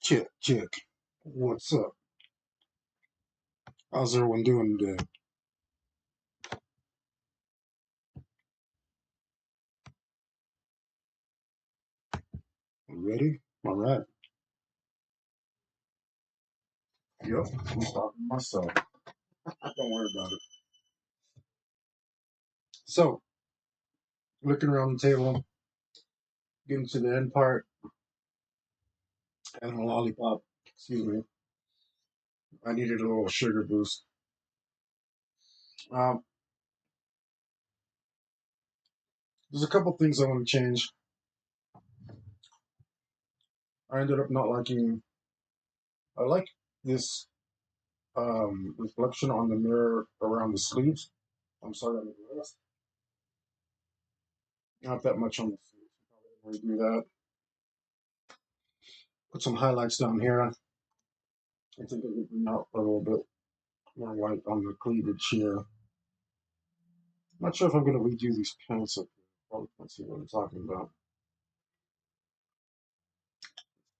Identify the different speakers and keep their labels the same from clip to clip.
Speaker 1: Check, check. What's up? How's everyone doing today? You ready? All right. Yep. I'm talking to myself. Don't worry about it. So, looking around the table, getting to the end part, and a lollipop. Excuse me. I needed a little sugar boost. Um, there's a couple things I want to change. I ended up not liking. I like this reflection on the mirror around the sleeves. I'm sorry, I'm glass. Not that much on the sleeves. Probably do that. Put some highlights down here. I think it would bring out a little bit more light on the cleavage here. I'm not sure if I'm going to redo these pants up here. Probably can't see what I'm talking about.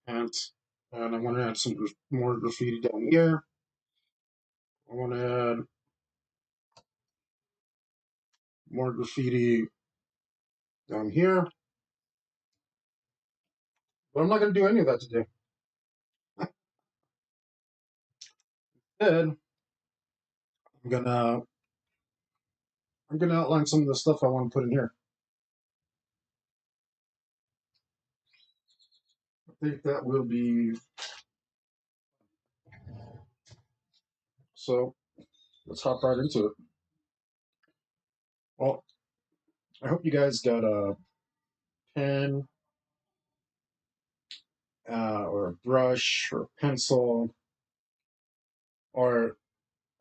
Speaker 1: Pants. And I want to add some more graffiti down here. I want to add more graffiti down here. But I'm not going to do any of that today. Instead, I'm gonna I'm gonna outline some of the stuff I want to put in here. I think that will be so. Let's hop right into it. Well, I hope you guys got a pen or a brush or a pencil or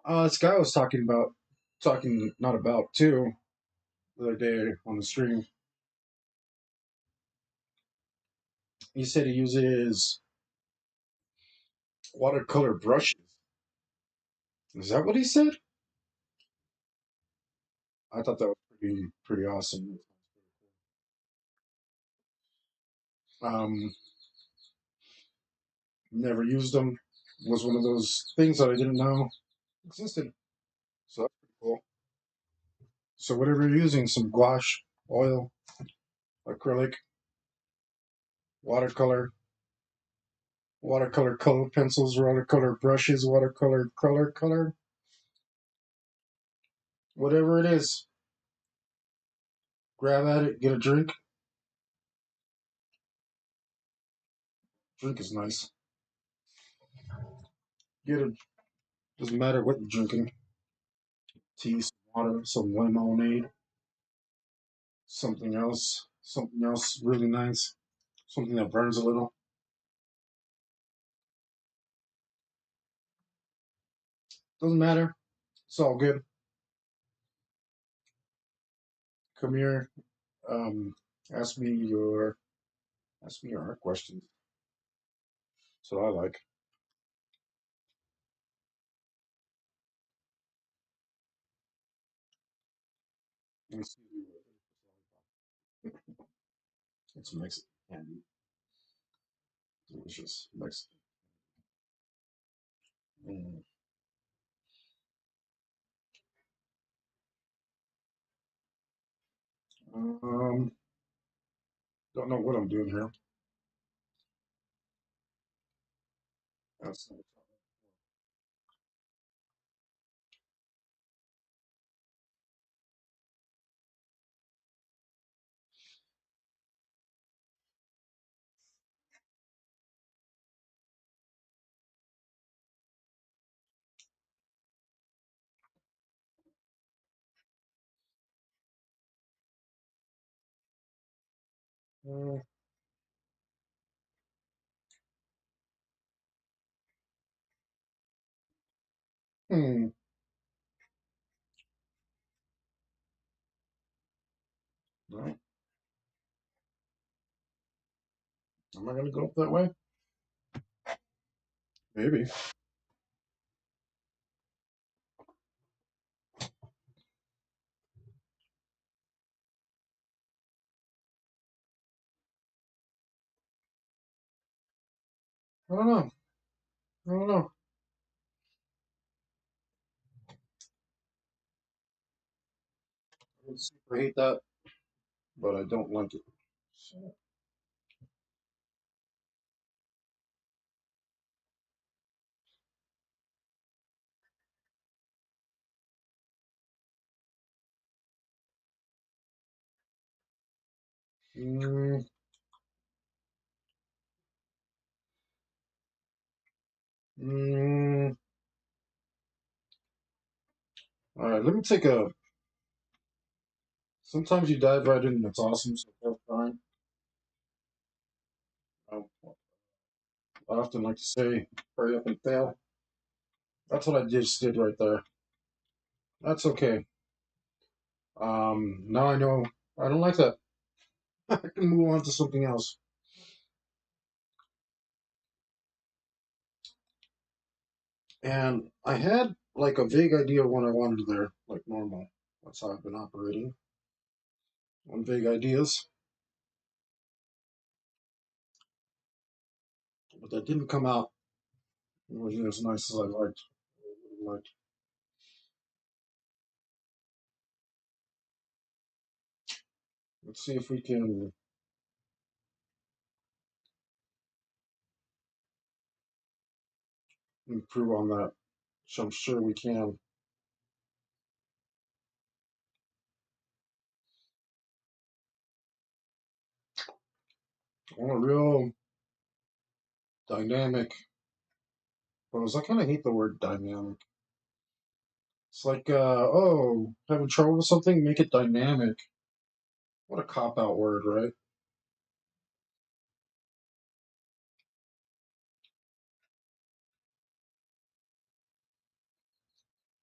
Speaker 1: this guy was talking not about too the other day on the stream. He said he uses watercolor brushes. Is that what he said? I thought that was pretty awesome. Um, Never used them. Was one of those things that I didn't know existed. So that's pretty cool. So whatever you're using, some gouache, oil, acrylic, watercolor, watercolor color pencils, watercolor brushes, watercolor color, whatever it is, grab at it, get a drink. Drink is nice. Get a Doesn't matter what you're drinking. Tea, some water, some lemonade, something else really nice, something that burns a little. Doesn't matter. It's all good. Come here. Um, ask me your art questions. That's what I like. It's Mexican candy. Delicious Mexican. Mm. Um, don't know what I'm doing here. That's uh, hmm. No, am I gonna go up that way? Maybe. I don't know. I don't know. I would super hate that, but I don't like it. So, mm, mm, all right, let me take a. Sometimes you dive right in and it's awesome, so that's fine. I often like to say, hurry up and fail. That's what I just did right there. That's okay. Now I know I don't like that. I can move on to something else. And I had like a vague idea of what I wanted there, like normal. That's how I've been operating on vague ideas, but that didn't come out. It wasn't as nice as I liked. Like, let's see if we can improve on that. So I'm sure we can. I want a real dynamic pose. I kind of hate the word dynamic. It's like, oh, having trouble with something, make it dynamic. What a cop out word, right?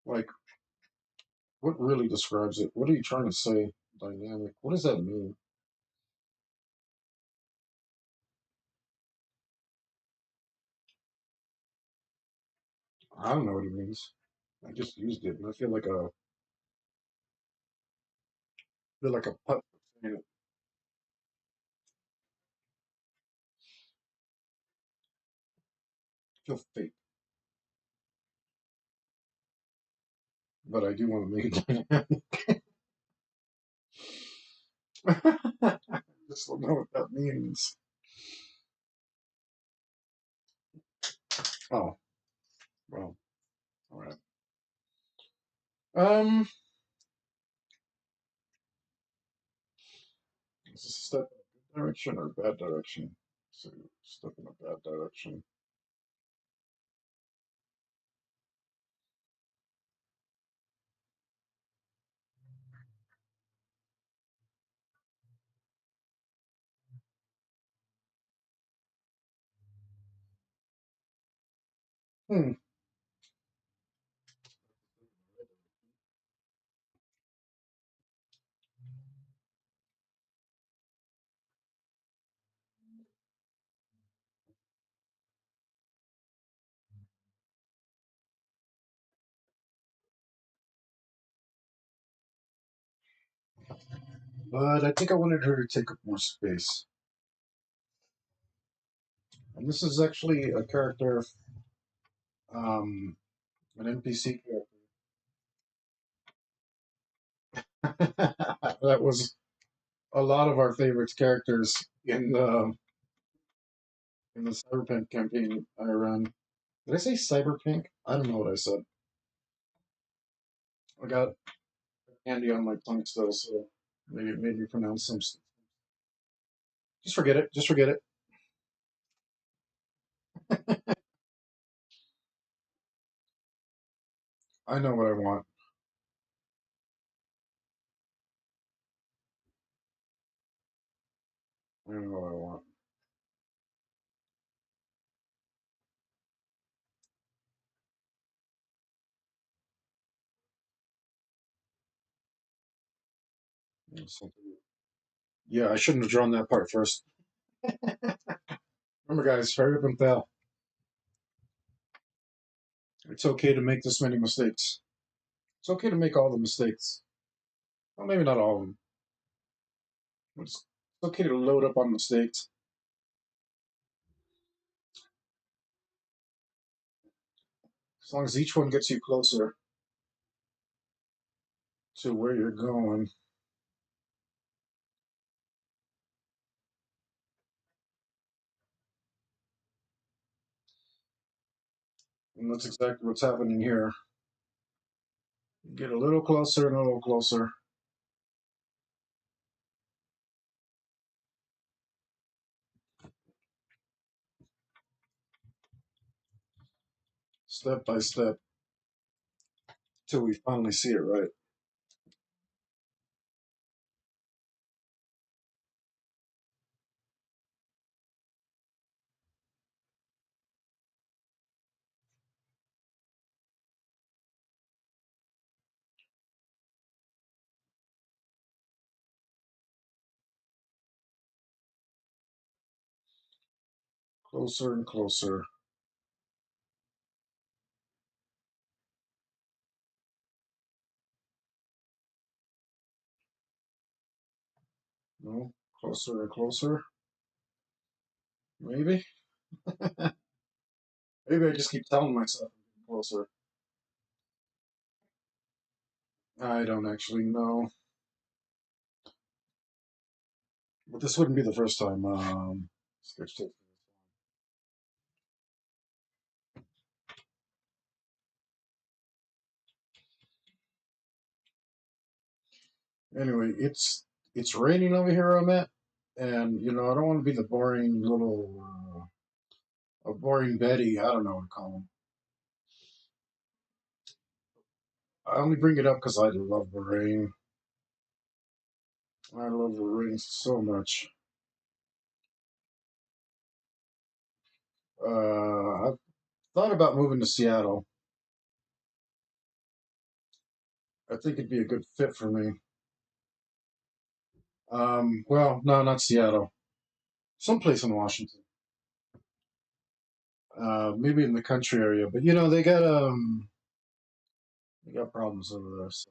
Speaker 1: Like, what really describes it? What are you trying to say? Dynamic. What does that mean? I don't know what it means. I just used it, and I feel like a putt saying it. I feel fake, but I do want to make it dynamic. I just don't know what that means. Oh, well, all right. Um, is this a step in a good direction or a bad direction? So, step in a bad direction. Hmm. But I think I wanted her to take up more space. And this is actually a character, um, an NPC character. That was a lot of our favorite characters in the Cyberpunk campaign I ran. Did I say Cyberpunk? I don't know what I said. I got candy on my tongue still, so maybe it made me pronounce some. Just forget it. Just forget it. I know what I want. I know what I want. Something. Yeah, I shouldn't have drawn that part first. Remember, guys, hurry up and fail. It's okay to make this many mistakes. It's okay to make all the mistakes. Well, maybe not all of them. It's okay to load up on mistakes. As long as each one gets you closer to where you're going. And that's exactly what's happening here. Get a little closer and a little closer. Step by step till we finally see it right. Closer and closer. No, closer and closer. Maybe. Maybe I just keep telling myself I'm getting closer. I don't actually know. But this wouldn't be the first time Sketch takes Anyway, it's raining over here I'm at, and I don't want to be the boring little a boring Betty. I don't know what to call him. I only bring it up because I love the rain. I love the rain so much. I've thought about moving to Seattle. I think it'd be a good fit for me. Well, no, not Seattle. Someplace in Washington. Maybe in the country area, but they got problems over there. So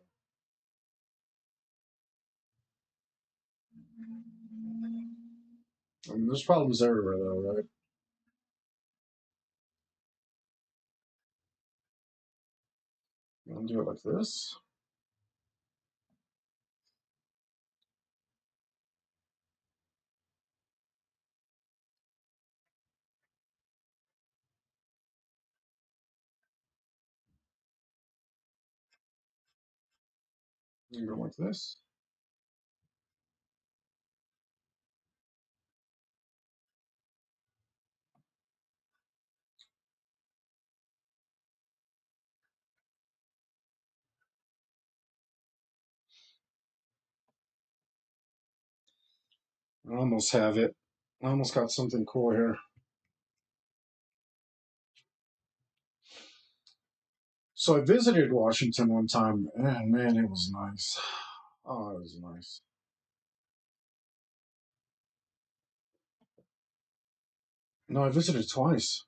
Speaker 1: I mean, there's problems everywhere, though, right? You want to do it like this? You go like this. I almost have it. I almost got something cool here. So I visited Washington one time, and man, it was nice. Oh, it was nice. No, I visited twice.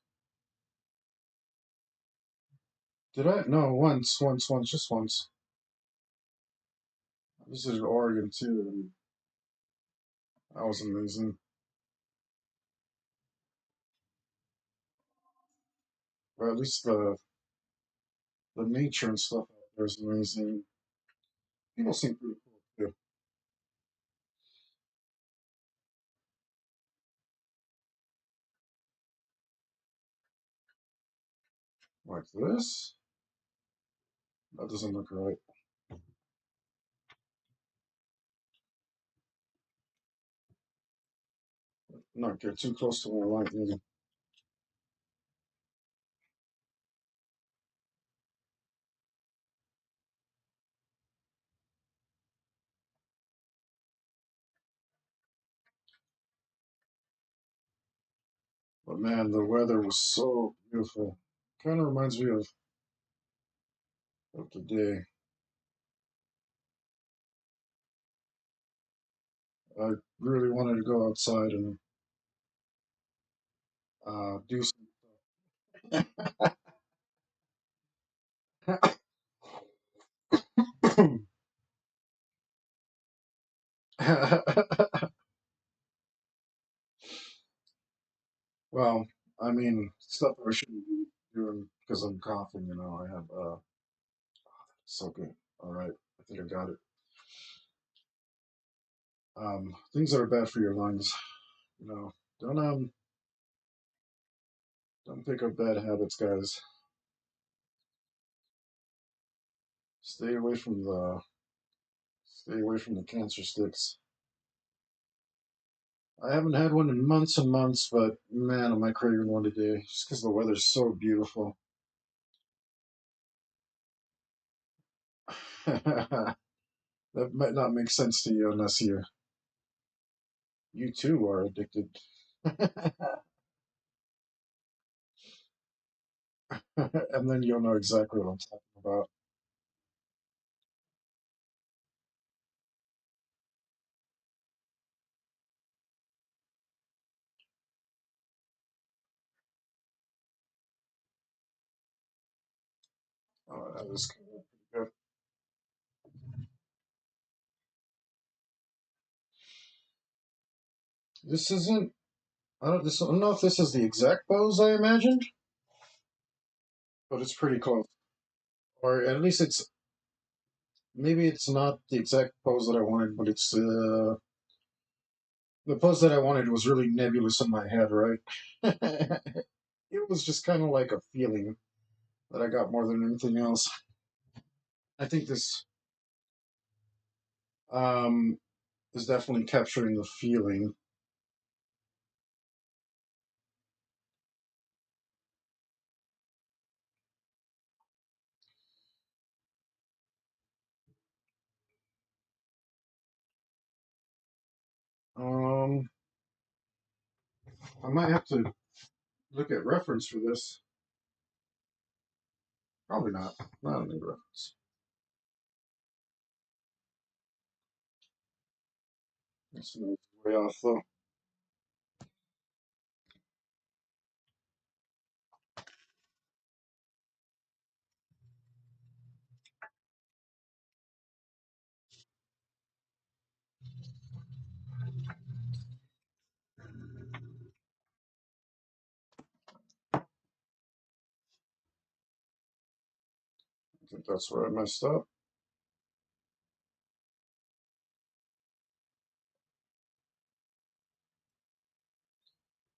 Speaker 1: Did I? No, once, just once. I visited Oregon too, and that was amazing. Or at least the nature and stuff out there is amazing. People seem pretty cool too. Like this? That doesn't look right. Not get too close to my light either. But man, the weather was so beautiful. Kind of reminds me of today. I really wanted to go outside and do some. Well, I mean, stuff I shouldn't be doing because I'm coughing. You know, I have so good. All right, I think I got it. Things that are bad for your lungs. You know, don't um don't pick up bad habits, guys. Stay away from the stay away from the cancer sticks. I haven't had one in months and months, but man, am I craving one today just because the weather's so beautiful. That might not make sense to you unless you too are addicted. And then you'll know exactly what I'm talking about. Oh, that was pretty good. This isn't. I don't know if this is the exact pose I imagined, but it's pretty close. Or at least it's maybe it's not the exact pose that I wanted, but it's the pose that I wanted was really nebulous in my head, right? It was just kind of like a feeling that I got more than anything else. I think this um, is definitely capturing the feeling. Um, I might have to look at reference for this. Probably not. Not a new reference. This is way off though. I think that's where I messed up.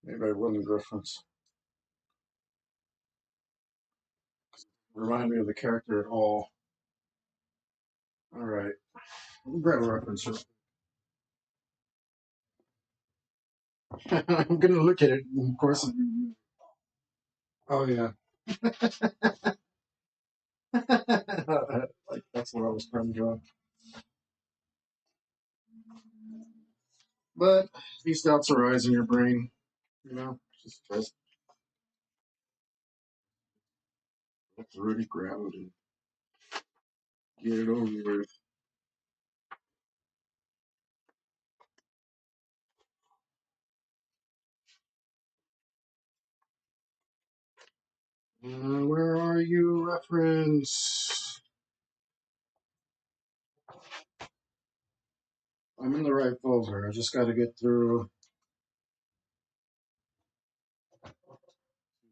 Speaker 1: Maybe I will need reference. Remind me of the character at all. All right. I'll grab a reference. I'm gonna look at it. Of course. Oh yeah. Like that's what I was trying to draw. But these doubts arise in your brain. You know, just have to really grab it and get it over with. Where are you, reference? I'm in the right folder. I just got to get through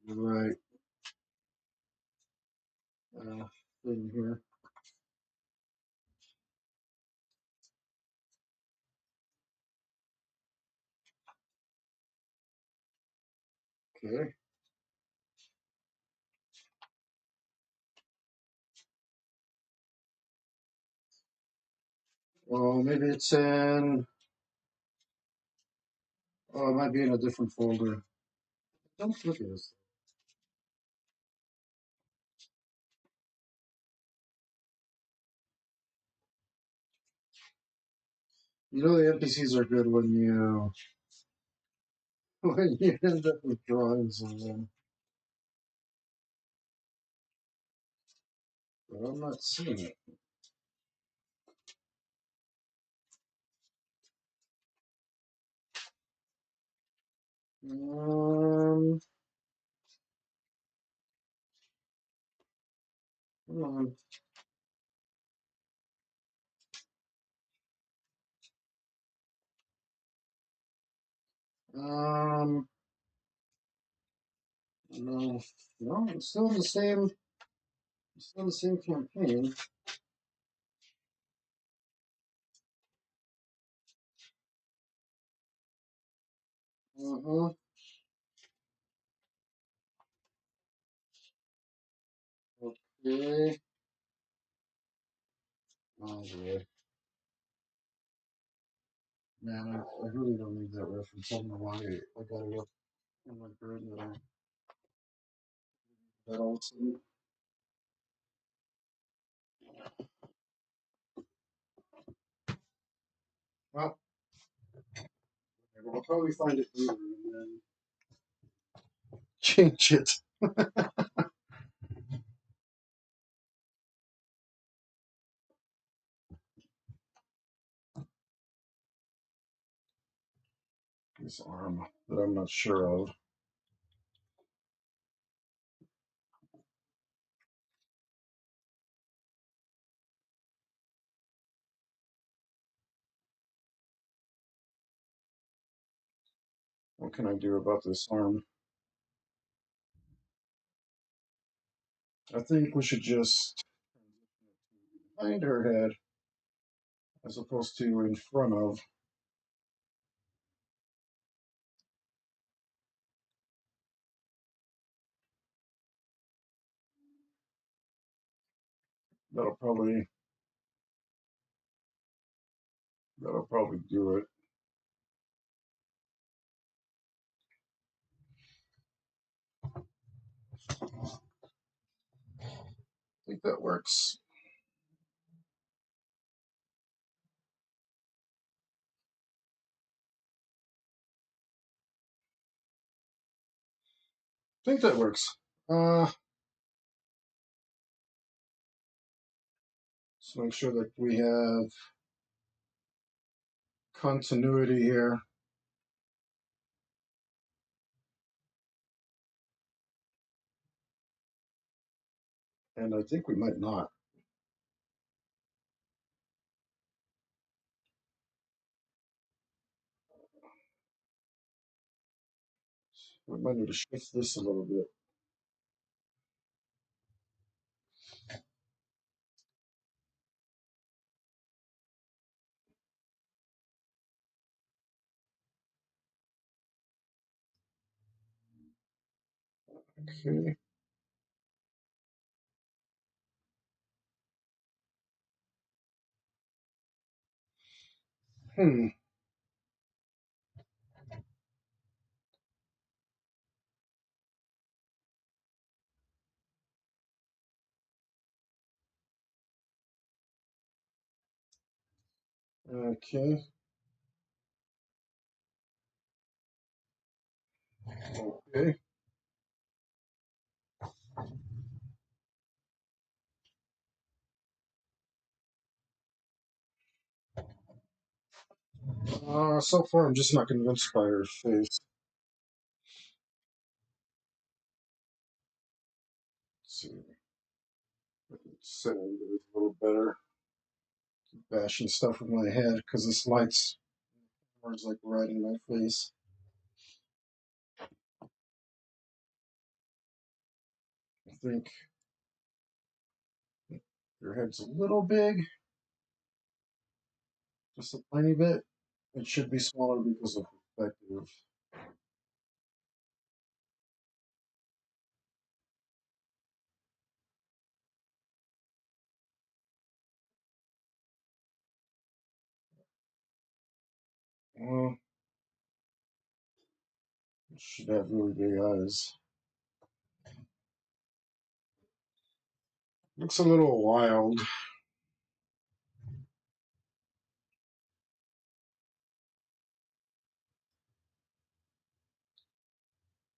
Speaker 1: the right uh, thing here. Okay. Well, maybe it's in. Oh, it might be in a different folder. Don't look at this. You know the NPCs are good when you when you end up with drawings in them. But I'm not seeing it. Um, come on. Um, No, no, it's still the same campaign. Uh-huh. Okay. Oh boy. Man, I really don't need that reference. I don't know why I got it up in my brain that all of a sudden. Well, we'll probably find it later and then change it. This arm that I'm not sure of. What can I do about this arm? I think we should just behind her head as opposed to in front of. That'll probably that'll probably do it. I think that works. I think that works. Let's make sure that we have continuity here. And I think we might not. We might need to shift this a little bit. Okay. Hmm. Okay. Okay. So far I'm just not convinced by her face. Let's see. Setting it a little better. Bashing stuff with my head because this light's like right in my face. I think your head's a little big, just a tiny bit. It should be smaller because of perspective. Well, it should have really big eyes. Looks a little wild.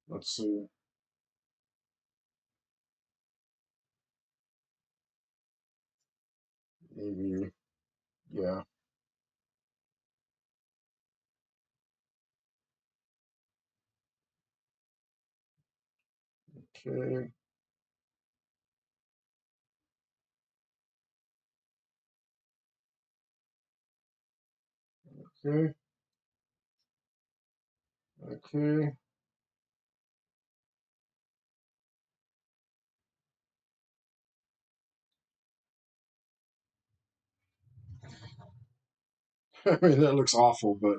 Speaker 1: Let's see. Maybe, yeah. Okay, okay, okay. I mean, that looks awful, but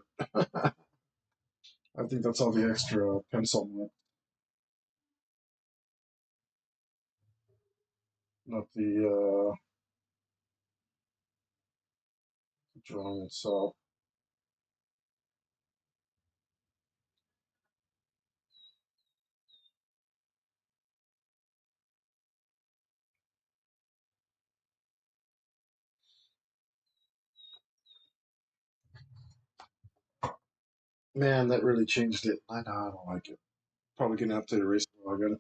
Speaker 1: I think that's all the extra pencil, not the drawing itself. Man, that really changed it. I know, I don't like it. Probably gonna have to erase it all again.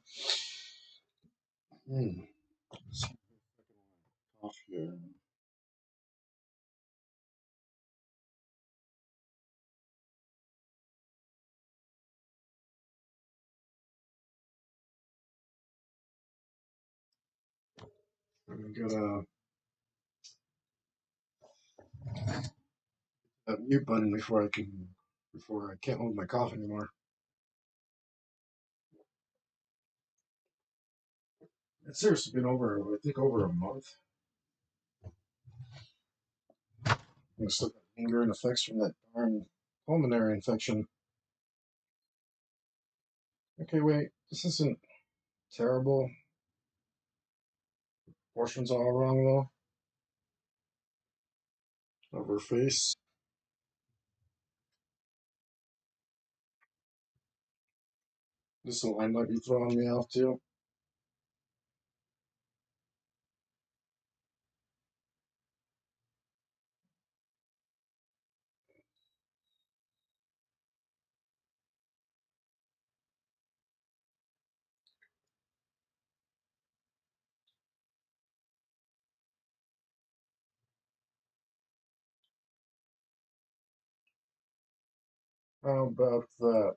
Speaker 1: Hmm. Off here. I'm gonna that mute button before I can't hold my cough anymore. It's seriously been I think over a month. I'm still got lingering effects from that darn pulmonary infection. Okay, wait, this isn't terrible. Portions all wrong though. Of her face. This line might be throwing me off too. How about that?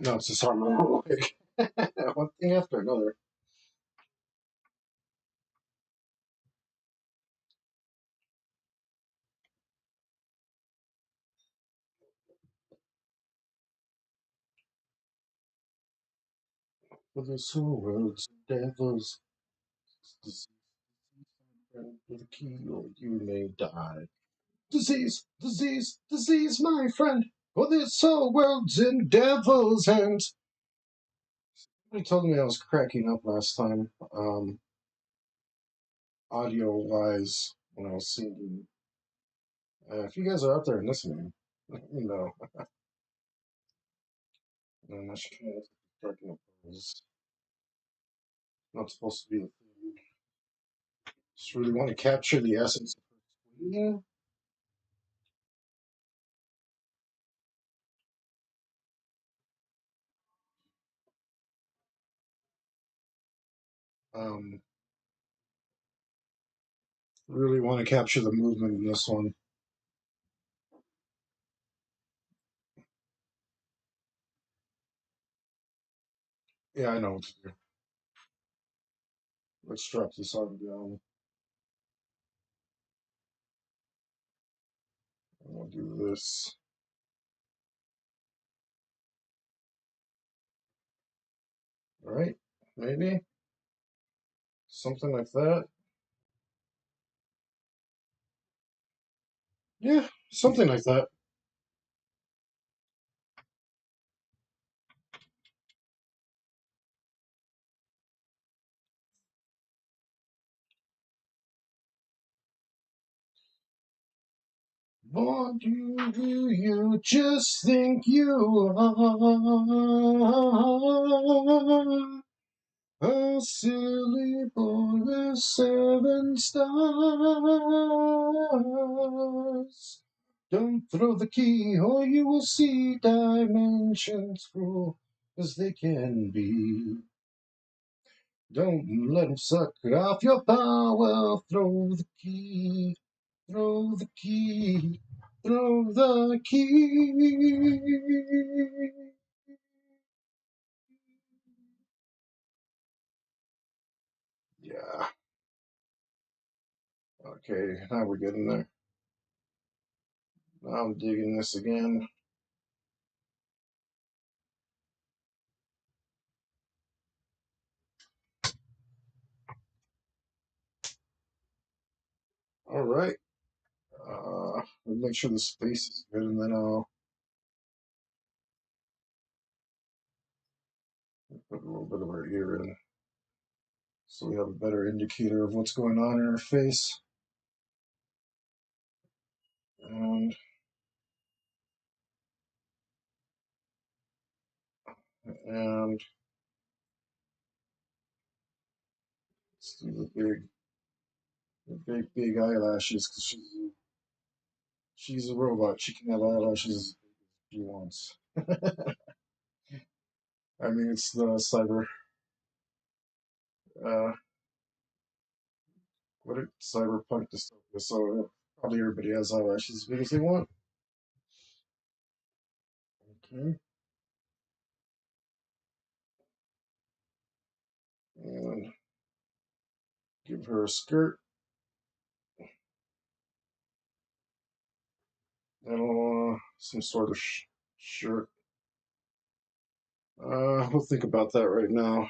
Speaker 1: No, it's just harmonic. One thing after another. For the soul world's devils, disease, with a key, or you may die. Disease, disease, disease, my friend. For this whole world's in devil's hands. Somebody told me I was cracking up last time, audio wise, when I was singing. If you guys are out there listening, let me know. I should kind of cracking up. It's not supposed to be a thing. Just really want to capture the essence of her screaming. Um, really want to capture the movement in this one. Yeah, I know what to do. Let's drop this on down. We'll do this. All right, maybe something like that. Yeah, something like that. What do you just think you are? A silly boy with 7 stars. Don't throw the key or you will see dimensions cruel as they can be. Don't let 'em suck off your power. Throw the key, throw the key, throw the key. Yeah. Okay, now we're getting there. Now I'm digging this again. All right. We'll make sure the space is good, and then I'll put a little bit of our ear in so we have a better indicator of what's going on in our face. And and let's do the big eyelashes because she's a robot. She can have eyelashes as she wants. I mean, it's the uh, cyberpunk dystopia, so probably everybody has eyelashes as big as they want. Okay, and give her a skirt and some sort of shirt. We'll think about that right now.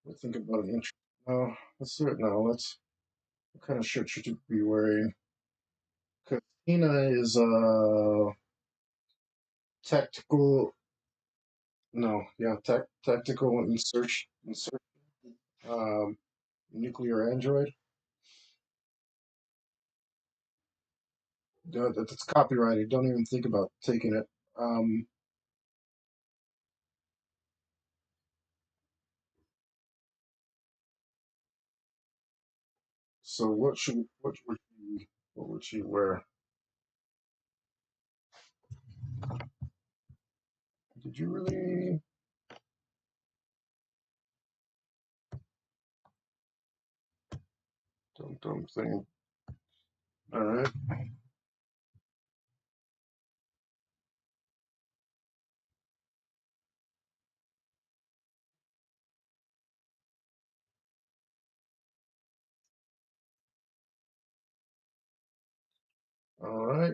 Speaker 1: We'll think about an intro. Let's do it now. What kind of shirt should you be wearing? Because Tina is tactical. No, yeah, tactical insert um, nuclear android. That's copyrighted. Don't even think about taking it. Um, so what would she wear? Did you really? Dumb thing. All right, all right.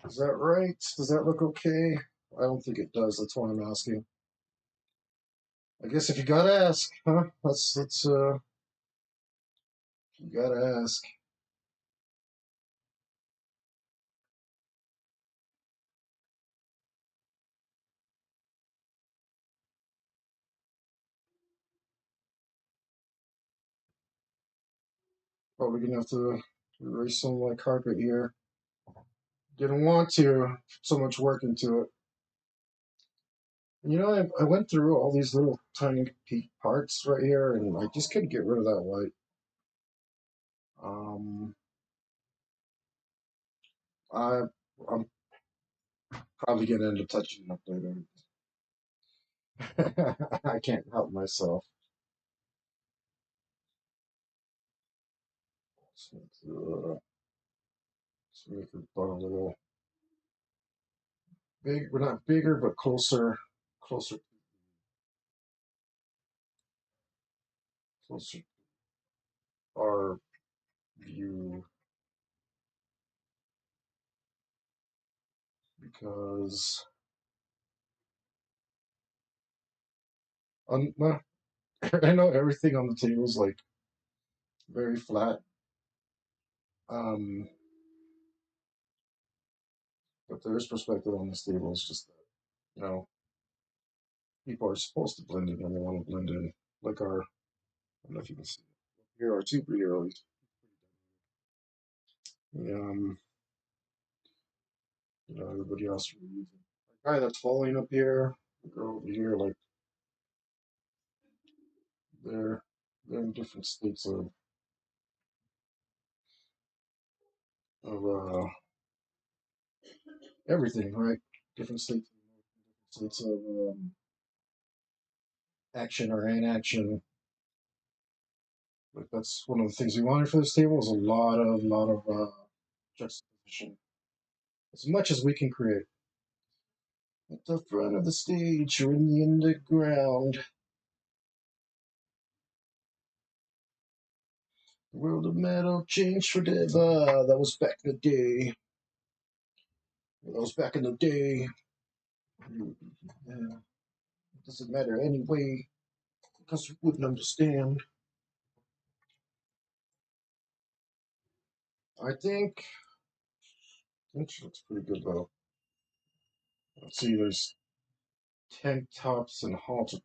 Speaker 1: Is that right? Does that look okay? I don't think it does. That's why I'm asking. I guess if you gotta ask, huh? Let's you gotta ask. Probably gonna have to erase some of my carpet here. Didn't want to put so much work into it. You know, I went through all these little tiny parts right here, and I just couldn't get rid of that white. Um, I I'm probably gonna end up touching it up later. I can't help myself. Let's make it a little big. We're not bigger, but closer, closer to our view because well, I know everything on the table is like very flat. Um, but there's perspective on this table. It's just that, you know, people are supposed to blend in and they want to blend in. Like I don't know if you can see it. Here are superheroes. Um, everybody else. The guy that's falling up here, the girl over here, like they're they're in different states of everything, right? Different states of action or inaction. Like that's one of the things we wanted for this table is a lot of juxtaposition, as much as we can create. At the front of the stage or in the underground, the world of metal changed forever. That was back in the day. That was back in the day. Yeah. Doesn't matter anyway, because you wouldn't understand. I think she looks pretty good though. Let's see, there's tank tops and halter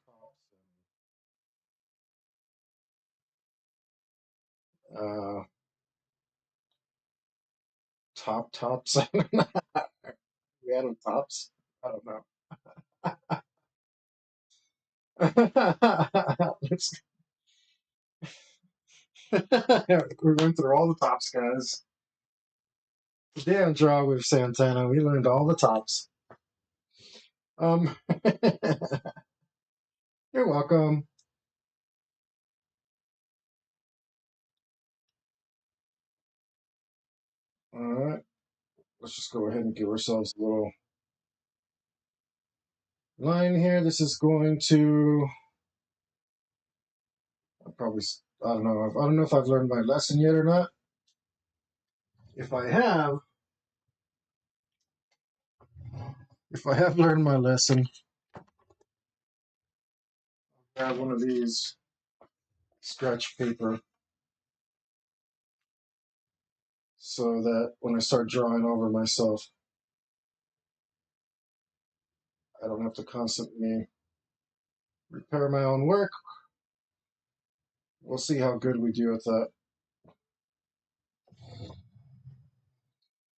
Speaker 1: tops, top tops. We had them tops. I don't know. Let's, we went through all the tops, guys. Damn, draw with Santana. We learned all the tops. Um, you're welcome. All right, let's just go ahead and give ourselves a little line here. This is going to probably. I don't know. I don't know if I've learned my lesson yet or not. If I have, if I have learned my lesson, I have one of these scratch paper so that when I start drawing over myself, I don't have to constantly repair my own work. We'll see how good we do at that.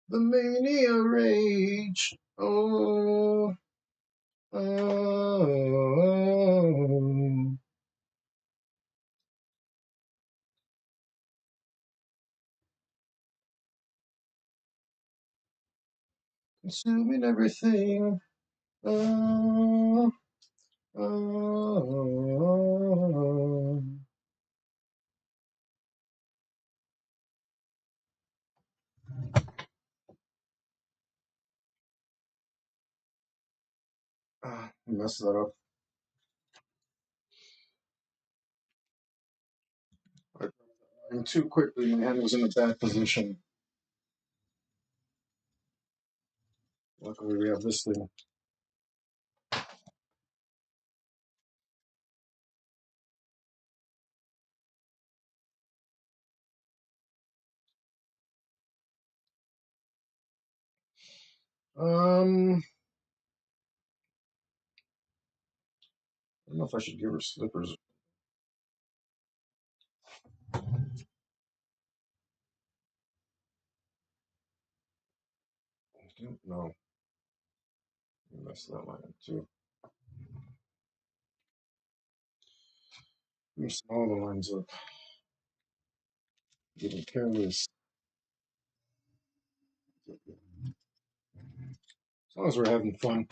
Speaker 1: The mania rage. Oh, oh. Consuming everything. Oh, oh. Ah, messed that up. I and too quickly. My hand was in a bad position. Luckily, we have this thing. I don't know if I should give her slippers. No, I messed that line up too. Messed all the lines up. Getting careless. As long as we're having fun.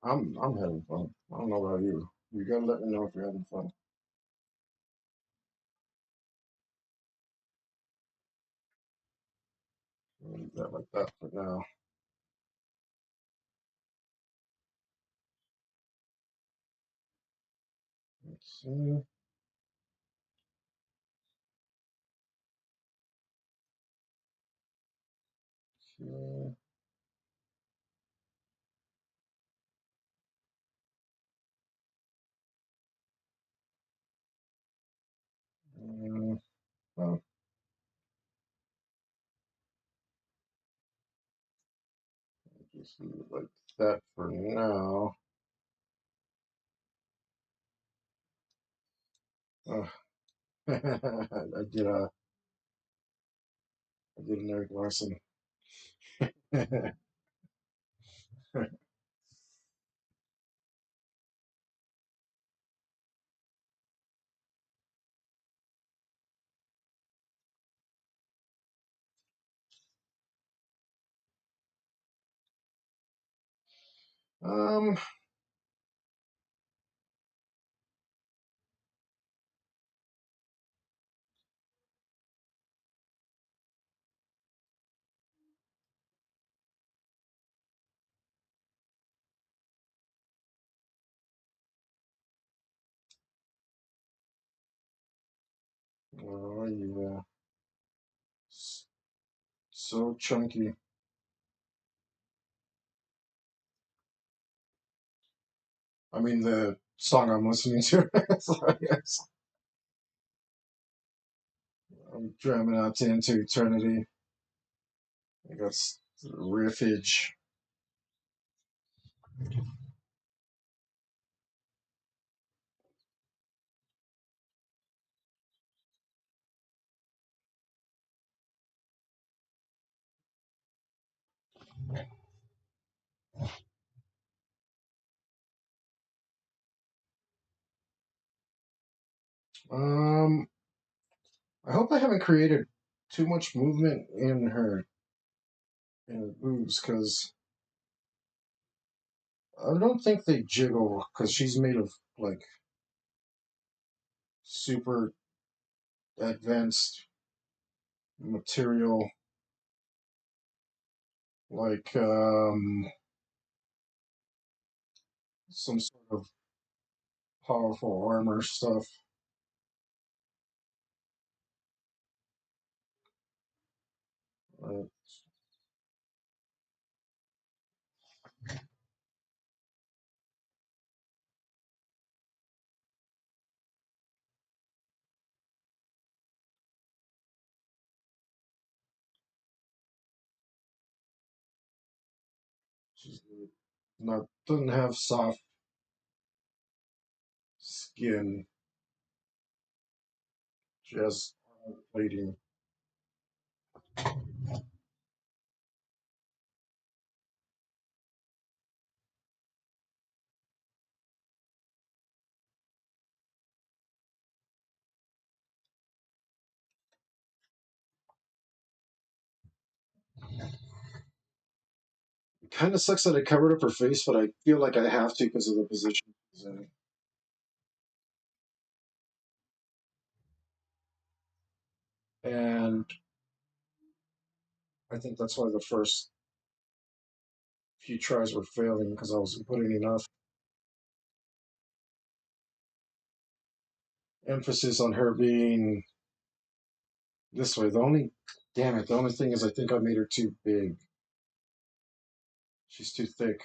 Speaker 1: I'm having fun. I don't know about you. You gotta let me know if you're having fun. I'll leave that like that for now. Let's see. Okay. Well, just leave it like that for now. Uh, I did a I did an Eric Larson. um, oh yeah. So chunky. I mean, the song I'm listening to. So, yes. I'm jamming out to Into Eternity. I got riffage. Um, I hope I haven't created too much movement in her boobs because I don't think they jiggle because she's made of like super advanced material, like some sort of powerful armor stuff. Uh, she's not doesn't have soft skin. She has armor plating. It kind of sucks that I covered up her face, but I feel like I have to because of the position she's in. And I think that's why the first few tries were failing because I wasn't putting enough emphasis on her being this way. Damn it, the only thing is I think I made her too big. She's too thick.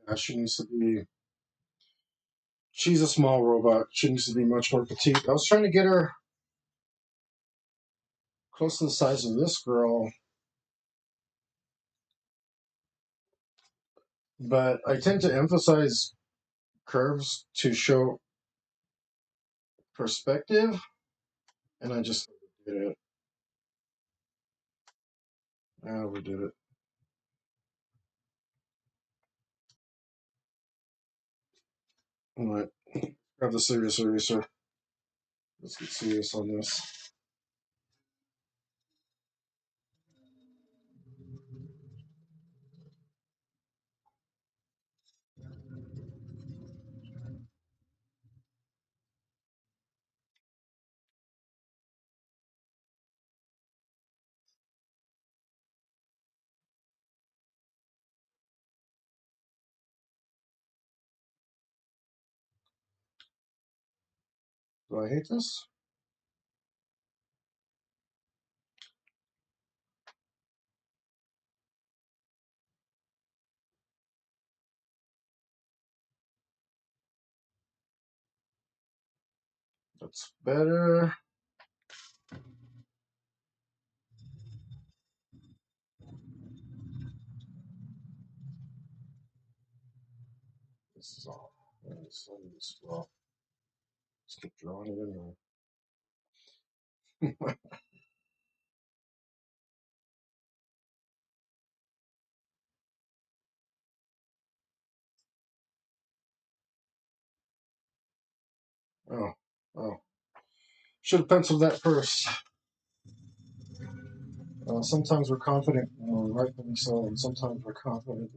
Speaker 1: Yeah, she's a small robot. She needs to be much more petite. I was trying to get her close to the size of this girl, but I tend to emphasize curves to show perspective, and I just did it. I overdid it. All right, grab the serious eraser. Let's get serious on this. Do I hate this? That's better. This is all. Well, let's keep drawing it anyway. Oh, oh. Should have penciled that first. Sometimes we're confident, rightfully so, and sometimes we're confident.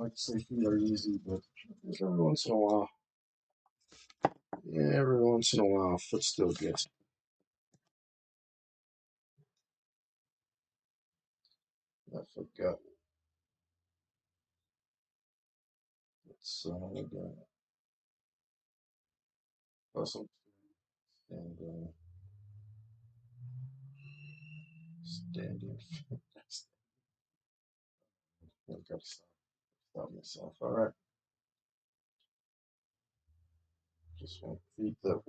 Speaker 1: I like to say feet are easy, but every once in a while, yeah, every once in a while, foot still gets. I forgot. It's puzzle and standing. I've got to stop myself. All right, just want feet that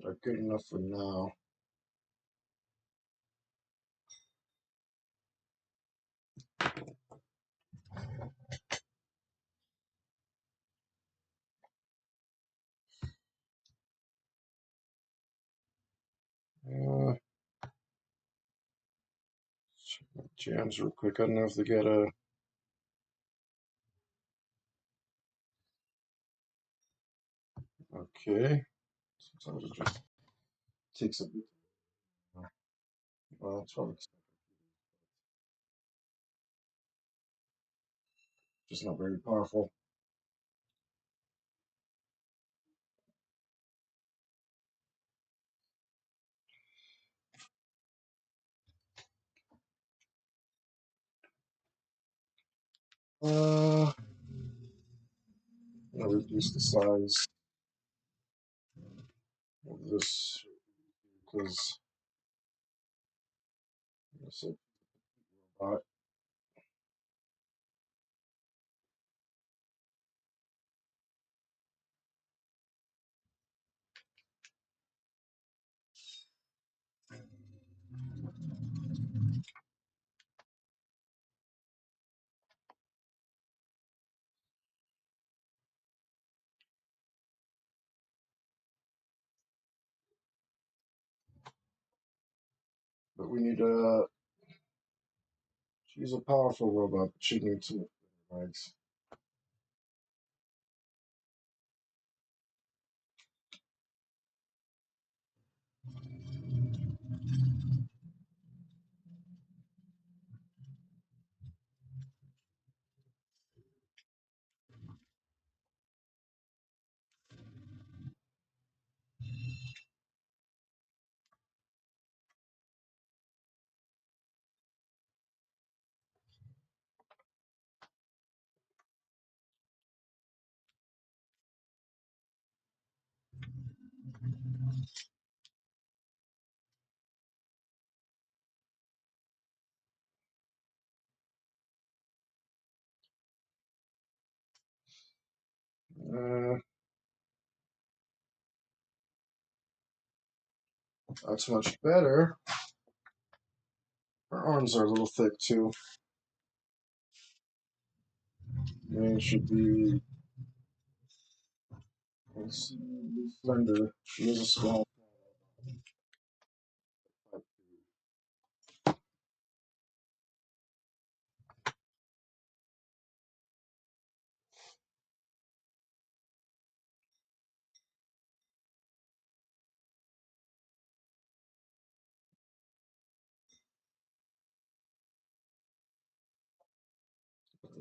Speaker 1: are good enough for now. Check my jams real quick. I don't know if they got a. Okay. Sometimes it just takes a bit. Well, it's probably just not very powerful. I'm gonna reduce the size of this because it's a robot. But we need she's a powerful robot, but she needs some legs. Uh, that's much better. Her arms are a little thick too. It should be slender. She is a small.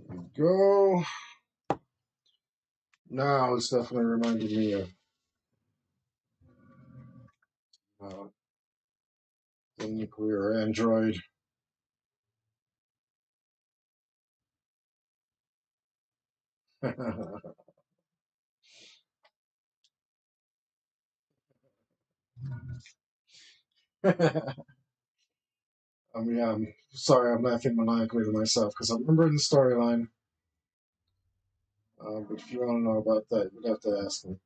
Speaker 1: There we go. Now it's definitely reminding me of uh, the nuclear android. I mean, I'm sorry, I'm laughing maniacally to myself because I'm remembering the storyline. But if you want to know about that, you'd have to ask me.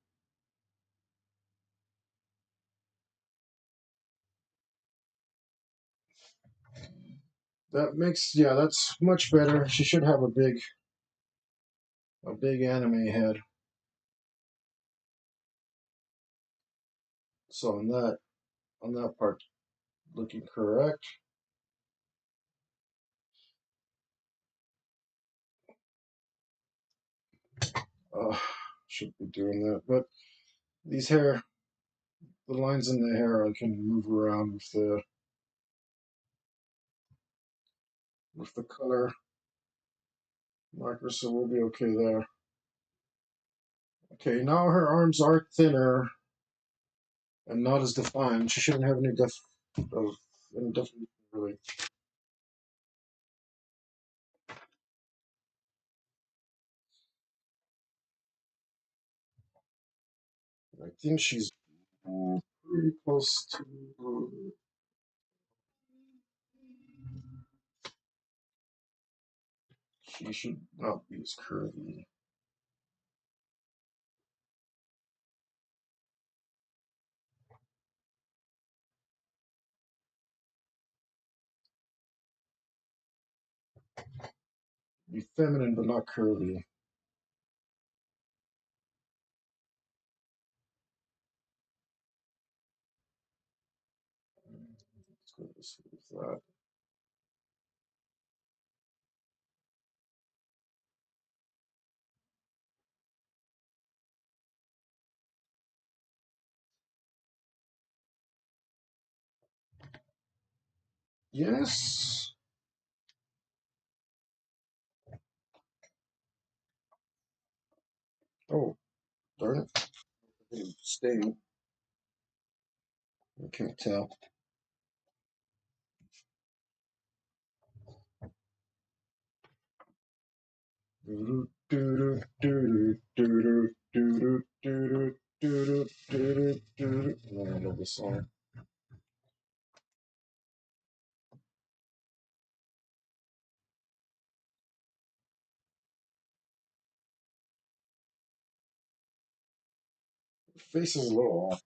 Speaker 1: That makes, yeah, that's much better. She should have a big anime head. So on that part, looking correct. Uh, should be doing that. But these the lines in the hair, I can move around with with the color marker, so we'll be okay there. Okay, now her arms are thinner and not as defined. She shouldn't have any any definition really. I think she's pretty close to. She should not be as curvy. Be feminine but not curvy. Let's go with that. Yes. Oh, darn it. It's staying. I can't tell. I love this song. Her face is a little off.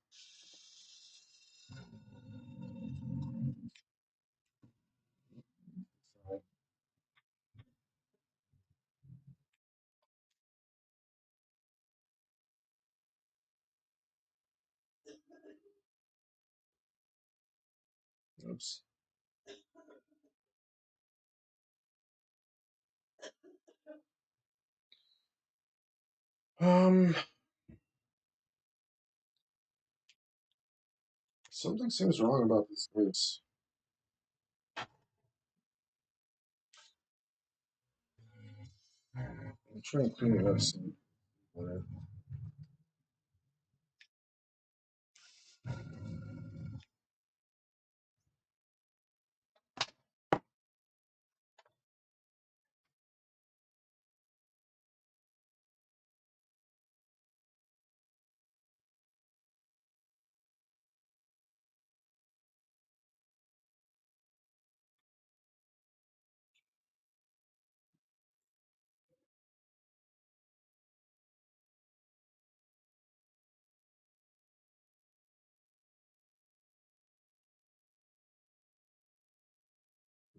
Speaker 1: Oops. Um, Something seems wrong about this face. I'm trying to clean it up some.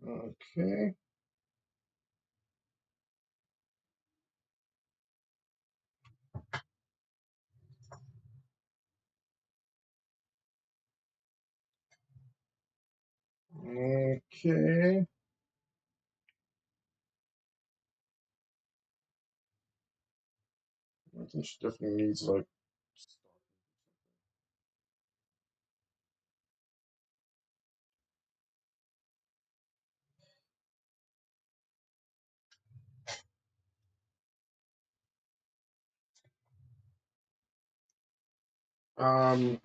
Speaker 1: Okay. Okay. I think she definitely needs like.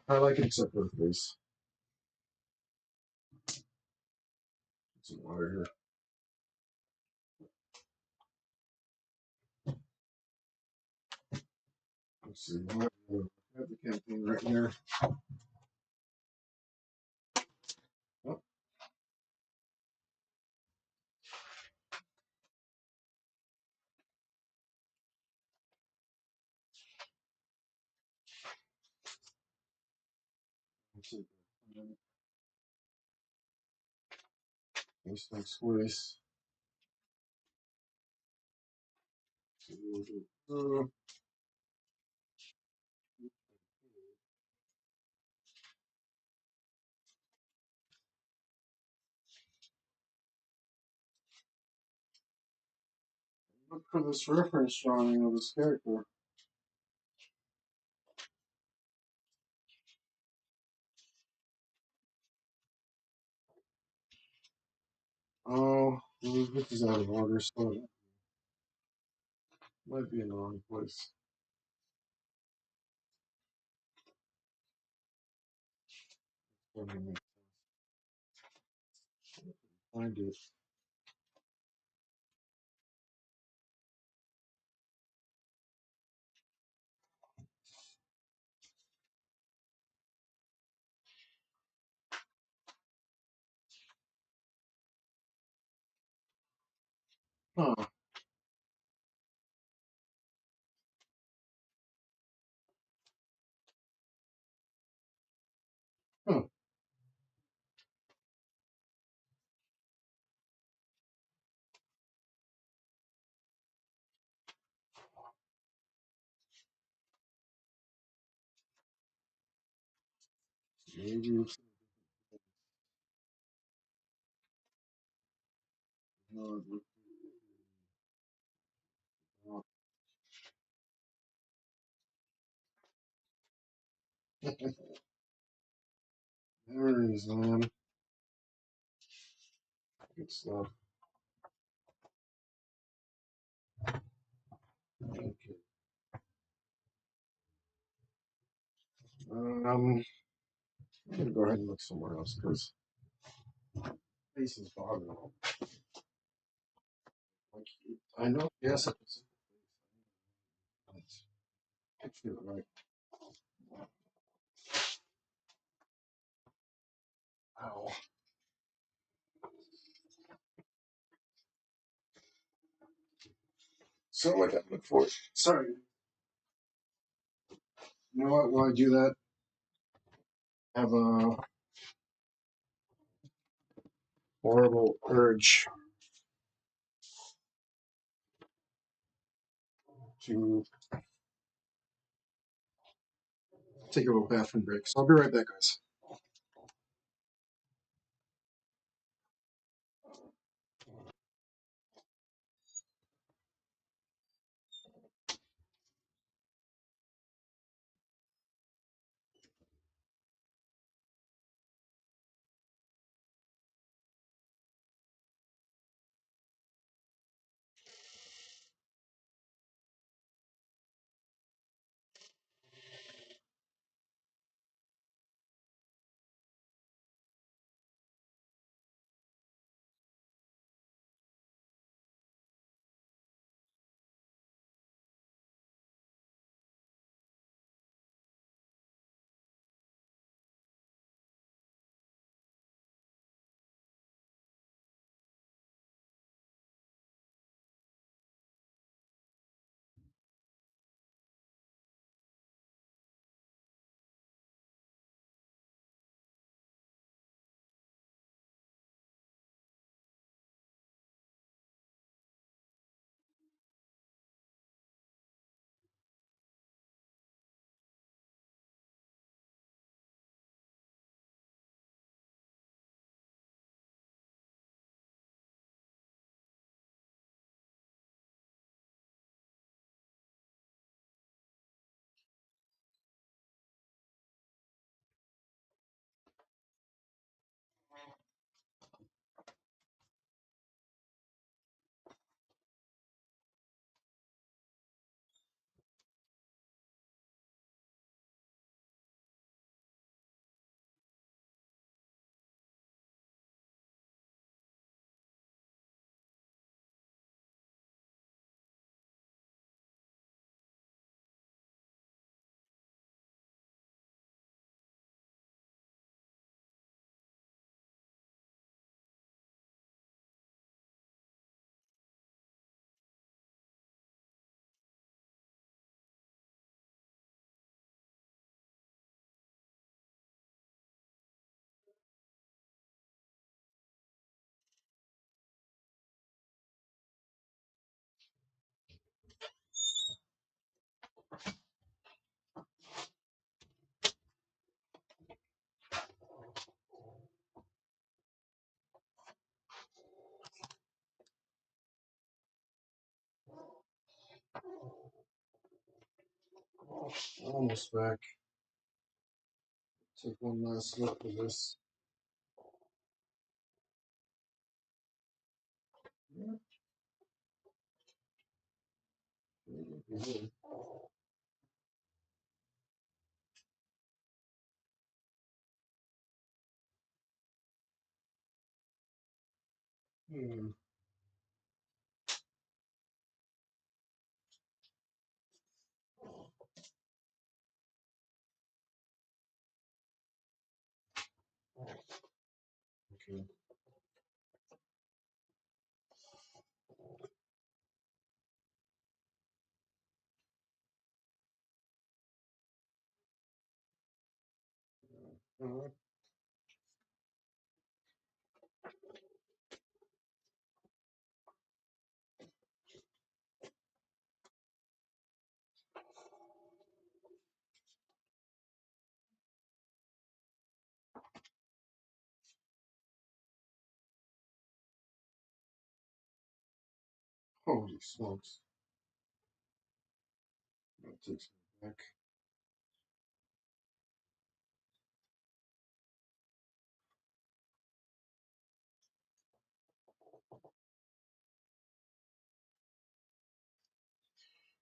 Speaker 1: I like it except for the face. Some water here. Let's see. I have the campaign right here. Oh, let's see. This next squeeze. Look for this reference drawing of this character. Oh, This is out of order, so it might be in the wrong place. Doesn't make sense. Find it. Huh. Huh. Maybe it's not. There it is, man. Good stuff. Okay. I'm gonna go ahead and look somewhere else because face is bothering me. Like, I know, yes, it's picture it right. Ow. So I gotta look for it. Sorry. You know what? While I do that, I have a horrible urge to take a little bathroom break. So I'll be right back, guys. Almost back. Take one last look at this. Mhm. Hmm. Okay. Mhm. Holy smokes. That takes me back.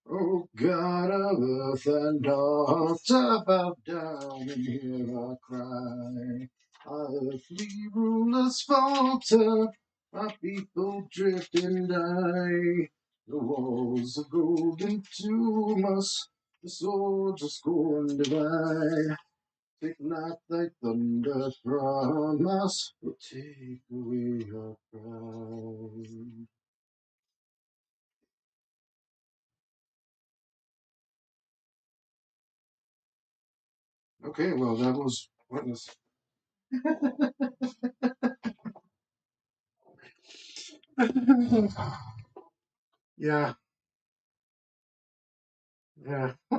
Speaker 1: Oh God of earth and heart, I bow down and hear I cry. Our earthly rulers falter, our people drift and die. The walls of golden tomb us, the swords of scorn divide. Take not thy thunder from us, but take away our pride. Okay, well, that was Witness. Yeah, yeah. I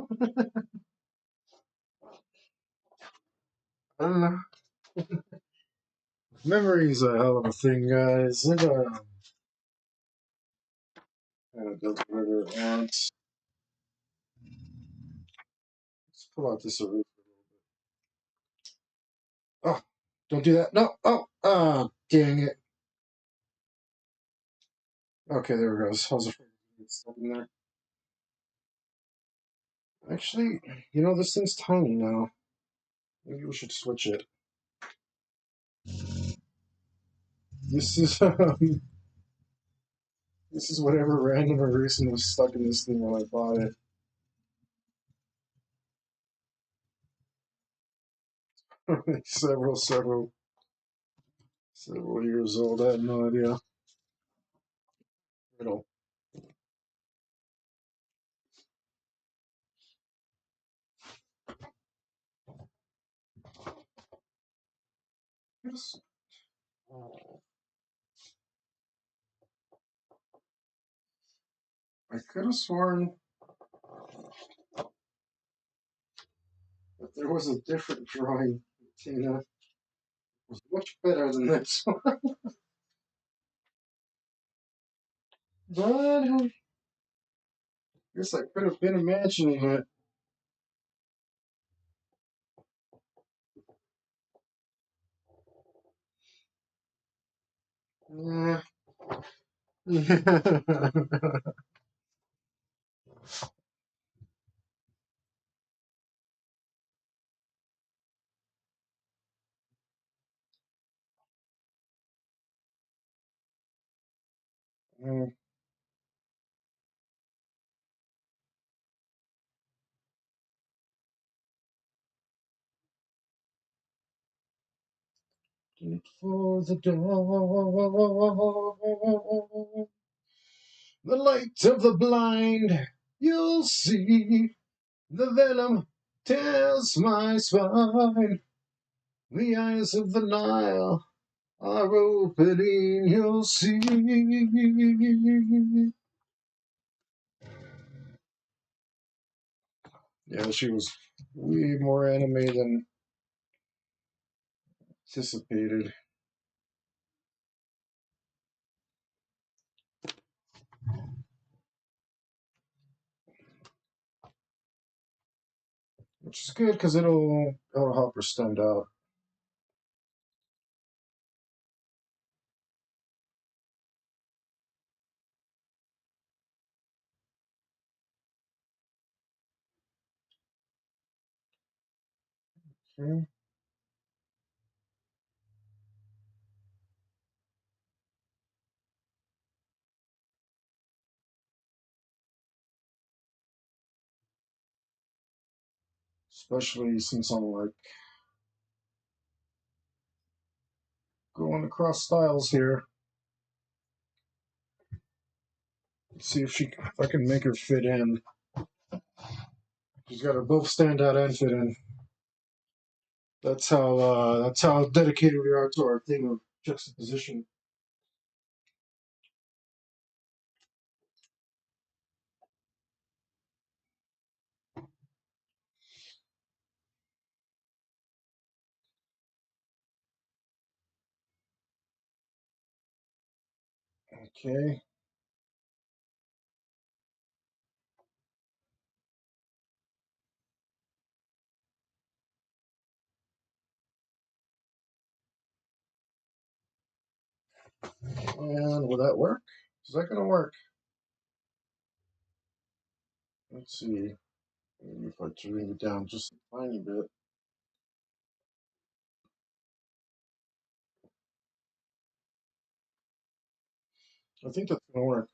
Speaker 1: don't know. Memory's a hell of a thing, guys. It does whatever it wants. Let's pull out this eraser. Oh, don't do that. No. Oh, dang it. Okay, there it goes. I was afraid to get stuck in there. Actually, this thing's tiny now. Maybe we should switch it. This is this is whatever random eraser was stuck in this thing when I bought it. Several years old. I had no idea. Riddle. I could have sworn that there was a different drawing. Tina was much better than this one. But I guess I could have been imagining it. Yeah. For the dawn, the light of the blind, you'll see the venom tears my spine. The eyes of the Nile are opening, you'll see. Yeah, she was way more anime than anticipated, which is good because it'll help her stand out. Okay. Especially since I'm like going across styles here. Let's see if I can make her fit in. She's got to both stand out and fit in. That's how dedicated we are to our thing of juxtaposition. Okay. And will that work? Is that gonna work? Let's see. Maybe if I turn it down just a tiny bit. I think that's gonna work.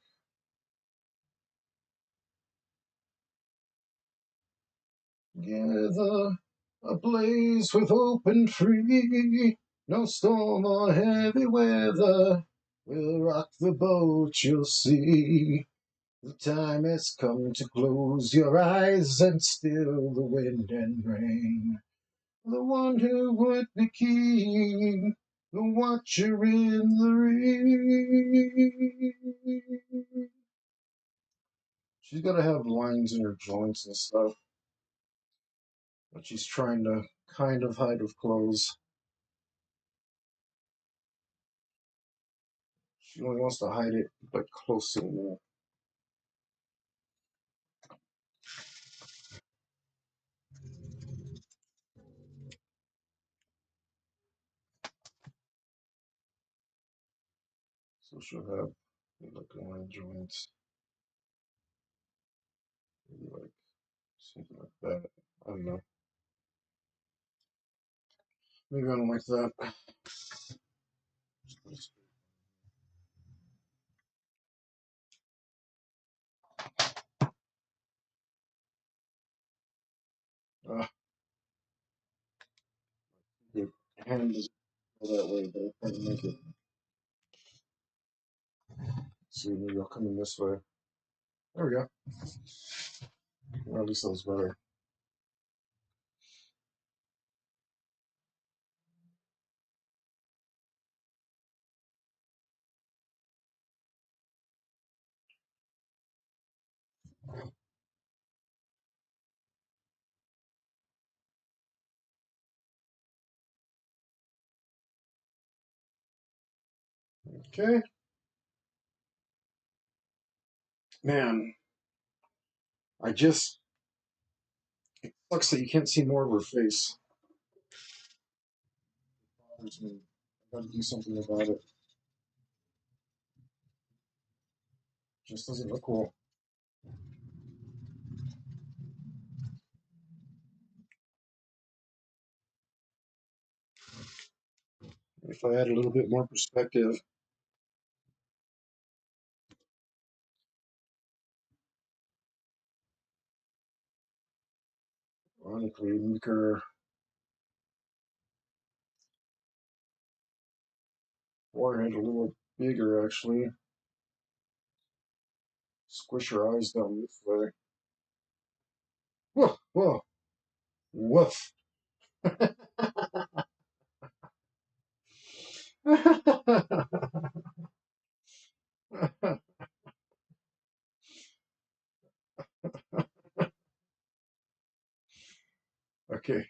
Speaker 1: Together, ablaze with hope and free. No storm or heavy weather will rock the boat, you'll see. The time has come to close your eyes and still the wind and rain. The one who would be king, the watcher in the ring. She's got to have lines in her joints and stuff, but she's trying to kind of hide with clothes. She only wants to hide it, but close to the wall. So she'll have like line joints, maybe like something like that. I don't know. Maybe I don't like that. Uh, the hand is that way, but I can't make it. See, maybe I'll come in this way. There we go. Or at least that was better. Okay. Man, I just it sucks that you can't see more of her face. It bothers me. I gotta do something about it. Just doesn't look cool. If I had a little bit more perspective, ironically, make her forehead a little bigger actually. Squish her eyes down this way. Whoa, whoa, woof. Okay,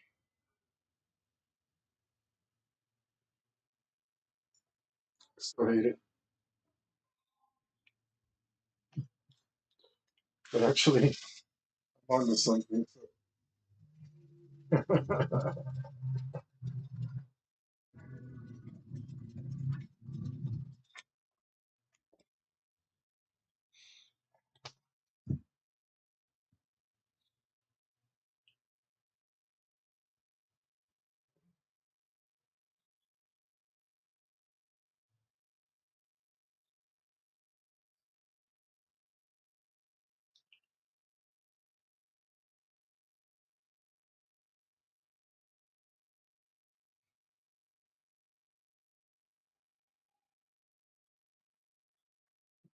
Speaker 1: still hate it. But actually, I'm onto something.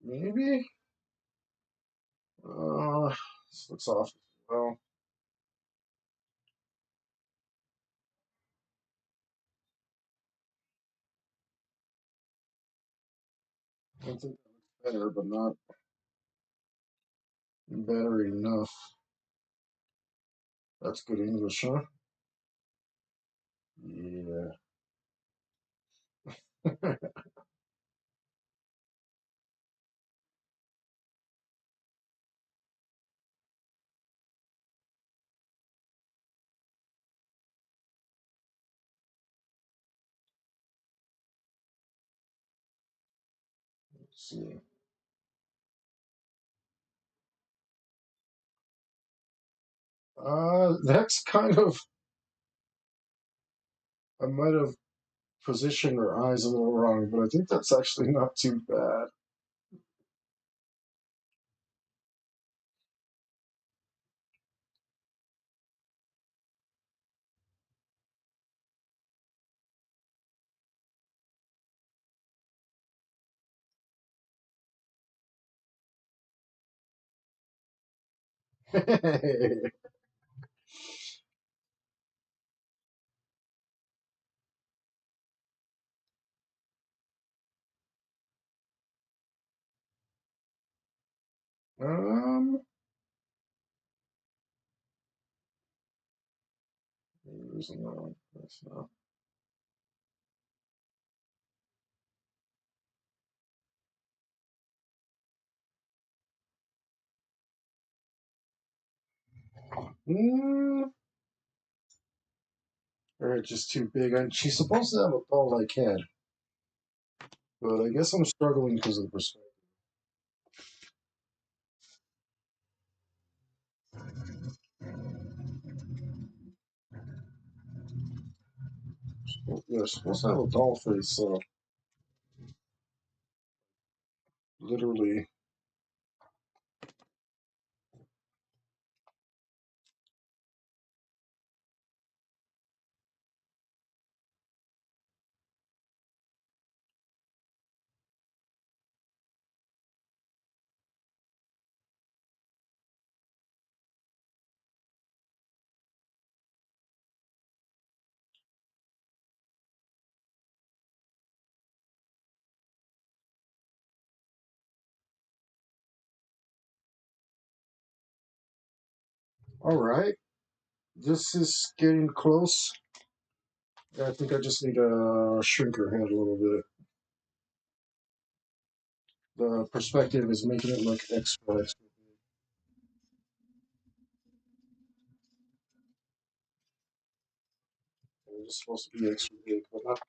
Speaker 1: Maybe. This looks off as well. I think that looks better, but not better enough. That's good English, huh? Yeah. Let's see. That's kind of. I might have positioned her eyes a little wrong, but I think that's actually not too bad. um, there's another one. That's not. Mm, or just too big. And she's supposed to have a ball-like head, but I guess I'm struggling because of the perspective. Yeah, supposed to have a doll face, so literally. All right, this is getting close. I think I just need to shrink her head a little bit. The perspective is making it look extra, extra. It's supposed to be extra big, but not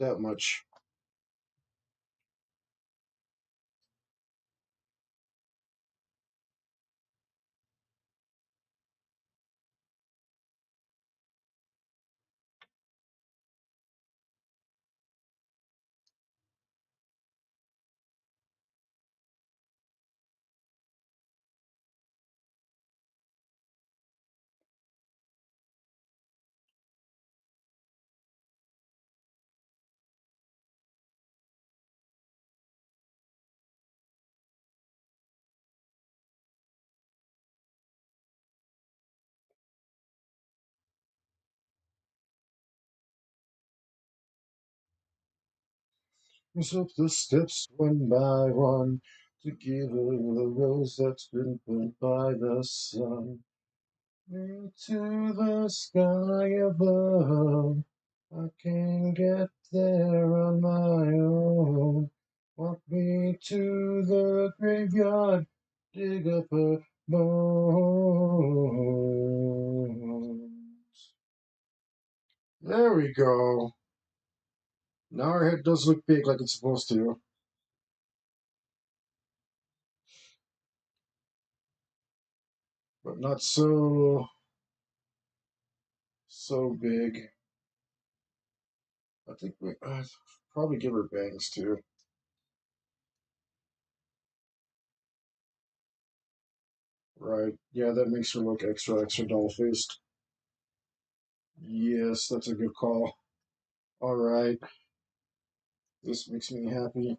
Speaker 1: that much. Goes up the steps one by one to give her the rose that's been burnt by the sun. Into the sky above, I can get there on my own. Walk me to the graveyard, dig up her bones. There we go. Now our head does look big like it's supposed to, but not so big. I think we probably give her bangs too. Right. Yeah, that makes her look extra, extra doll faced. Yes, that's a good call. All right. This makes me happy.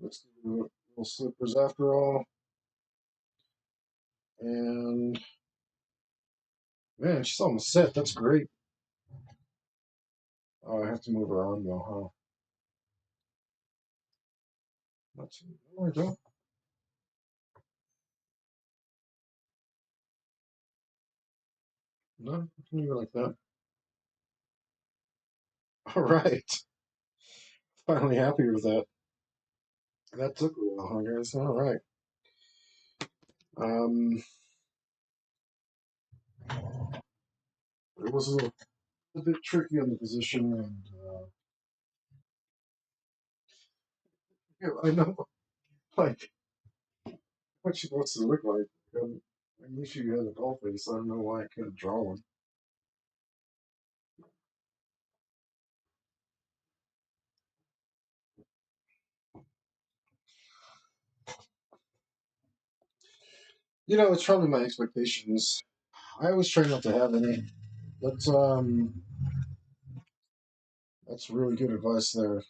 Speaker 1: Let's do little slippers after all. And man, she's almost set. That's great. Oh, I have to move her arm though, huh? That's no, I don't. No, I can leave it like that. All right. Finally happy with that. That took a while, huh, guys? All right. Um, it was a bit tricky on the position, and yeah, I know, like, what she wants to look like. I knew she had a doll face. I don't know why I couldn't draw one. It's probably my expectations. I always try not to have any. But that's really good advice there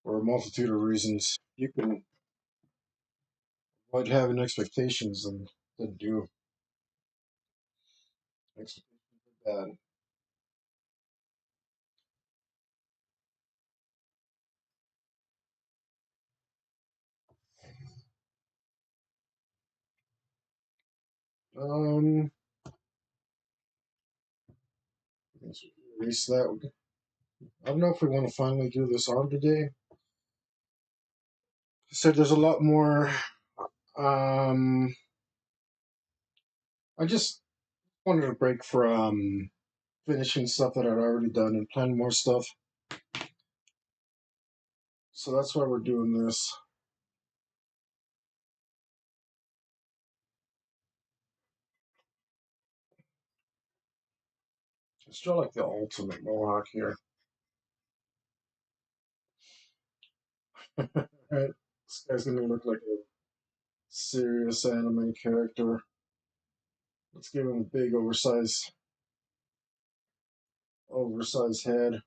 Speaker 1: for a multitude of reasons. You can avoid having expectations than do expectations are bad. Um, let's erase that. I don't know if we want to finally do this arm today. So there's a lot more. Um, I just wanted a break from finishing stuff that I'd already done and planning more stuff. So that's why we're doing this. It's still like the ultimate mohawk here. Right? This guy's gonna look like a serious anime character. Let's give him a big oversized head.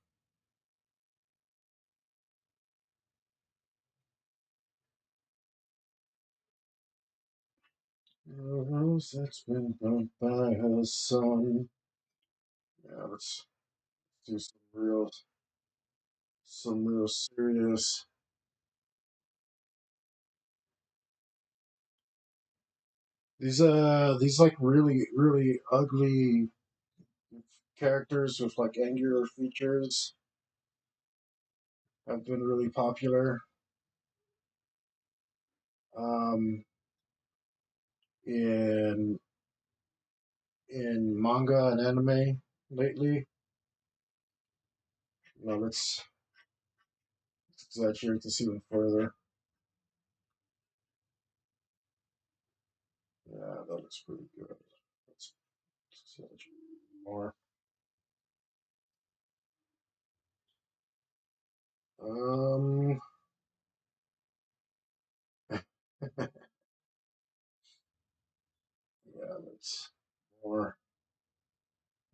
Speaker 1: A rose that's been burnt by her sun. Yeah, let's do some real serious. These like really ugly characters with like angular features have been really popular um, in manga and anime lately. Now let's exaggerate this even further. Yeah, that looks pretty good. Let's exaggerate more. Um, yeah, let's more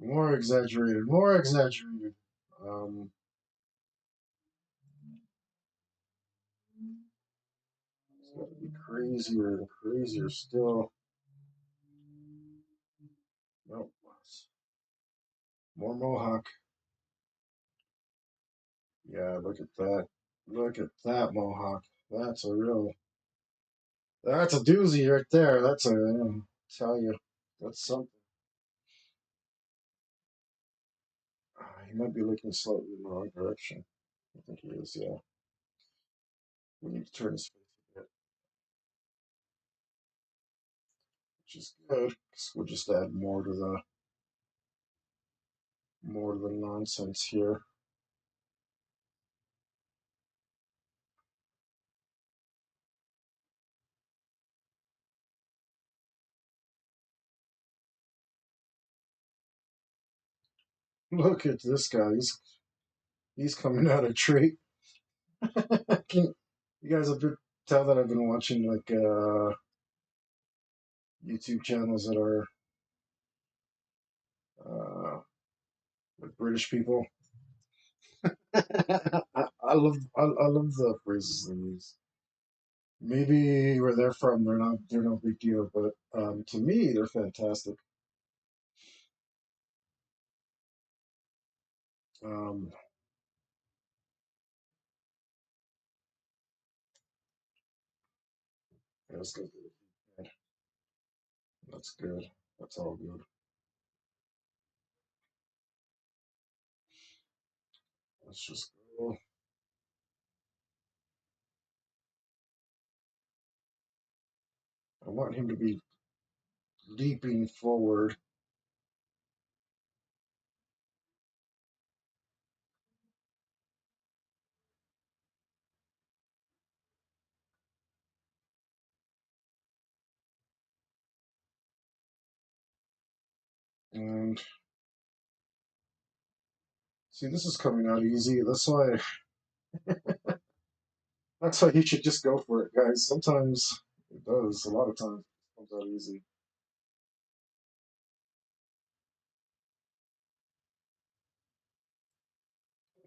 Speaker 1: more exaggerated. Um, it's got to be crazier and crazier still. Nope, more mohawk. Yeah, look at that. Look at that mohawk. That's a real. That's a doozy right there. That's a. Tell you, that's something. He might be looking slightly in the wrong direction. I think he is. Yeah, we need to turn his face a bit, which is good because we'll just add more to the nonsense here. Look at this guy. He's coming out a tree. Can you guys have been tell that I've been watching like YouTube channels that are uh, with British people. I love the phrases they use. Maybe where they're from, they're no big deal, but to me, they're fantastic. Um, yeah, that's good. That's good. That's all good. Let's just go. I want him to be leaping forward. And see, this is coming out easy. That's why you should just go for it, guys. Sometimes it does. A lot of times it comes out easy.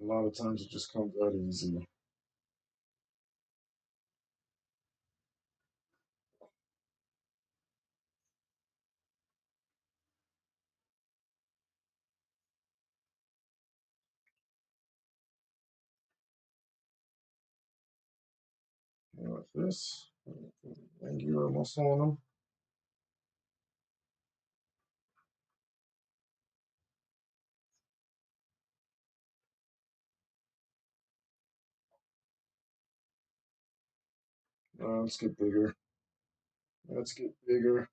Speaker 1: A lot of times it just comes out easy. Like this. And you're almost on them. Let's get bigger. Let's get bigger.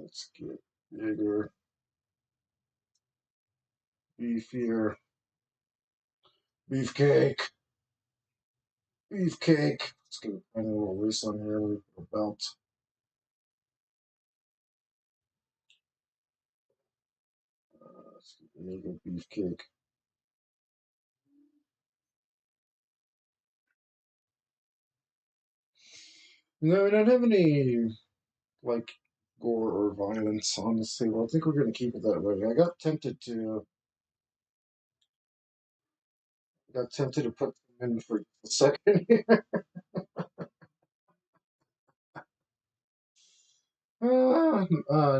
Speaker 1: Let's get bigger. Beefier. Beefcake. Beefcake. Let's get a tiny little waist on here with a belt. Let's get a little beefcake. No, we don't have any like gore or violence on this table. I think we're gonna keep it that way. Got tempted to put them in for a second here.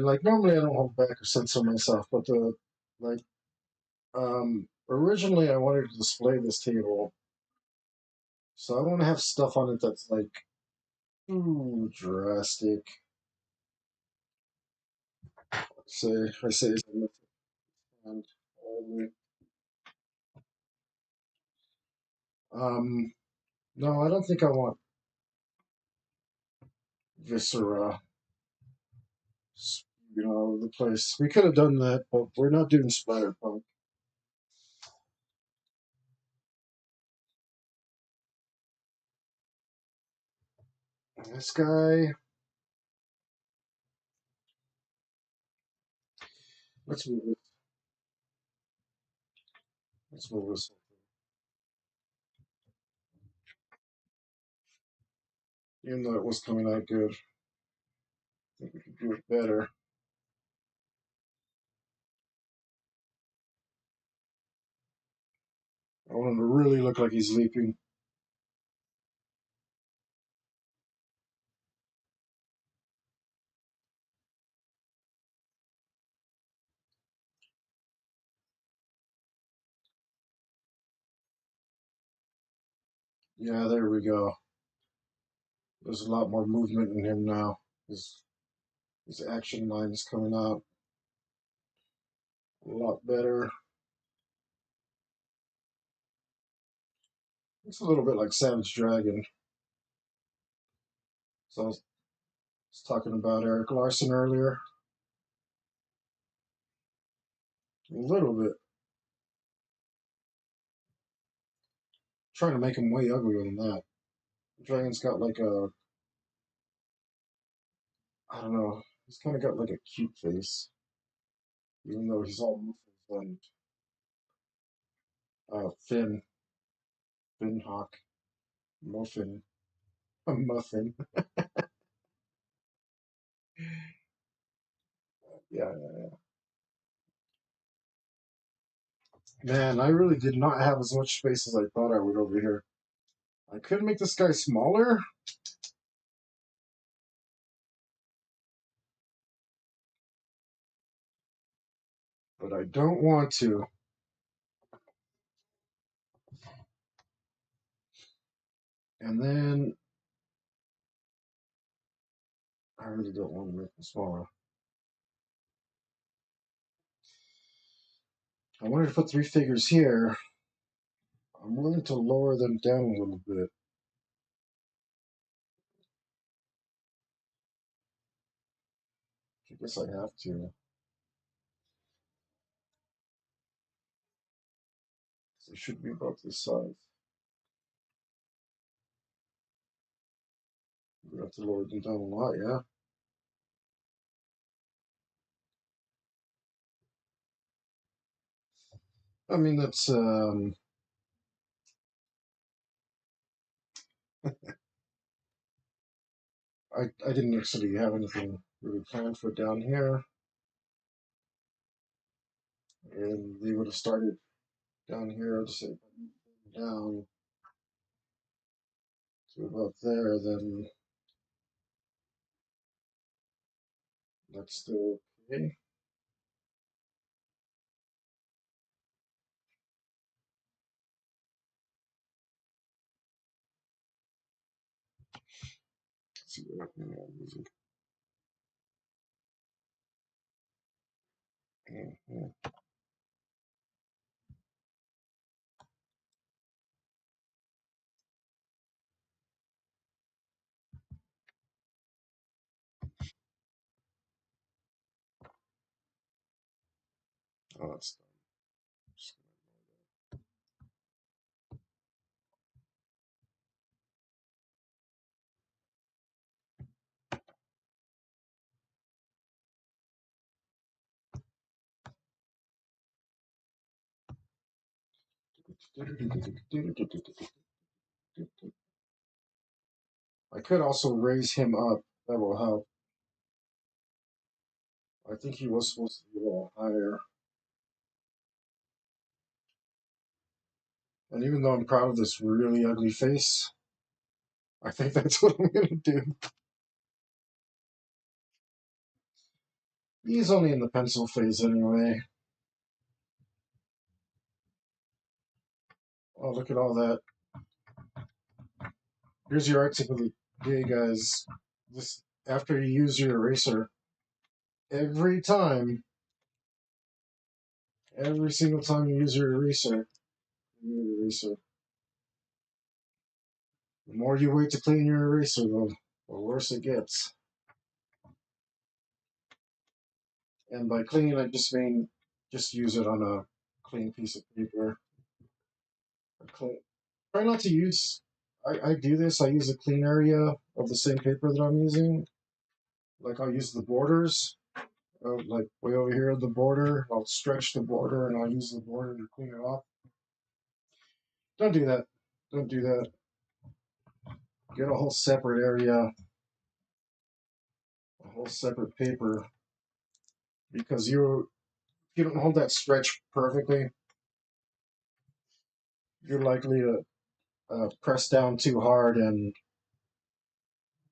Speaker 1: Like normally I don't hold back or censor myself, but like originally I wanted to display this table, so I don't want to have stuff on it that's like too drastic. I say and um no, I don't think I want viscera all over the place. We could have done that, but we're not doing splatterpunk. This guy, let's move it. Let's move this. Even though it was coming out good, I think we could do it better. I want him to really look like he's leaping. Yeah, there we go. There's a lot more movement in him now. His his action line is coming out a lot better. It's a little bit like Savage Dragon. So I was talking about Eric Larson earlier. A little bit. Trying to make him way uglier than that. Dragon's got like I don't know. He's kind of got like a cute face, even though he's all muscles and thin. Finhawk. Muffin. A muffin. Yeah. Man, I really did not have as much space as I thought I would over here. I could make this guy smaller, but I don't want to. And then I really don't want to make him smaller. I wanted to put three figures here. I'm willing to lower them down a little bit. I guess I have to. They should be about this size. We have to lower them down a lot, yeah. I mean, that's I didn't actually have anything really planned for down here, and they would have started down here to say down to about there. Then that's still okay. Let's see what I'm using. Mhm. Oh, that's done. Just I could also raise him up. That will help. I think he was supposed to be a little higher. And even though I'm proud of this really ugly face, I think that's what I'm gonna do. He's only in the pencil phase anyway. Oh, look at all that. Here's your art tip of the day, guys. This after you use your eraser, every single time you use your eraser, the more you wait to clean your eraser, the worse it gets. And by clean, I just mean just use it on a clean piece of paper. Try not to use. I do this. I use a clean area of the same paper that I'm using. Like I'll use the borders, like way over here at the border. I'll stretch the border and I'll use the border to clean it off. Don't do that. Don't do that. Get a whole separate area, a whole separate paper, because if you don't hold that stretch perfectly, you're likely to press down too hard and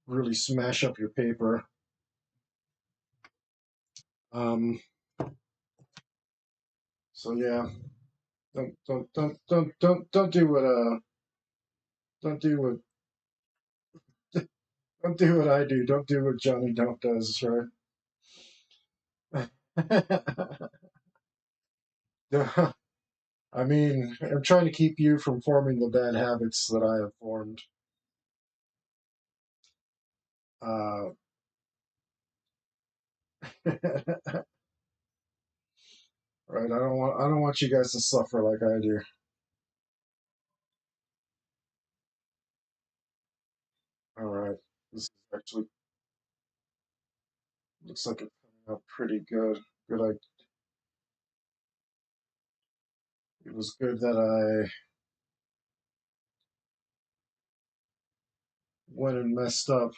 Speaker 1: really smash up your paper. Um, so yeah, don't do what don't do what don't do what I do. Don't do what Johnny Don't does, right? I mean, I'm trying to keep you from forming the bad habits that I have formed. Uh, right? I don't want you guys to suffer like I do. All right, this is actually looks like it's coming out pretty good. Good. It was good that went and messed up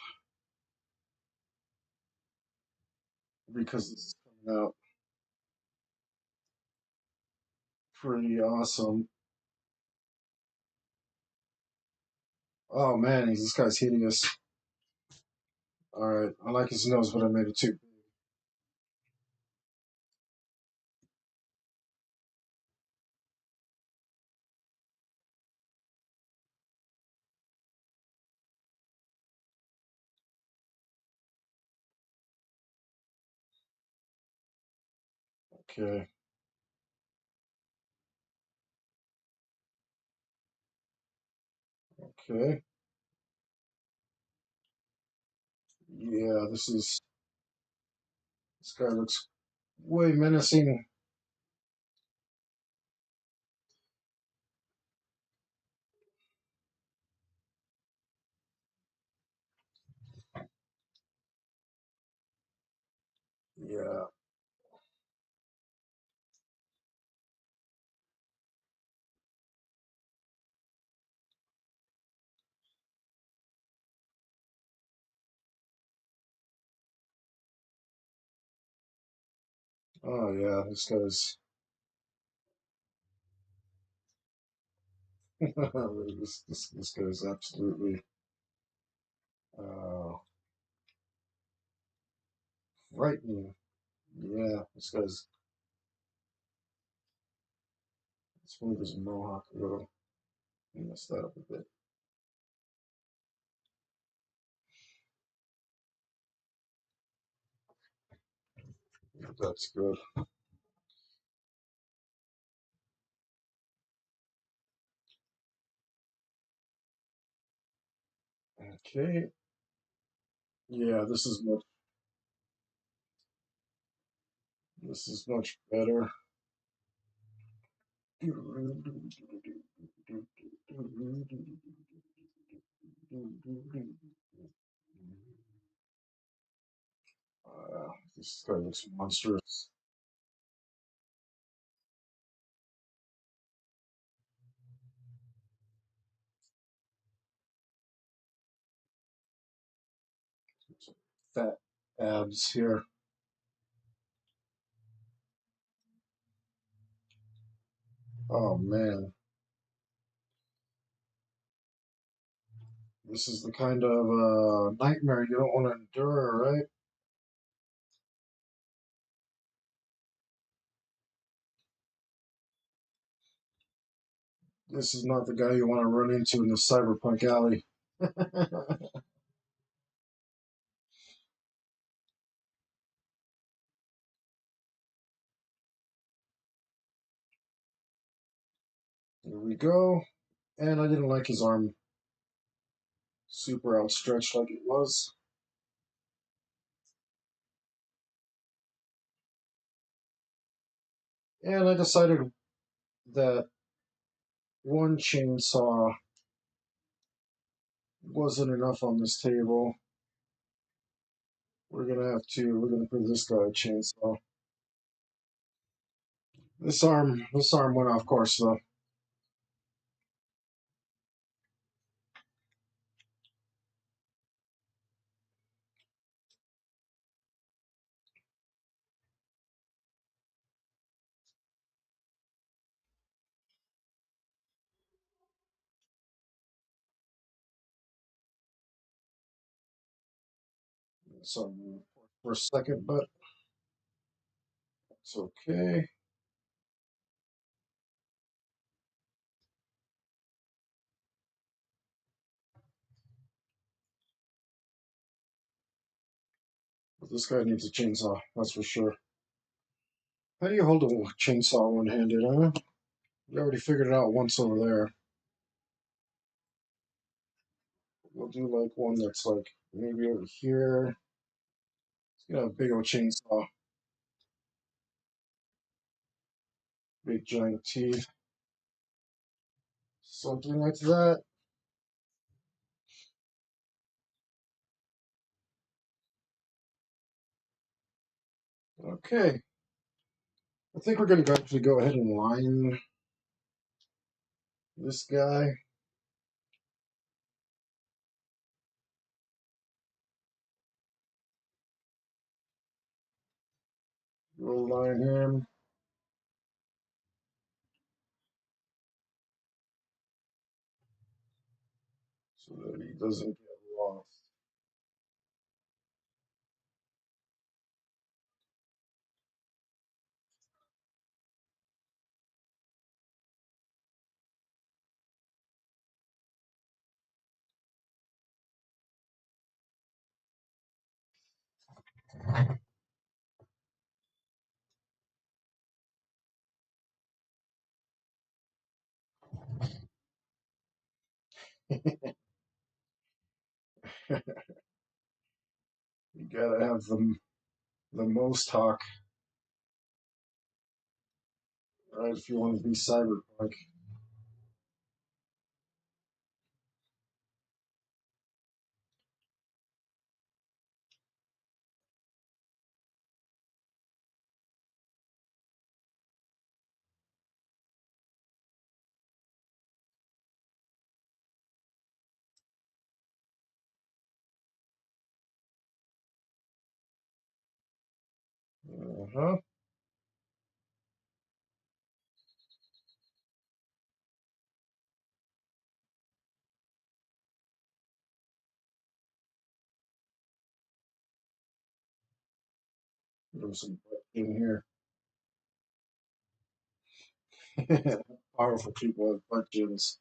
Speaker 1: because this is coming out pretty awesome. Oh man, this guy's hideous. Alright, I like his nose, but I made it too big. Okay, okay. Yeah, this guy looks way menacing. Yeah. Oh yeah, this guy's absolutely uh frightening. Yeah, this guy's let's move his mohawk a little. Mess that up a bit. That's good. Okay. Yeah, this is much better. This guy looks monstrous. Fat abs here. Oh man, this is the kind of nightmare you don't want to endure, right? This is not the guy you want to run into in the cyberpunk alley. Here we go. And I didn't like his arm super outstretched like it was. And I decided that one chainsaw wasn't enough on this table. We're gonna put this guy a chainsaw. This arm went off course though. So for a second, but it's okay. But this guy needs a chainsaw, that's for sure. How do you hold a chainsaw one-handed, huh? We already figured it out once over there. We'll do like one that's like maybe over here. It's got a big old chainsaw, big giant teeth, something like that. Okay, I think we're going to actually go ahead and line this guy. We'll line him. So that he doesn't get lost. You gotta have the most talk, right? If you want to be cyberpunk. Uh-huh. There's some butt in here. Powerful people have butt gins.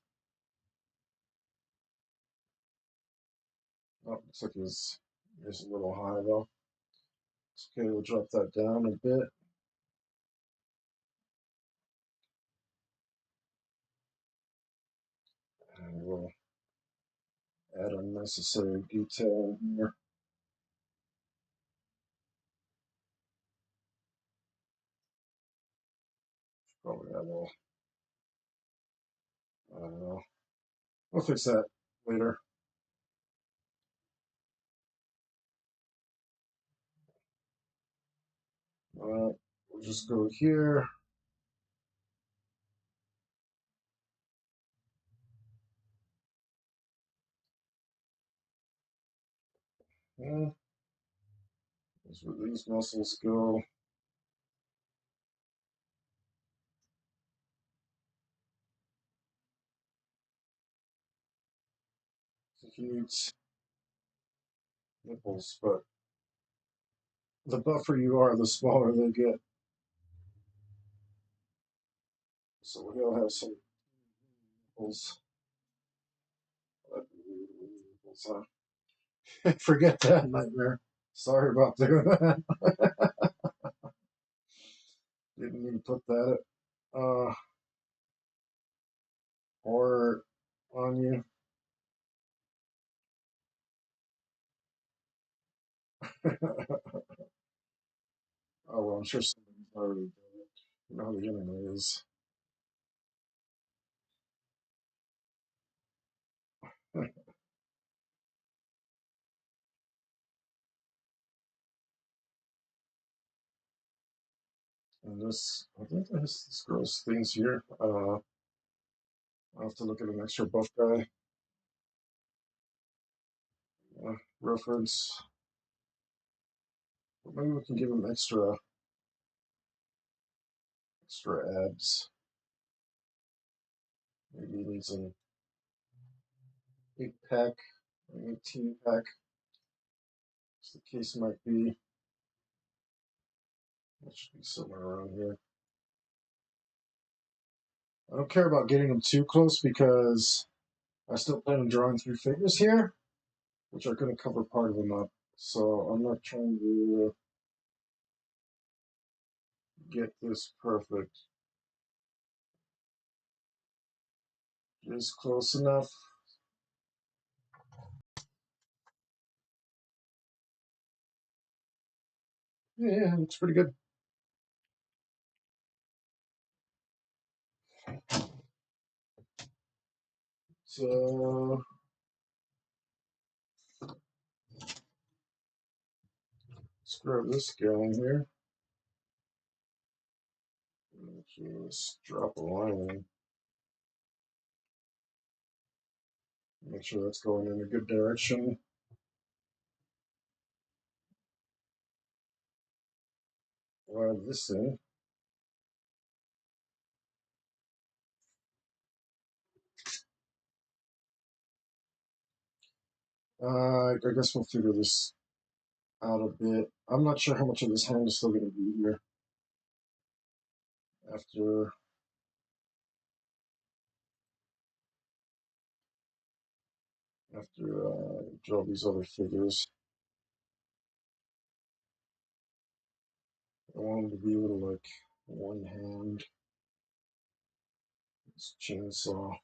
Speaker 1: Oh, looks like he's a little high though. It's okay, we'll drop that down a bit. And we'll add unnecessary detail in here. Probably add a little, I don't know. We'll fix that later. We'll just go here. Yeah, that's where these muscles go. He needs nipples, but the buffer you are, the smaller they get. So he'll have some nipples. Nipples, huh? Forget that nightmare. Sorry about doing that. Didn't mean to put that or on you. Oh well, I'm sure somebody's already done it. You know how the internet is. And this, I think this gross things here. I'll have to look at an extra buff guy reference. But maybe we can give him extra abs. Maybe he needs an 8-pack, an 18-pack, as the case might be. That should be somewhere around here. I don't care about getting him too close because I still plan on drawing 3 figures here, which are going to cover part of him up. So I'm not trying to get this perfect. Just close enough. Yeah, looks pretty good. So let's grab this guy in here. Just drop a line in. Make sure that's going in a good direction. add this in. I guess we'll figure this out a bit. I'm not sure how much of this hand is still going to be here after draw these other figures. I want them to be able to like one hand. This chainsaw.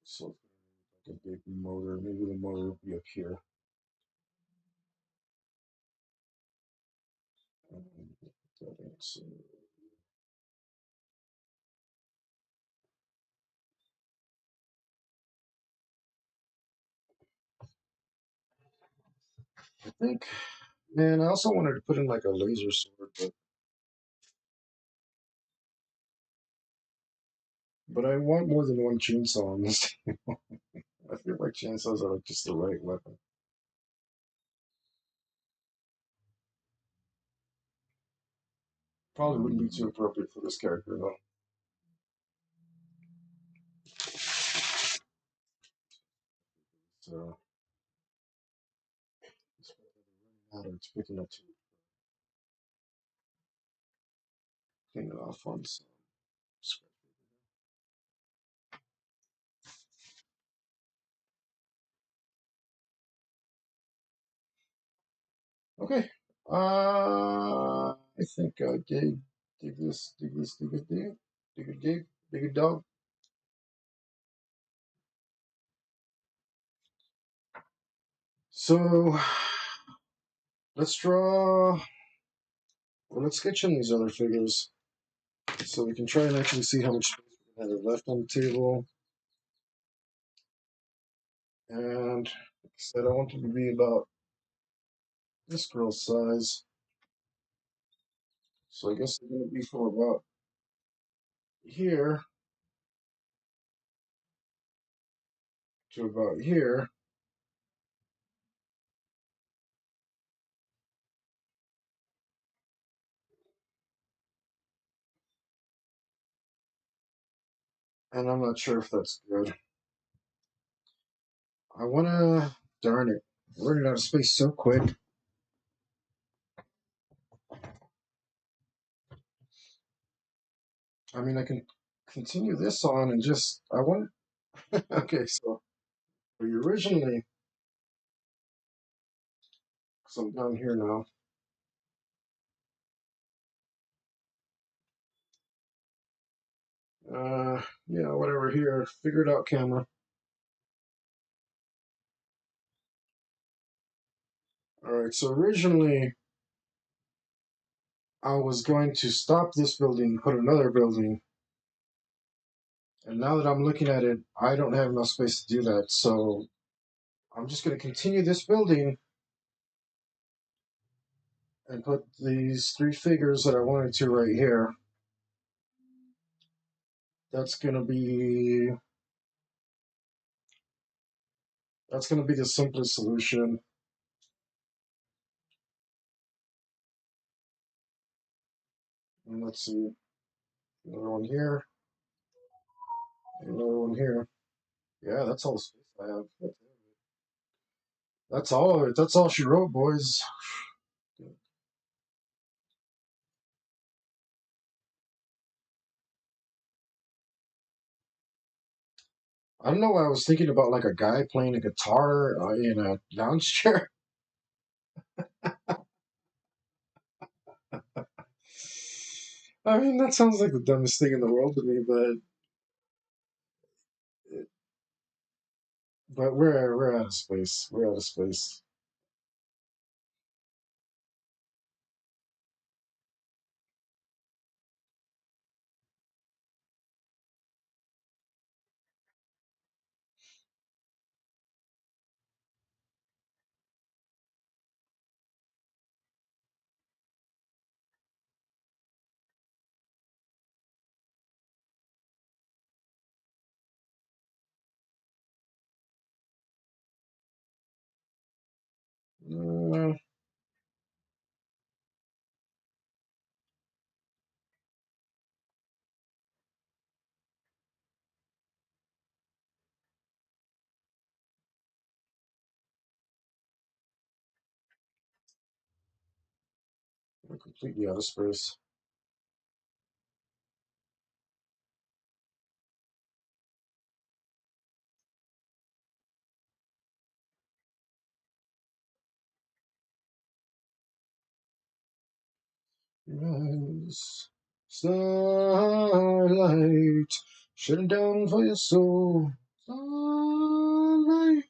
Speaker 1: So like a big motor. Maybe the motor will be up here. So I think, man, I also wanted to put in like a laser sword, but I want more than one chainsaw on this. I feel like chainsaws are like just the right weapon. Probably wouldn't be too appropriate for this character though. So it's picking up to clean it off on some scratch. Okay. I think Gabe, dig this, dig this, dig it, dig it, dig it, Gabe, dig it, dog. So let's draw. Well, let's sketch in these other figures so we can try and actually see how much space we have left on the table. And like I said, I want it to be about this girl's size. So I guess it's going to be from about here to about here. And I'm not sure if that's good. I want to, darn it, we're running out of space so quick. I mean, I can continue this on and just, I want, okay, so we originally, because I'm down here now. Yeah, whatever here, figure it out, camera. All right, so originally I was going to stop this building, put another building, and now that I'm looking at it, I don't have enough space to do that. So I'm just going to continue this building and put these three figures that I wanted to right here. That's going to be the simplest solution. And let's see, another one here, another one here. Yeah, that's all the space I have. That's all of it. That's all she wrote, boys. I don't know why I was thinking about like a guy playing a guitar in a lounge chair. I mean, that sounds like the dumbest thing in the world to me, but we're out of space. We're out of space. Uh, I'm completely out of space. Rise, starlight, shutting down for your soul. Starlight.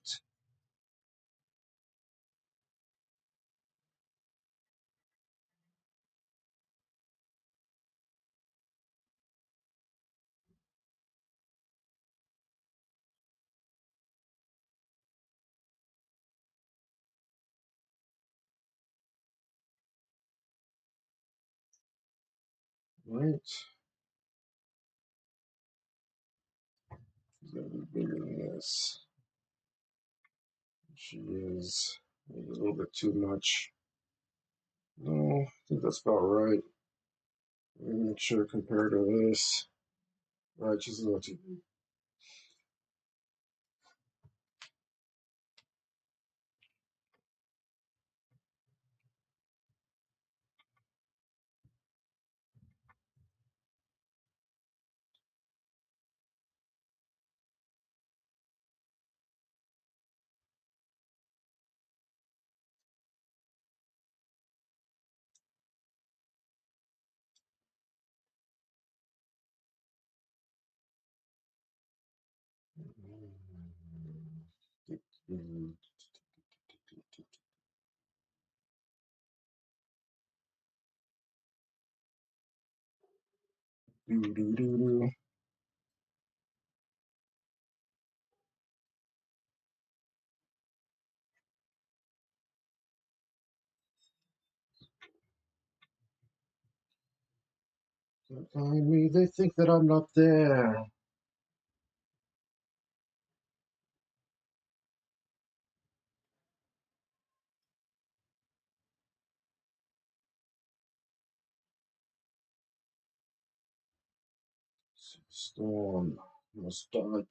Speaker 1: Right. She's gonna be bigger than this. She is maybe a little bit too much. No, I think that's about right. Let me make sure compared to this. Right, she's a little too big. Do, do, do, do. Can't find me, they think that I'm not there. Storm, you must die.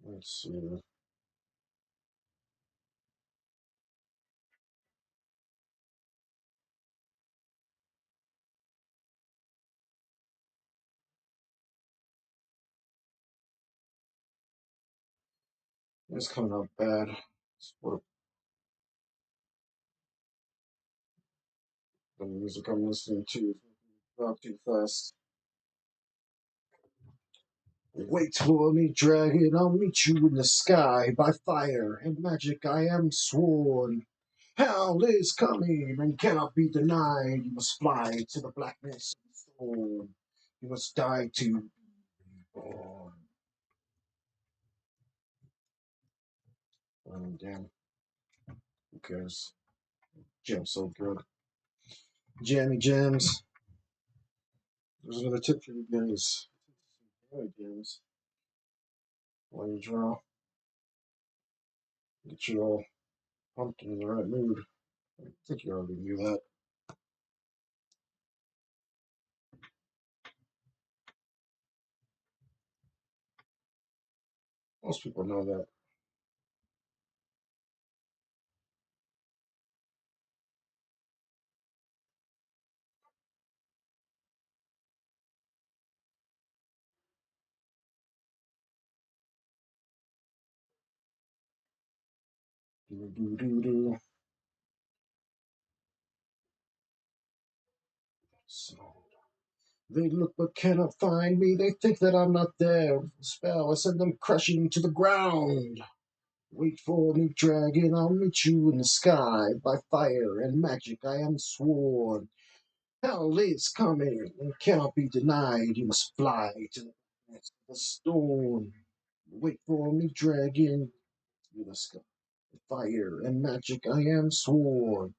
Speaker 1: Let's see. It's coming out bad. What the music I'm listening to is not too fast. Wait for me, dragon, I'll meet you in the sky. By fire and magic I am sworn. Hell is coming and cannot be denied. You must fly to the blackness of the storm. You must die to be born. Oh, damn. Who cares? Gem's so good. Jammy Gems. There's another tip for you guys. Alright, games. When you draw, get you all pumped in the right mood. I think you already knew that. Most people know that. Do do do do. So they look but cannot find me. They think that I'm not there. With a spell, I send them crashing to the ground. Wait for me, dragon. I'll meet you in the sky. By fire and magic, I am sworn. Hell is coming and cannot be denied. You must fly to the next of the storm. Wait for me, dragon. In the sky. By fire and magic, I am sworn.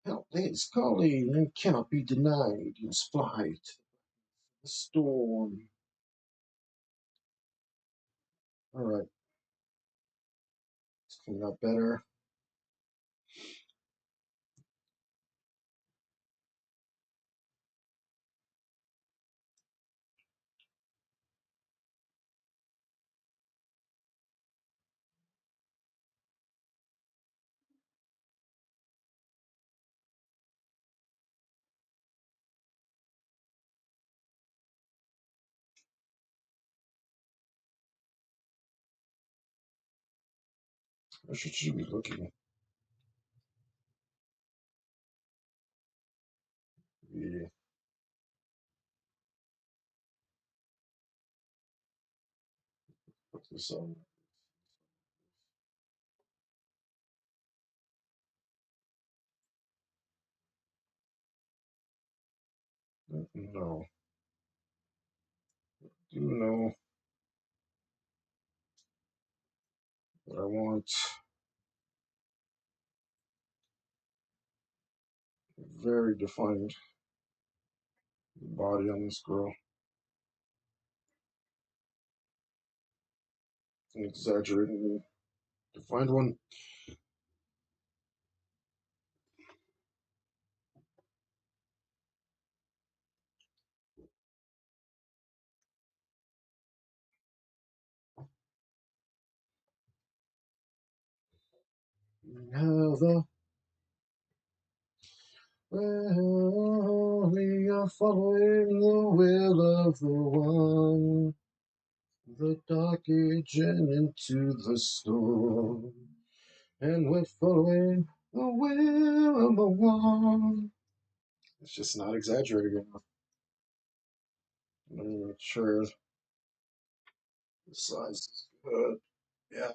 Speaker 1: Help is calling and cannot be denied. You must fly to the storm. All right, it's coming out better. Where should you be looking? Yeah, put this on. No, do know that I want a very defined body on this girl. An exaggeratingly defined one. Now the well, we are following the will of the one, the dark agent into the storm, and we're following the will of the one. It's just not exaggerating enough. I'm not even sure the size is good. Yeah.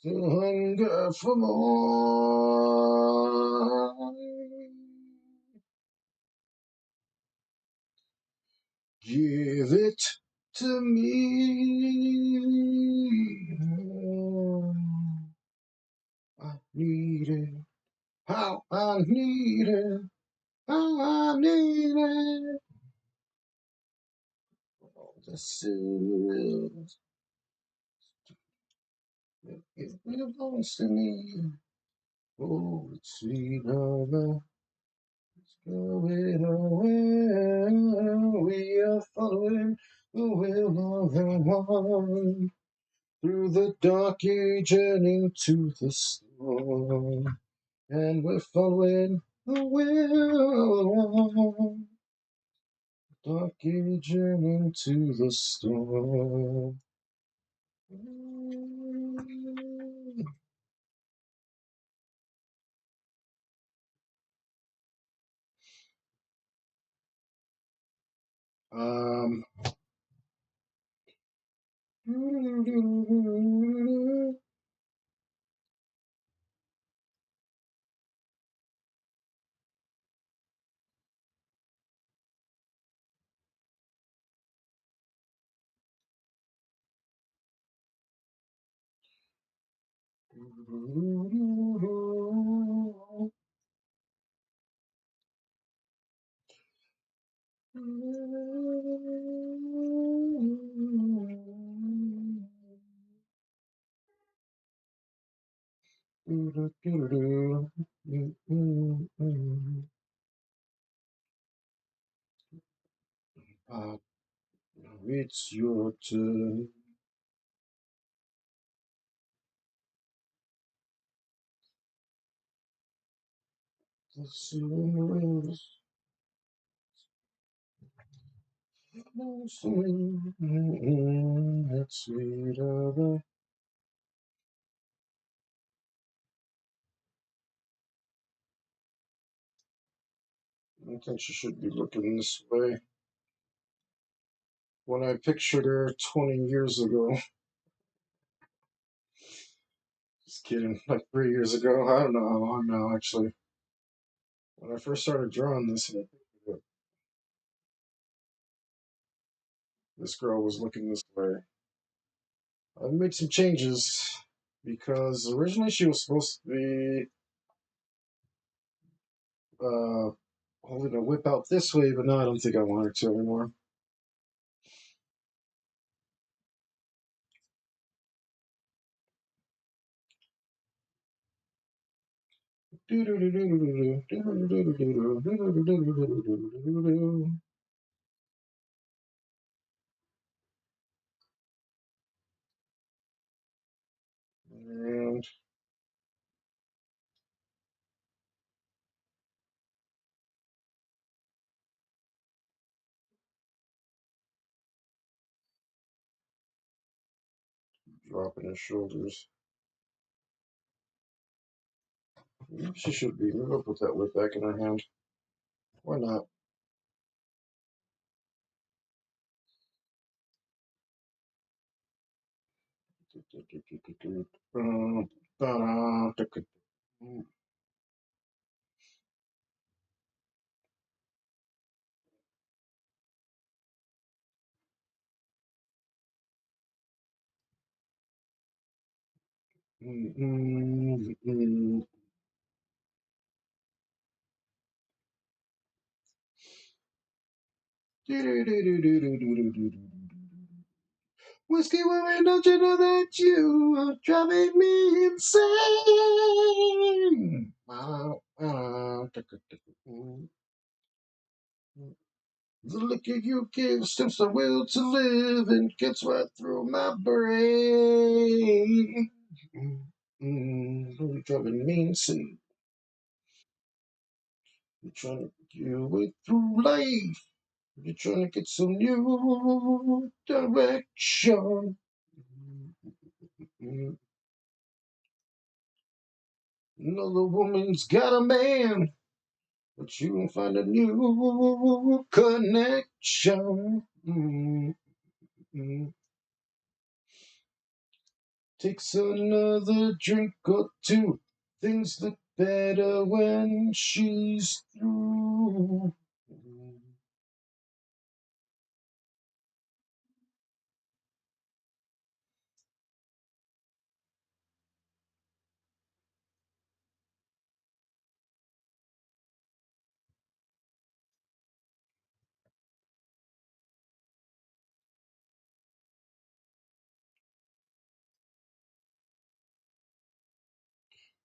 Speaker 1: The hunger for more. Give it to me. I need it. How I need it. How I need it. Oh, this is. It belongs to me. Oh, it's sweet over. It's going away. We are following the will of the one. Through the dark age and into the storm. And we're following the will. Dark age and into the storm. Um, uh, it's your turn. The silence. It's sweet over. I think she should be looking this way. When I pictured her 20 years ago, just kidding, like 3 years ago, I don't know how long now, actually. When I first started drawing this girl was looking this way. I've made some changes because originally she was supposed to be holding a whip out this way, but now I don't think I want her to anymore. And dropping his shoulders. Maybe she should be. Maybe I'll put that whip back in her hand. Why not? Whiskey woman, don't you know that you are driving me insane? The liquor you give stimps the will to live and gets right through my brain. You're driving me insane. You're trying to get your way through life. You're trying to get some new direction. Another woman's got a man, but you will find a new connection. Takes another drink or two. Things look better when she's through.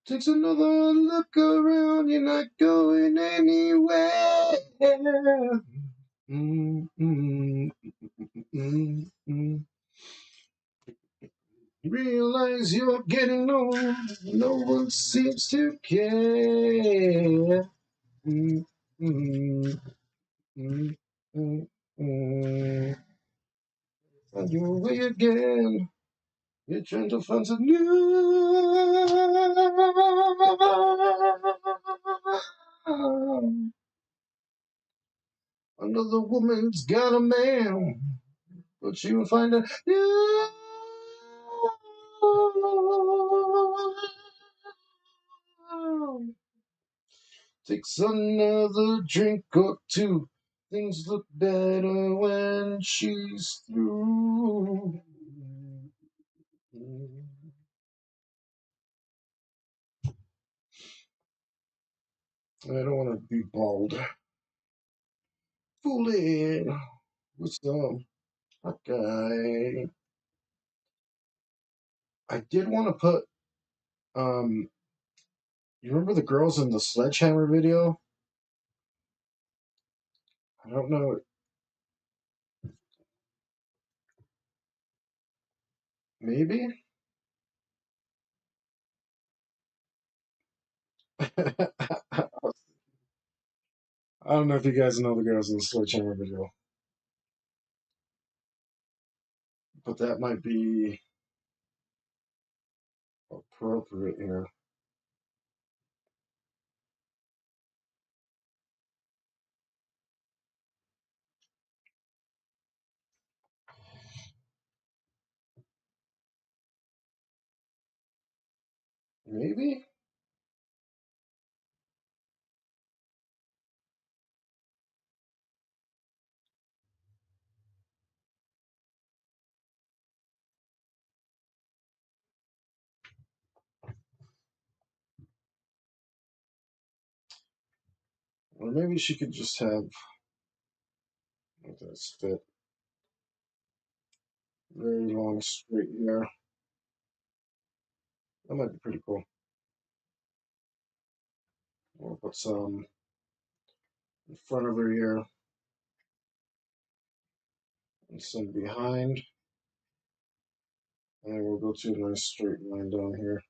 Speaker 1: Takes another look around, you're not going anywhere. Mm, mm, mm, mm. Realize you're getting old, no one seems to care. Mm, mm, mm, mm, mm. Find your way again. You're trying to find some new. Another woman's got a man, but you'll find a new. Takes another drink or two. Things look better when she's through. I don't want to be bald. Fooling. What's up? Okay. I did want to put, you remember the girls in the Sledgehammer video? I don't know. Maybe? I don't know if you guys know the girls in the Sledgehammer video, but that might be appropriate here. Maybe? Or maybe she could just have like this fit. Very long straight hair. That might be pretty cool. We'll put some in front of her ear and some behind. And then we'll go to a nice straight line down here.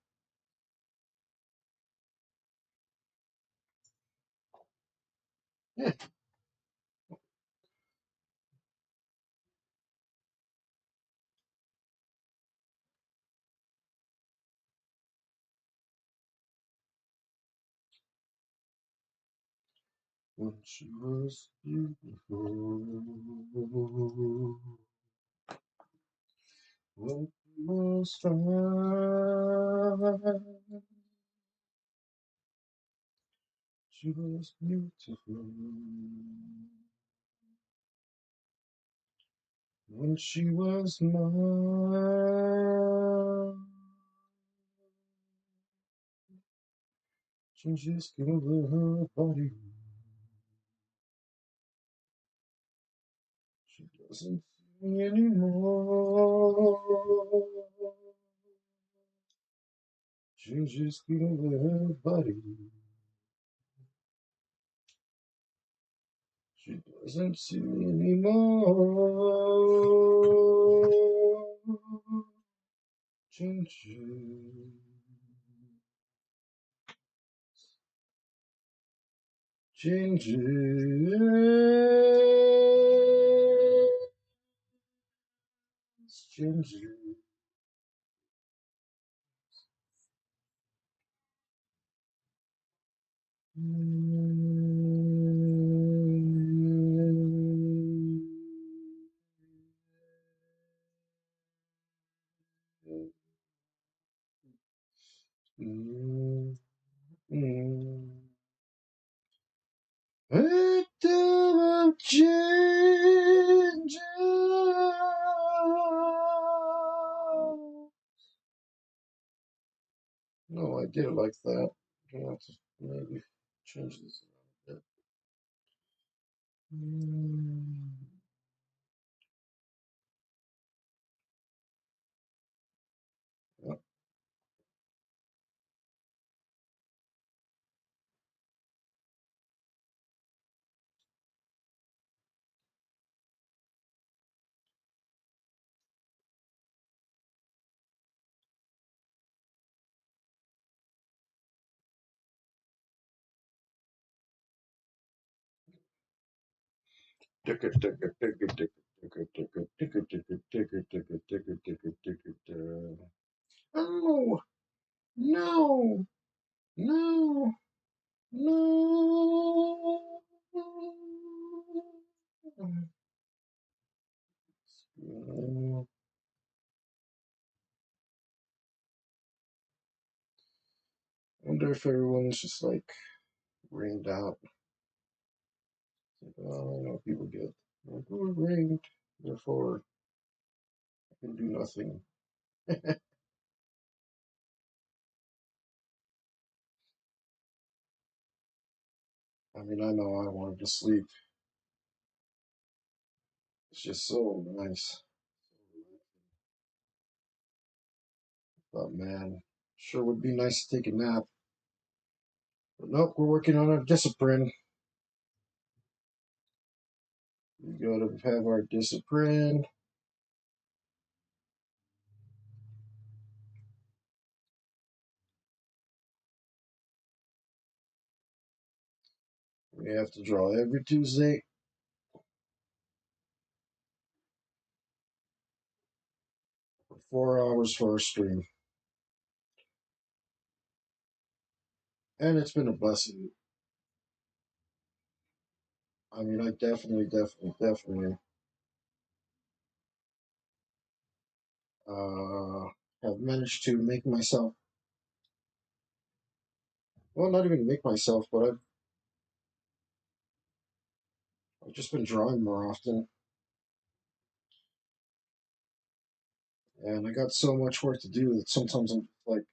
Speaker 1: Yeah. When she was beautiful. When she was fine. She was beautiful. When she was mine. She just gave her body. She doesn't see me anymore. She just gave her body. She doesn't see me anymore. Changes. Changes. Changes. A double change. No, I did it like that. I'm gonna have to maybe change this a little bit. Yep. Oh, no, no, no. I wonder if everyone's just like rained out. Like, oh, I know people get like, we're rained, therefore I can do nothing. I mean, I know I wanted to sleep. It's just so nice. But man, sure would be nice to take a nap. But nope, we're working on our discipline. We gotta have our discipline. We have to draw every Tuesday. For 4 hours for our stream. And it's been a blessing. I mean, I definitely uh, have managed to make myself, well, not even make myself, but I've just been drawing more often. And I got so much work to do that sometimes I'm just like,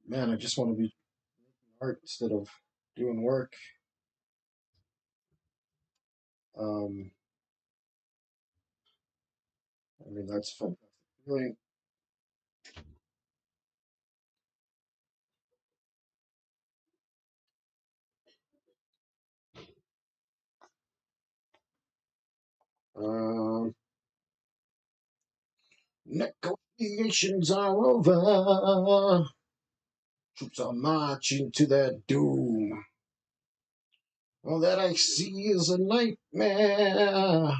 Speaker 1: man, I just want to be art instead of doing work. Um, I mean, that's fantastic. Feeling. Um, Negotiations are over. Troops are marching to their doom. All that I see is a nightmare.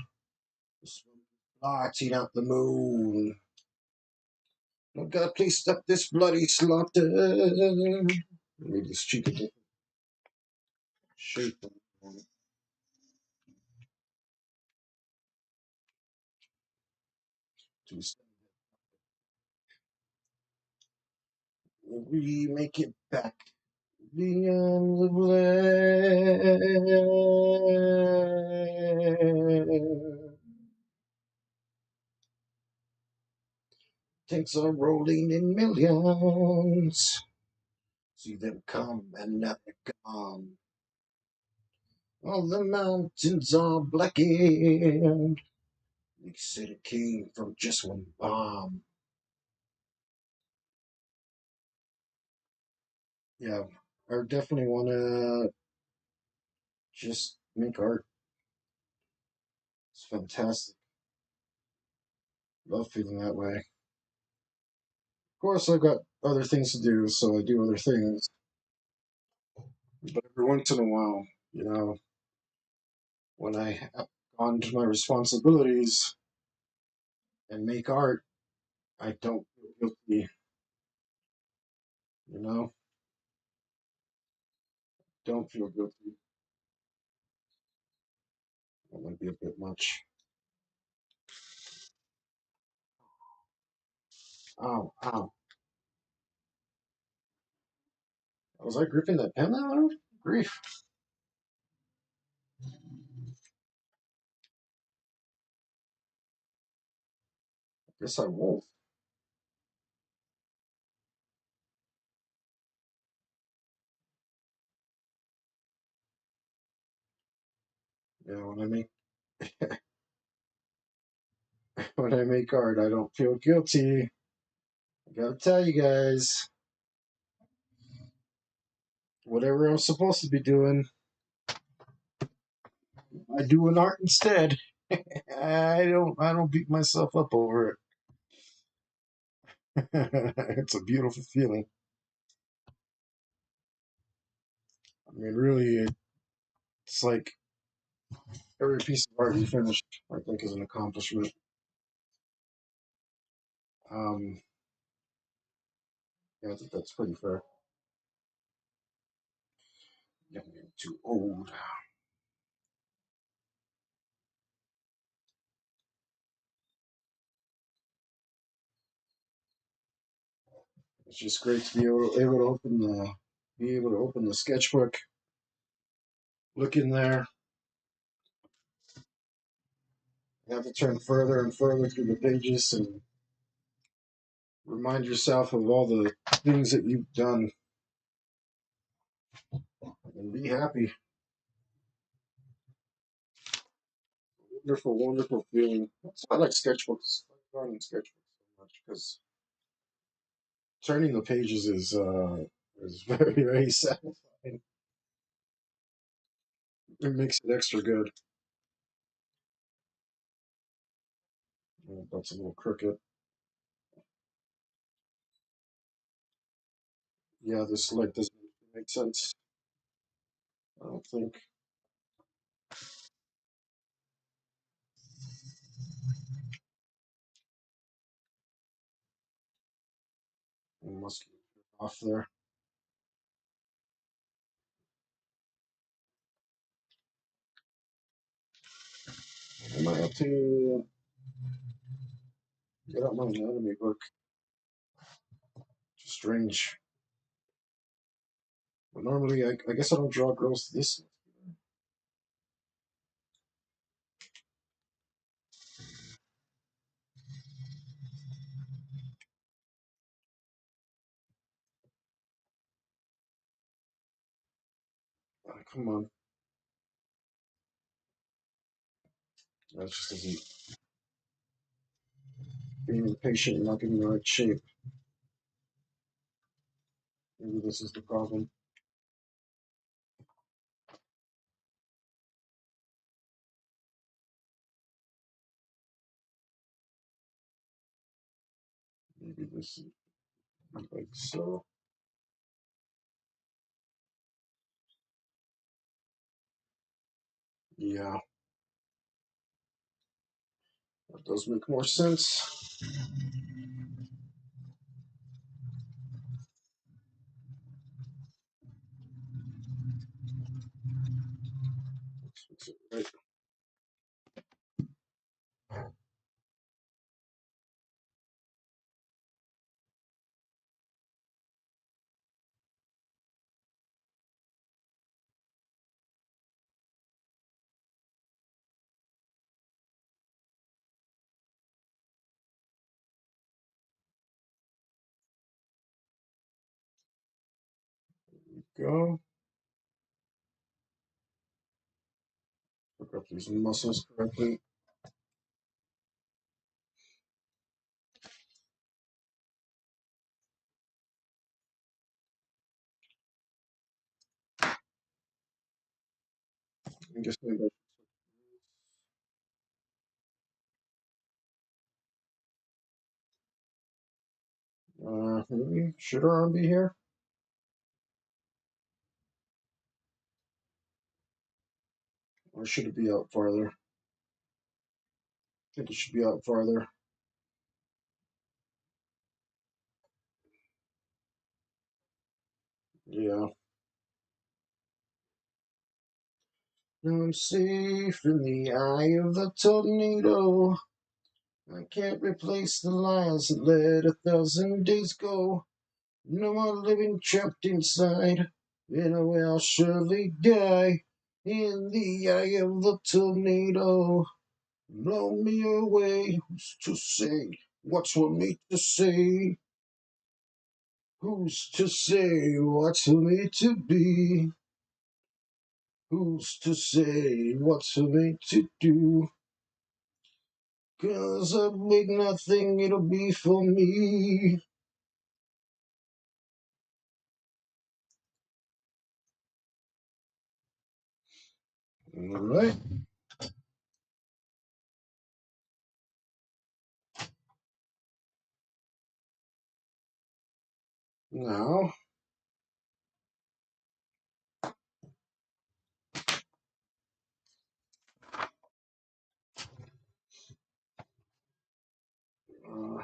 Speaker 1: The smoke blotting out the moon. Oh God, please stop this bloody slaughter. Maybe this cheek a different shape. To we make it back beyond the blade. Tanks are rolling in millions. See them come and now they're gone. All the mountains are blackened. They said it came from just one bomb. Yeah, I definitely want to just make art. It's fantastic. Love feeling that way. Of course, I've got other things to do, so I do other things. But every once in a while, when I have gone to my responsibilities and make art, I don't feel guilty. You know, don't feel guilty. That might be a bit much. Ow, ow. Was I gripping that pen that hard? Grief. Guess I won't. When I make when I make art, I don't feel guilty. I gotta tell you guys, whatever I'm supposed to be doing, I do an art instead. I don't beat myself up over it. It's a beautiful feeling. I mean, really, it's like every piece of art you finish, I think, is an accomplishment. Um, yeah, I think that's pretty fair. Yeah, I'm getting too old. It's just great to be able to open the sketchbook, look in there, have to turn further and further through the pages and remind yourself of all the things that you've done and be happy. Wonderful, wonderful feeling. That's why I like sketchbooks. I like drawing in sketchbooks so much because turning the pages is very, very satisfying. It makes it extra good. Oh, that's a little crooked. Yeah, this light doesn't make sense. I don't think. I must get off there. I might have to get out my anatomy book. Strange. But normally, I guess I don't draw girls this. come on. That's just isn't being impatient and not getting the right shape. Maybe this is the problem. Maybe this is like so. Yeah, that does make more sense. Let's fix it right. Go. Hook up these muscles correctly. I guess maybe maybe should our arm be here? Or should it be out farther? I think it should be out farther. Yeah. I'm safe in the eye of the tornado. I can't replace the lies that let 1,000 days go. No more living trapped inside. In a way I'll surely die. In the eye of the tornado. Blow me away. Who's to say what's for me to say? Who's to say what's for me to be? Who's to say what's for me to do? 'Cause I make nothing, it'll be for me. Alright, now, uh,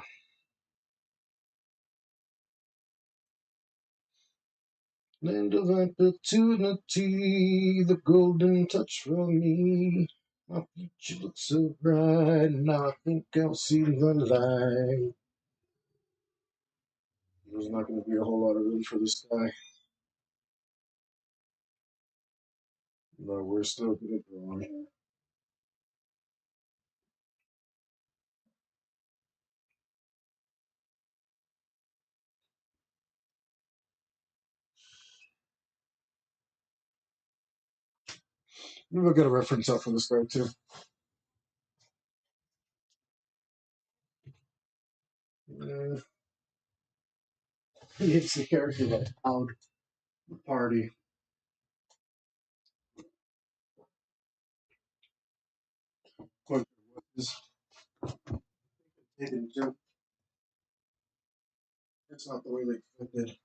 Speaker 1: land of opportunity, the golden touch for me. My future looks so bright, now I think I'll see the light. There's not going to be a whole lot of room for this guy, but we're still going to go on. Maybe we'll get a reference out for this guy too. Uh, it's the character that out the party. What is hidden too? It's not the way they expected.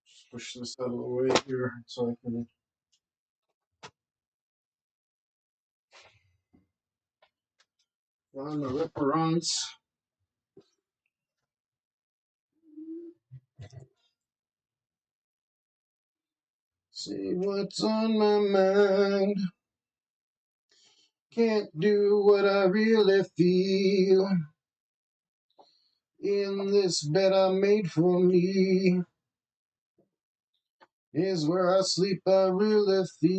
Speaker 1: Just push this out of the way here so I can find the reference. See what's on my mind. Can't do what I really feel in this bed I made for me. is where I sleep. I really feel.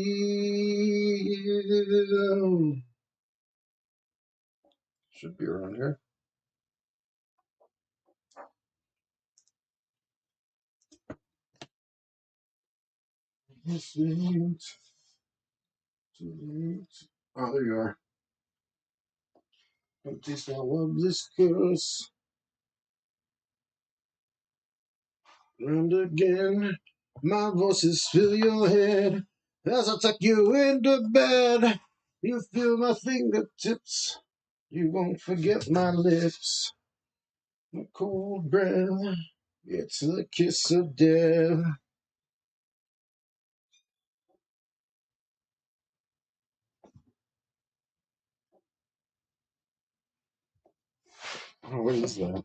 Speaker 1: Should be around here. Sweet, sweet. Oh, there you are. Don't taste my love this curse. And again, my voices fill your head as I tuck you into bed. You feel my fingertips. You won't forget my lips. My cold breath. It's the kiss of death. Oh, what is that?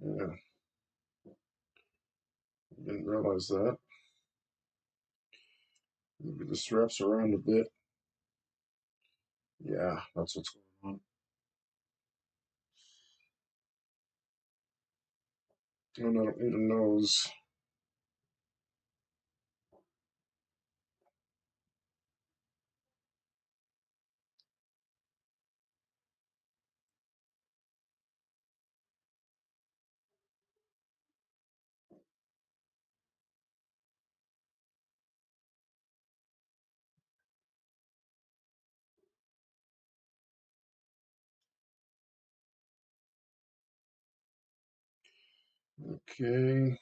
Speaker 1: Yeah, didn't realize that. Maybe the straps around a bit. Yeah, that's what's going on. And I don't need a nose. Okay.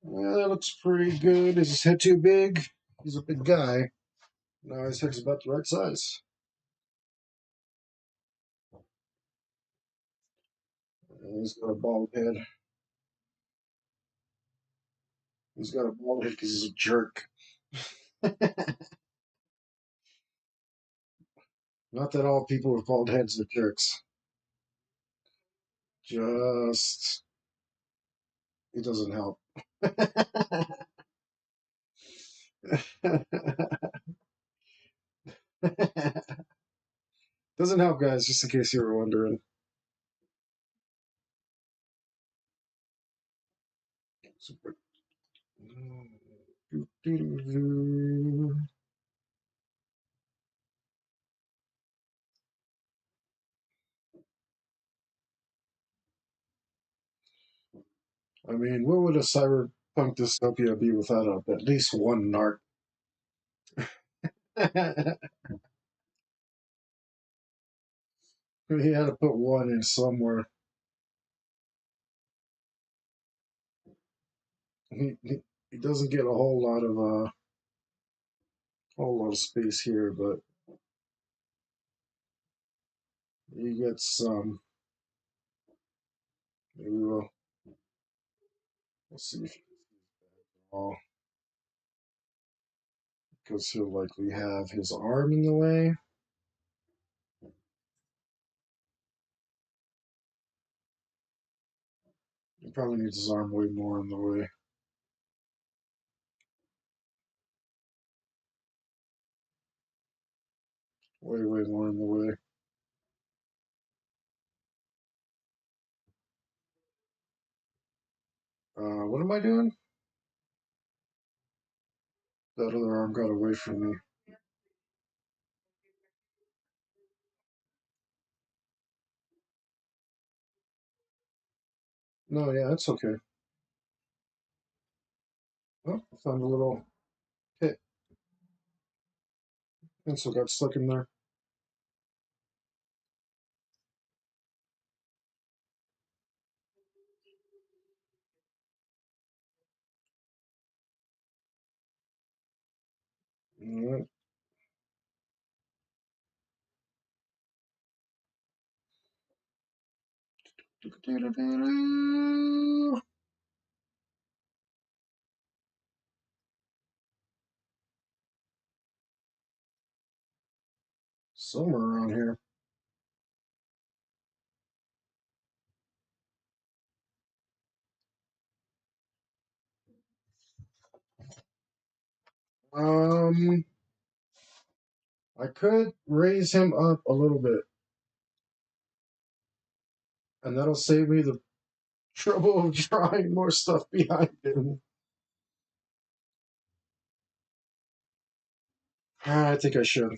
Speaker 1: Yeah, that looks pretty good. Is his head too big? He's a big guy. No, his head's about the right size. And he's got a bald head. He's got a bald head because he's a jerk. Not that all people with bald heads are jerks. Just it doesn't help. Doesn't help, guys. Just in case you were wondering. Super. I mean, what would a cyberpunk dystopia be without at least one narc? He had to put one in somewhere. He doesn't get a whole lot of space here, but he gets some. Maybe we'll see if all because he'll likely have his arm in the way. He probably needs his arm way more in the way. Way, way more in the way. What am I doing? That other arm got away from me. No, yeah, it's okay. Oh, I found a little pit. Pencil got stuck in there. Alright. Somewhere around here. Um, I could raise him up a little bit, and that'll save me the trouble of drawing more stuff behind him. I think I should.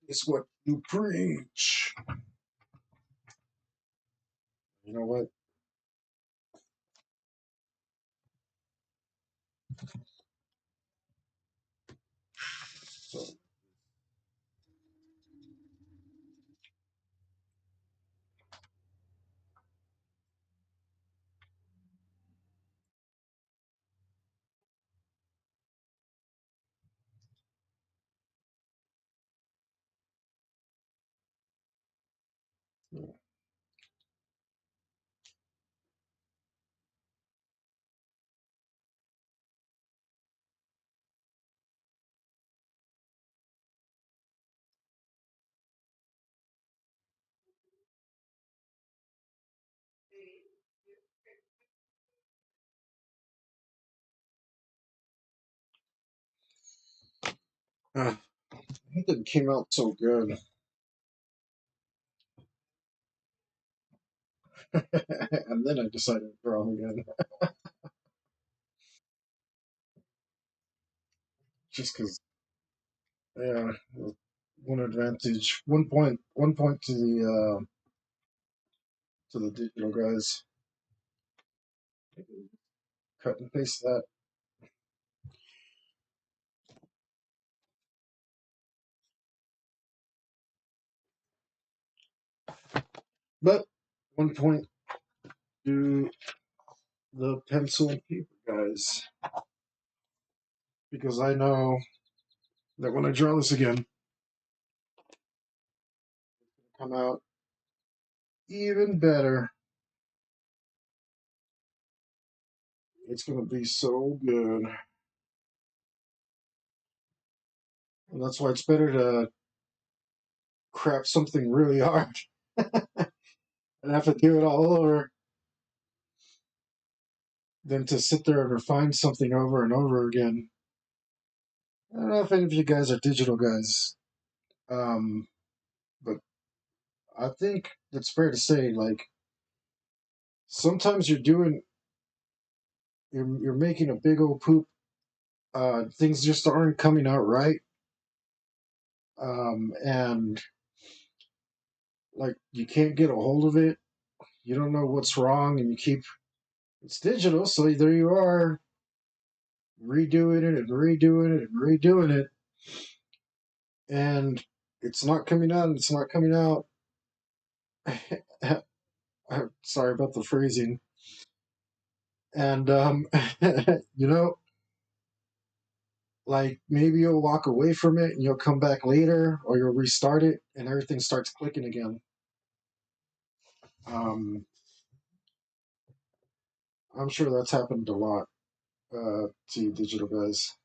Speaker 1: It's what you preach. You know what? So, yeah. It didn't came out so good. And then I decided to draw him again. Just because, yeah, one advantage, 1 point to the digital guys. Cut and paste that. But 1 point to the pencil and paper guys, because I know that when I draw this again, it'll come out even better. It's gonna be so good, and that's why it's better to crap something really hard and have to do it all over than to sit there and refine something over and over again. I don't know if any of you guys are digital guys, but I think it's fair to say, like, sometimes you're making a big old poop. Things just aren't coming out right, and like you can't get a hold of it. You don't know what's wrong, and you keep it's digital, so there you are redoing it and redoing it and redoing it, and it's not coming out. And it's not coming out. Sorry about the phrasing. And you know, like maybe you'll walk away from it and you'll come back later, or you'll restart it and everything starts clicking again. Um, I'm sure that's happened a lot to you digital guys.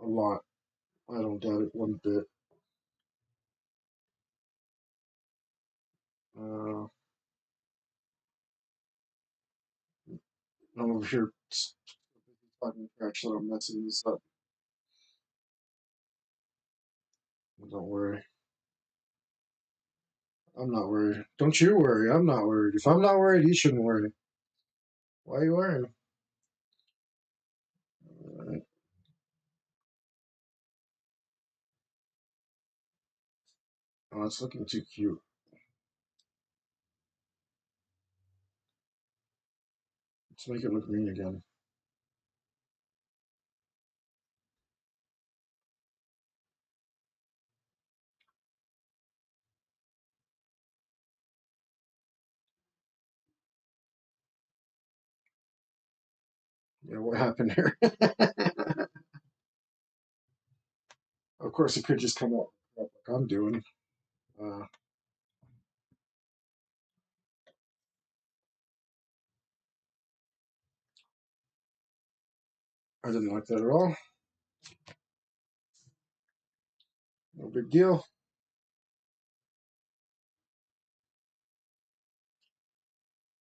Speaker 1: A lot. I don't doubt it one bit. Uh, I'm over here talking trash, so I'm messing this up. Don't worry. I'm not worried. Don't you worry. I'm not worried. If I'm not worried, you shouldn't worry. Why are you worrying? Alright. Oh, it's looking too cute. Let's make it look mean again. Yeah, what happened here? Of course, it could just come up like I'm doing. Uh, I didn't like that at all. No big deal.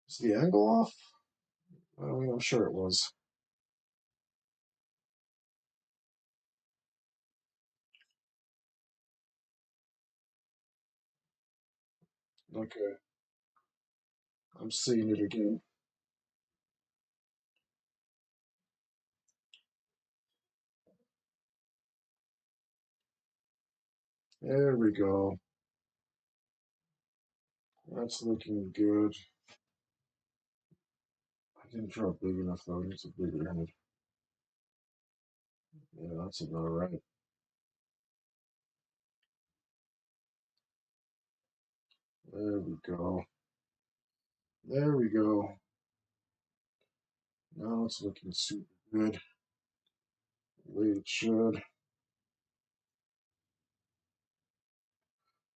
Speaker 1: Is the angle off? I mean, I'm sure it was. Okay, I'm seeing it again. There we go. That's looking good. I didn't draw big enough though. It's a bigger head. Yeah, that's about right. There we go. There we go. Now it's looking super good. The way it should.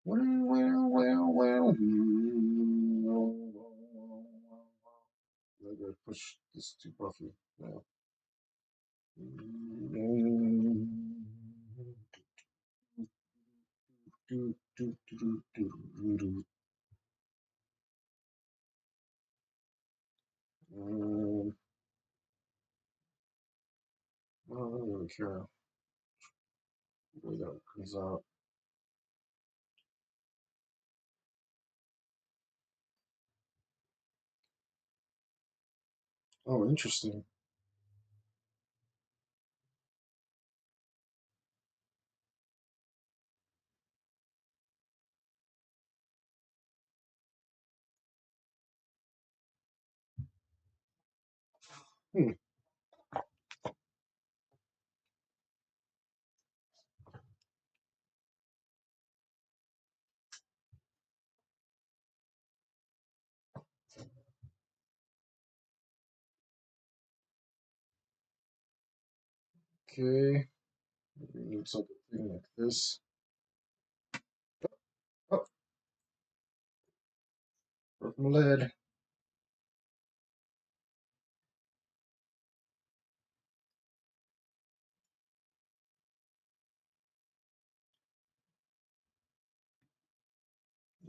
Speaker 1: Well, well, well, well. I gotta push this too puffy now. I don't really care the way that comes out. Oh, interesting. Hmm. Okay. We need something like this. Oh, broke my lead.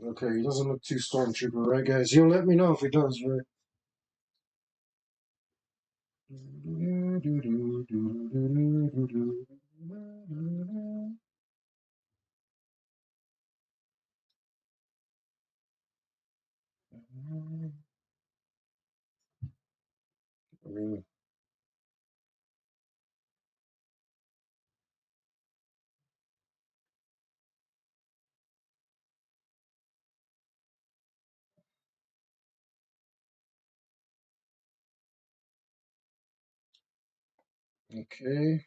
Speaker 1: Okay, he doesn't look too stormtrooper, right, guys? You'll let me know if he does, right? I mean, okay,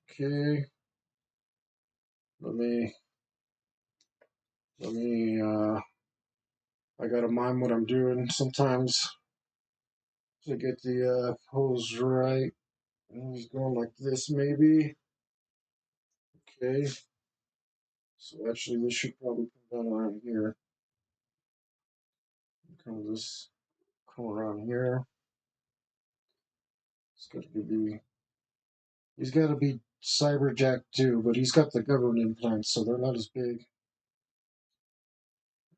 Speaker 1: okay. Let me, let me, I gotta mind what I'm doing sometimes to get the pose right. He's going like this, maybe. Okay. So actually, this should probably come down around here. Come this, come around here. It's got to be. He's got to be Cyberjack too, but he's got the government implants, so they're not as big.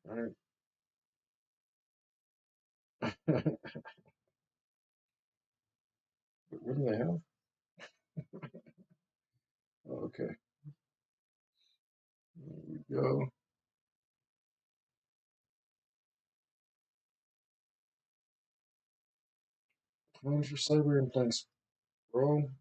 Speaker 1: All right. What do they have? Oh, okay. There we go. Come on for cyber implants, bro.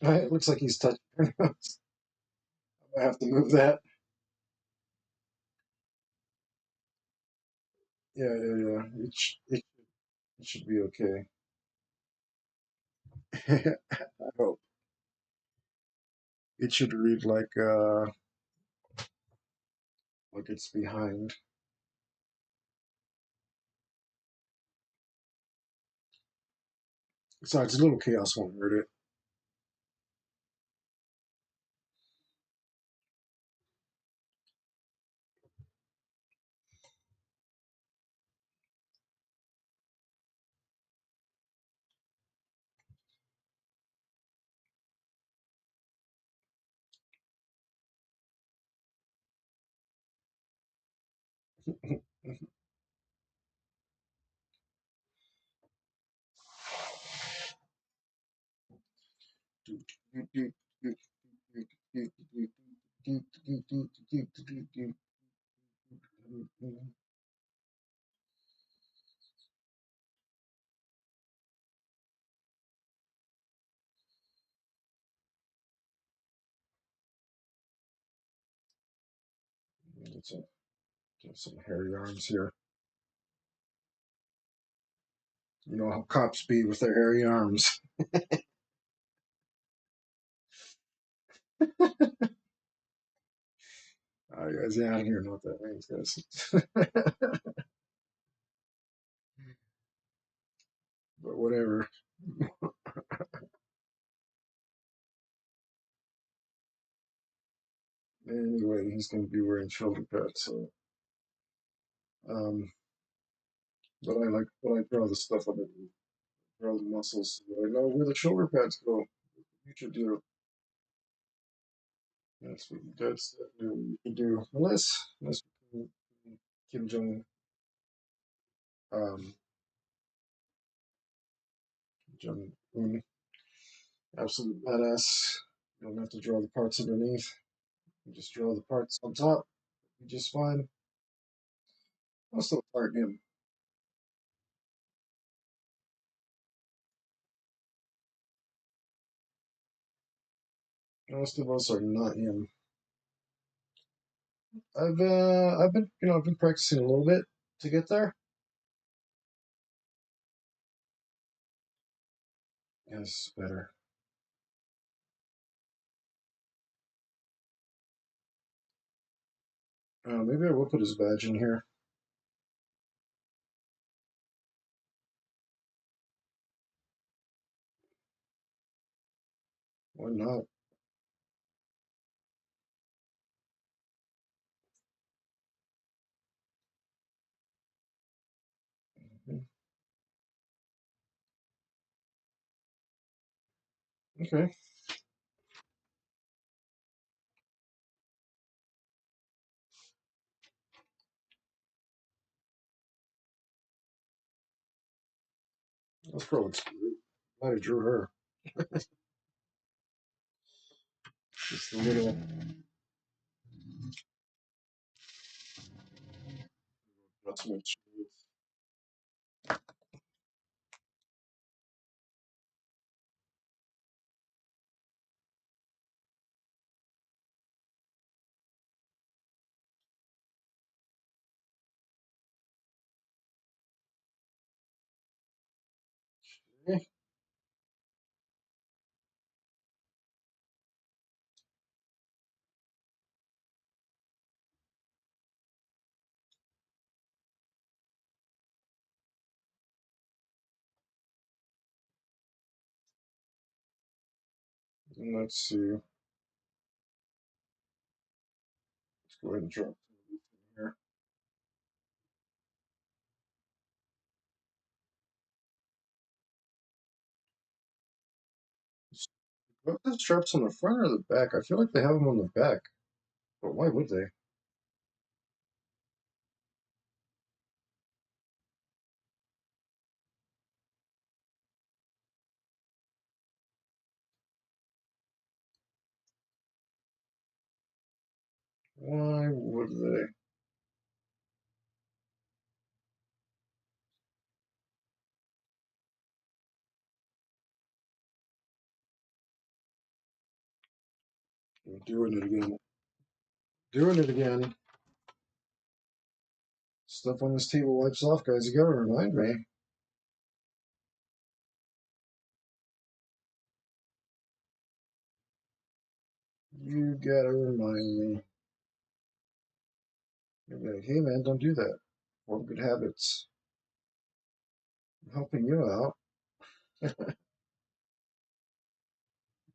Speaker 1: It looks like he's touching her nose. I have to move that. Yeah, yeah, yeah. It should be okay. I hope. It should read like it's behind. Besides, little chaos won't hurt it. Get some hairy arms here. You know how cops be with their hairy arms. Guys, yeah, I don't even know what that means, guys. But whatever. Anyway, he's going to be wearing shoulder pads, so um, but I draw the stuff on it, draw the muscles. So I know where the shoulder pads go. You should do. That's what you can do. Unless Kim Jong um Jong Un, absolute badass. You don't have to draw the parts underneath. You just draw the parts on top. You just fine. Most of the part him. Most of us are not him. I've been practicing a little bit to get there. Yes, better. Maybe I will put his badge in here. Why not? Okay. That's probably might have drew her. Just a little. Not too much. Okay. And let's see. Let's go ahead and drop here. What the straps on the front or the back? I feel like they have them on the back, but why would they? Why would they? I'm doing it again. Doing it again. Stuff on this table wipes off, guys. You gotta remind me. You gotta remind me. You're like, hey man, don't do that. Form good habits. I'm helping you out.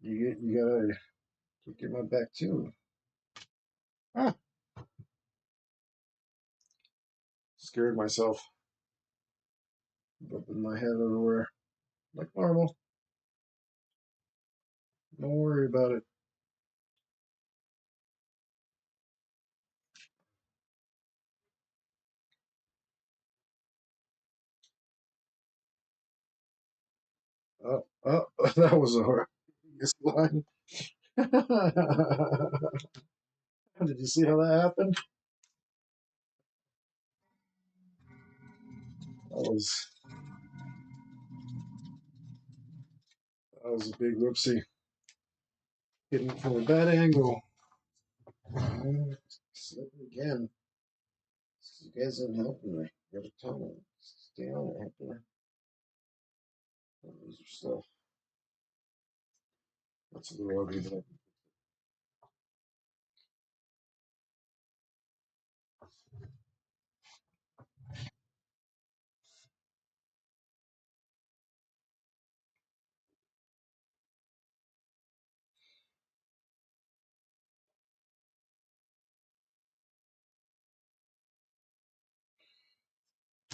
Speaker 1: You gotta get my back too. Ah, scared myself. Bumping my head everywhere. Like normal. Don't worry about it. That was a horrendous line. Did you see how that happened? That was that was a big whoopsie. Hitting from a bad angle. Slipping again. You guys aren't helping me. You gotta tell me. Stay on it, Hector. Don't lose your stuff. That's a little ugly, but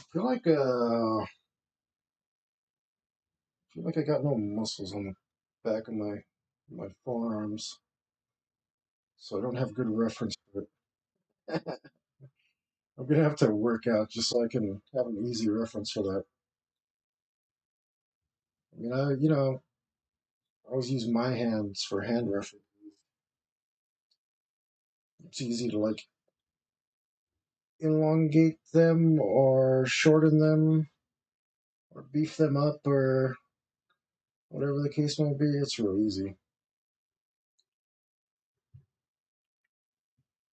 Speaker 1: I feel like I got no muscles on the back of my forearms, so I don't have good reference for it. I'm gonna have to work out just so I can have an easy reference for that. I mean, I always use my hands for hand reference. It's easy to like elongate them or shorten them or beef them up or whatever the case might be. It's real easy.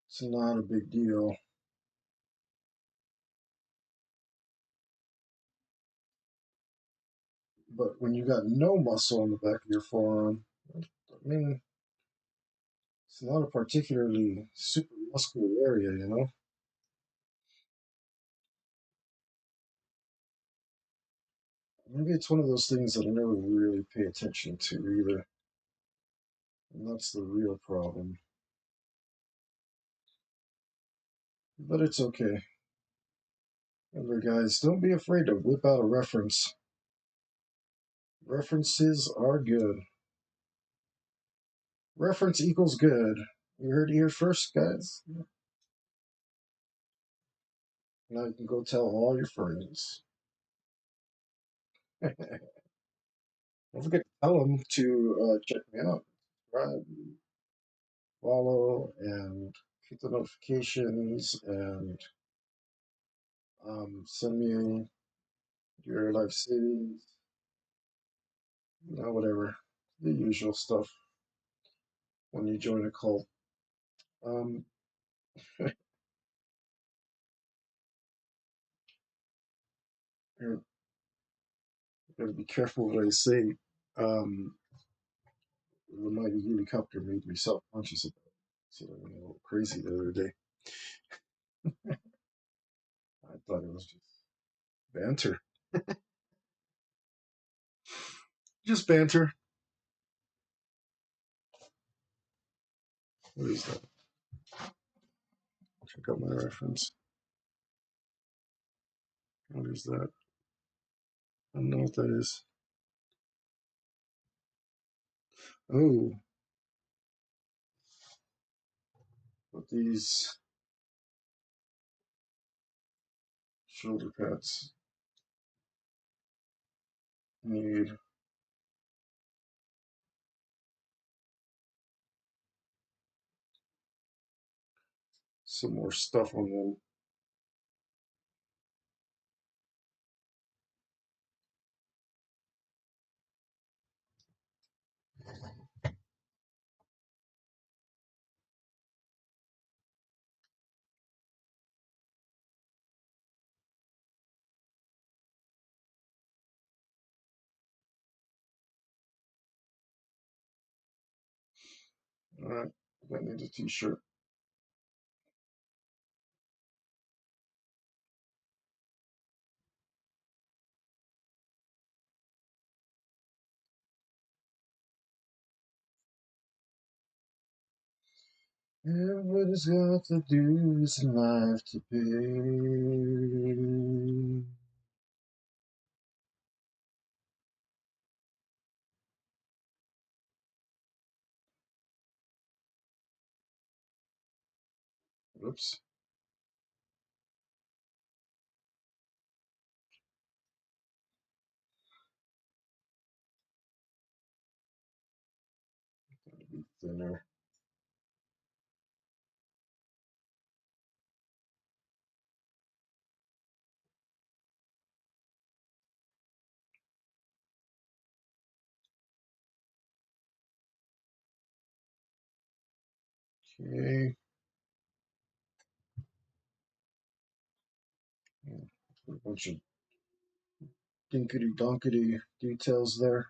Speaker 1: It's not a big deal. But when you got no muscle on the back of your forearm, I mean, it's not a particularly super muscular area. Maybe it's one of those things that I never really pay attention to either. And that's the real problem. But it's okay. Remember, guys, don't be afraid to whip out a reference. References are good. Reference equals good. You heard it here first, guys. Now you can go tell all your friends. Don't forget to tell them to check me out, subscribe, follow, and hit the notifications, and send me your life savings, whatever, the usual stuff when you join a cult. Um, you gotta be careful what I say. Um, the mighty helicopter made me self-conscious about it. So I went a little crazy the other day. I thought it was just banter. Just banter. What is that? Check out my reference. What is that? I don't know what that is. Oh, but these shoulder pads need some more stuff on them. All right, that needs a t-shirt. Everybody's got to do is life to pay. Oops. thinner. Okay. A bunch of dinkity donkity details there.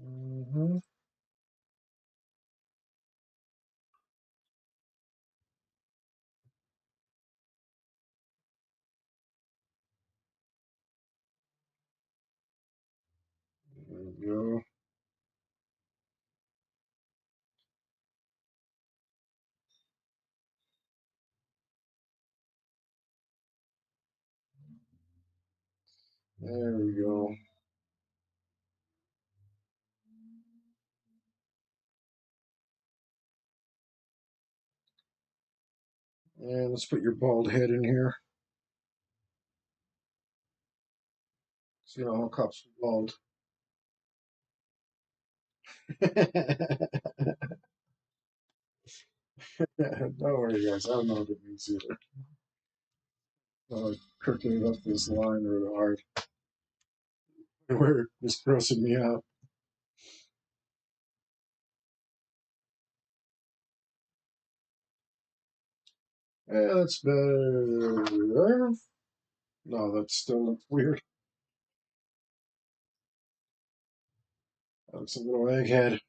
Speaker 1: Mm-hmm. There we go. There we go. And let's put your bald head in here. So you know how cops are bald. Don't worry, guys. I don't know what it means either. Crooking up this line really hard. Where it's grossing me out. Yeah, that's better. No, that still looks weird. That looks a little egghead.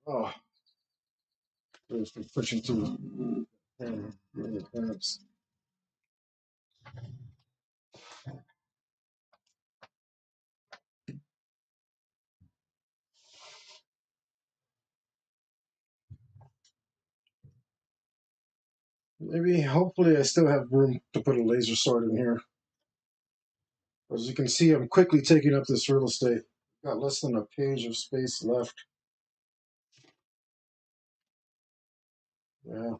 Speaker 1: Oh, there's been pushing too. Really cramps. Maybe, hopefully, I still have room to put a laser sword in here. As you can see, I'm quickly taking up this real estate. Got less than a page of space left. Yeah,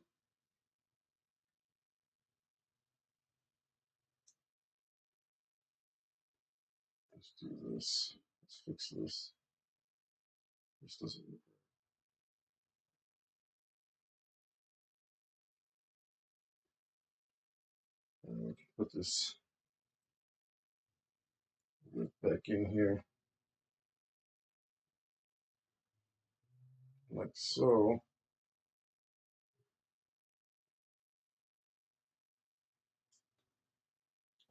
Speaker 1: let's do this. Let's fix this. This doesn't look right. We can put this back in here, like so.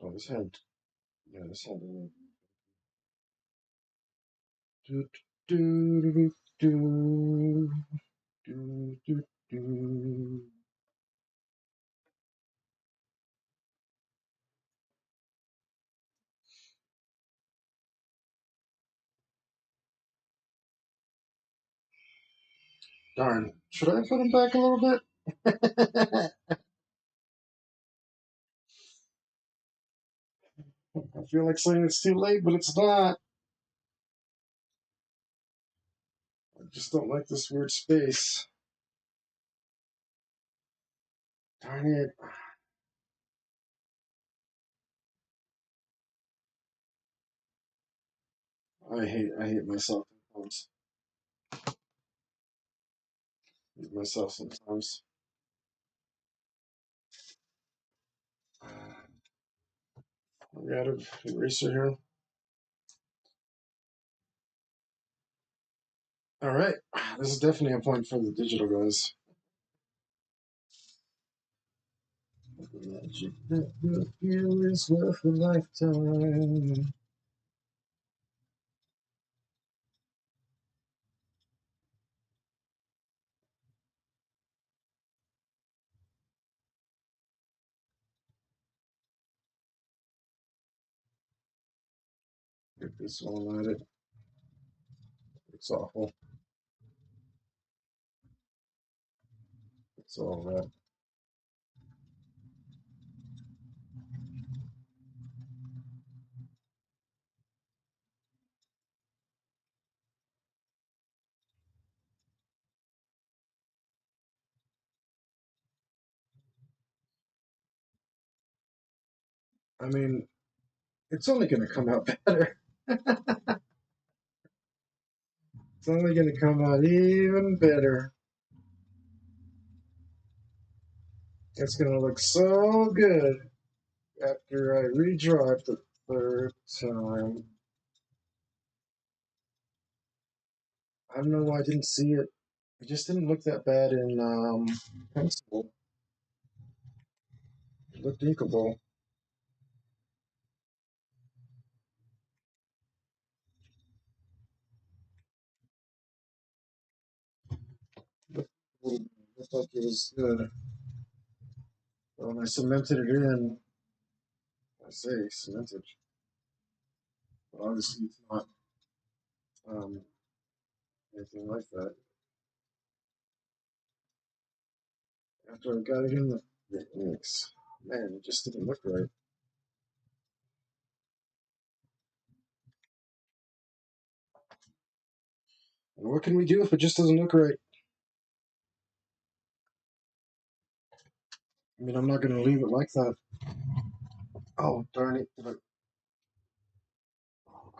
Speaker 1: Oh, this hand. Yeah, this hand. Do, do, do, do, do, do, do. Darn. Should I put him back a little bit? I feel like saying it's too late, but it's not. I just don't like this weird space. Darn it. I hate myself sometimes. I hate myself sometimes. We got an eraser here. All right. This is definitely a point for the digital guys. The magic that you feel is worth a lifetime. Get this one at it. It's awful. It's all that. I mean, it's only going to come out better. It's only going to come out even better. It's going to look so good after I redraw it the third time. I don't know why I didn't see it. It just didn't look that bad in pencil. It looked inkable. Looked, looked like it was good. But when I cemented it in, I say cemented, but obviously it's not um, anything like that. After I got it in the mix, man, it just didn't look right. And what can we do if it just doesn't look right? I mean, I'm not going to leave it like that. Oh, darn it.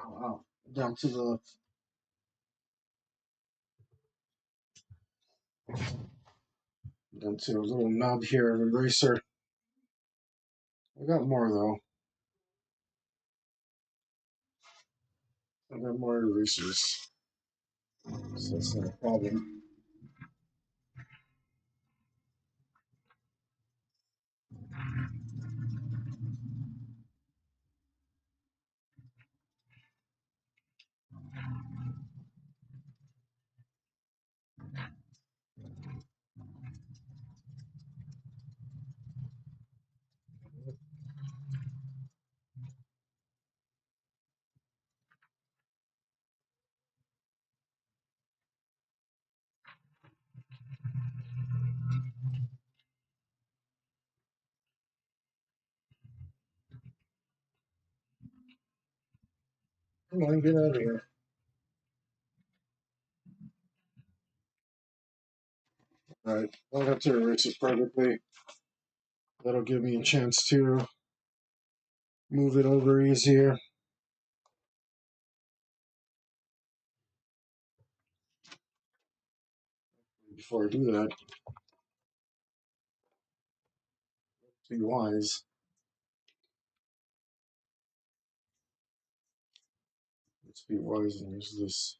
Speaker 1: Oh, down to the a little nub here of eraser. I got more though. I got more erasers, so that's not a problem. Come on, get out of here. All right, I don't have to erase it perfectly. That'll give me a chance to move it over easier. Before I do that, be wise. Let's be wise and use this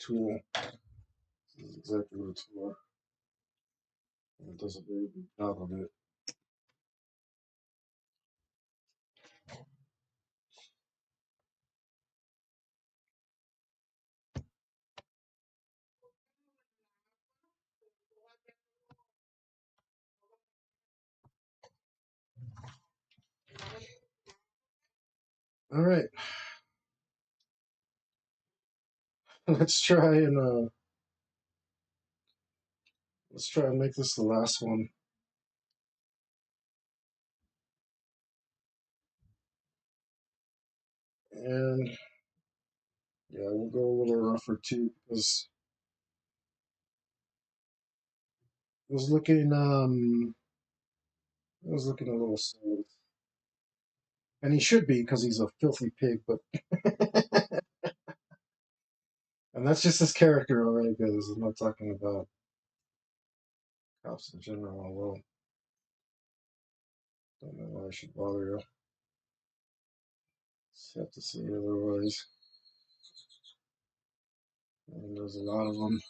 Speaker 1: tool. This is exactly what it's for. And it does a very good job of it. All right, let's let's try and make this the last one. And yeah, we'll go a little rougher too because it was looking a little smooth. And he should be because he's a filthy pig, but and that's just his character already because I'm not talking about cops in general, although don't know why I should bother you. Just have to see otherwise. And there's a lot of them.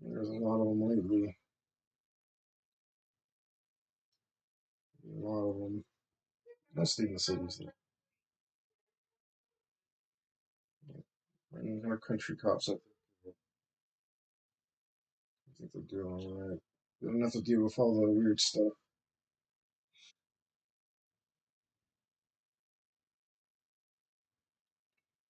Speaker 1: There's a lot of them lately. A lot of them. Mostly in the cities. And our country cops, I think they're doing alright. They don't have to deal with all the weird stuff.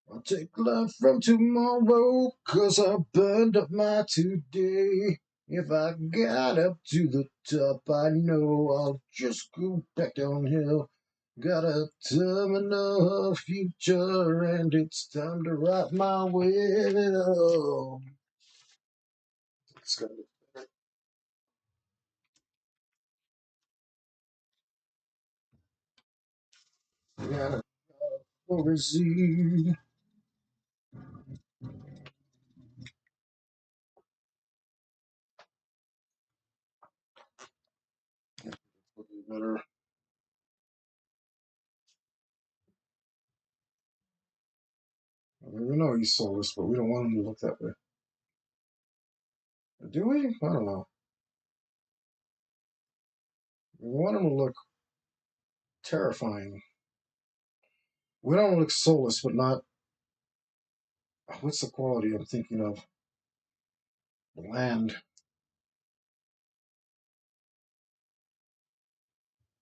Speaker 1: I'll take life from tomorrow, 'cause I burned up my today. If I got up to the top, I know I'll just go back downhill. Got a terminal future, and it's time to write my will. It's gonna Yeah, over Z. Looking better. We know he's soulless, but we don't want him to look that way. Do we? I don't know. We want him to look terrifying. We don't look soulless, but not. What's the quality I'm thinking of? Bland.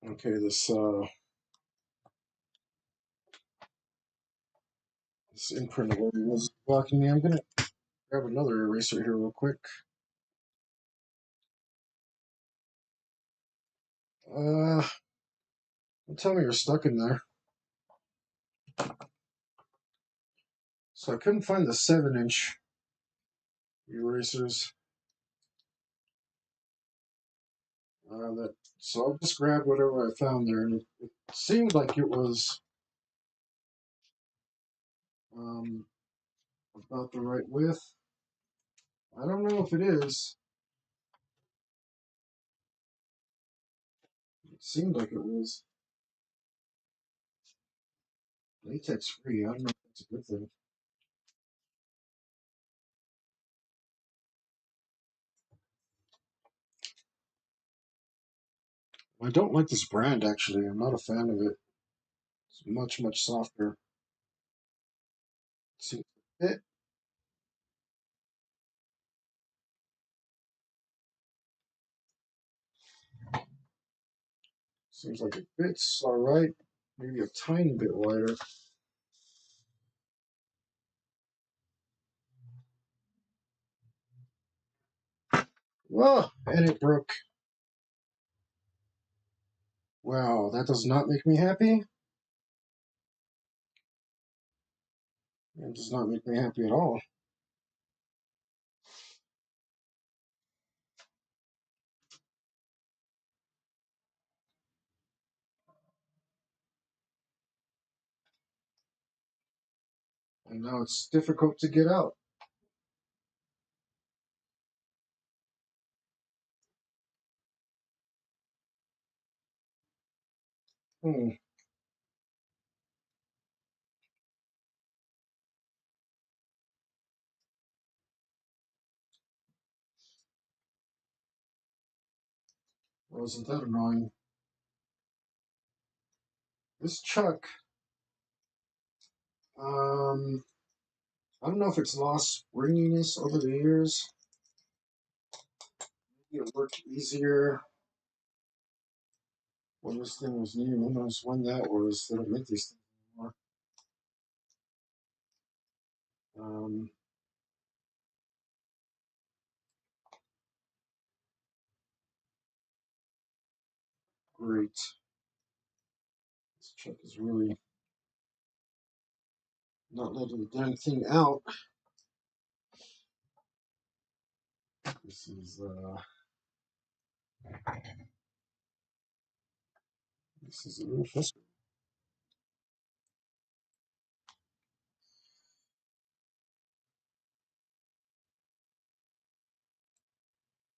Speaker 1: Okay, this imprint already was blocking me. I'm gonna grab another eraser here real quick. Tell me you're stuck in there. So I couldn't find the 7-inch erasers. So I'll just grab whatever I found there, and it seemed like it was um, about the right width. I don't know if it is. It seemed like it was latex free. I don't know if that's a good thing. I don't like this brand actually. I'm not a fan of it. It's much, much softer. Seems to fit. Seems like it fits all right. Maybe a tiny bit wider. Whoa, and it broke. Wow, that does not make me happy. It does not make me happy at all. And now it's difficult to get out. Hmm. Wasn't that annoying? This chuck, um, I don't know if it's lost springiness over the years. Maybe it worked easier when this thing was new. Who knows when that was? They don't make these things anymore. Um, Great. This chuck is really not letting the damn thing out. This is a little frustrating.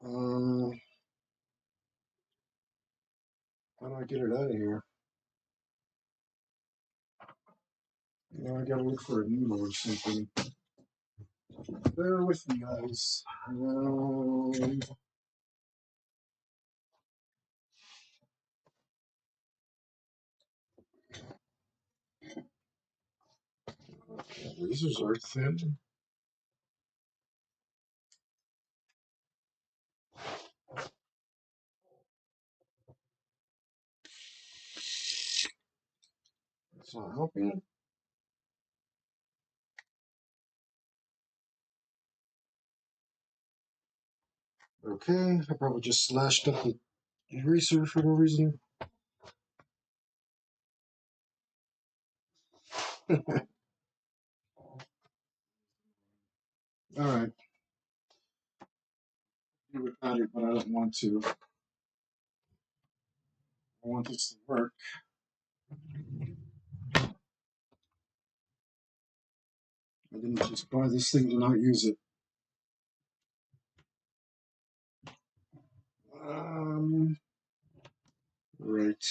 Speaker 1: Um, how do I get it out of here? I gotta look for a needle or something. Bear with me, guys. Lasers are thin. It's not helping. Okay, I probably just slashed up the eraser for no reason. Alright, do without it, but I don't want to. I want this to work. I didn't just buy this thing to not use it. Um, right.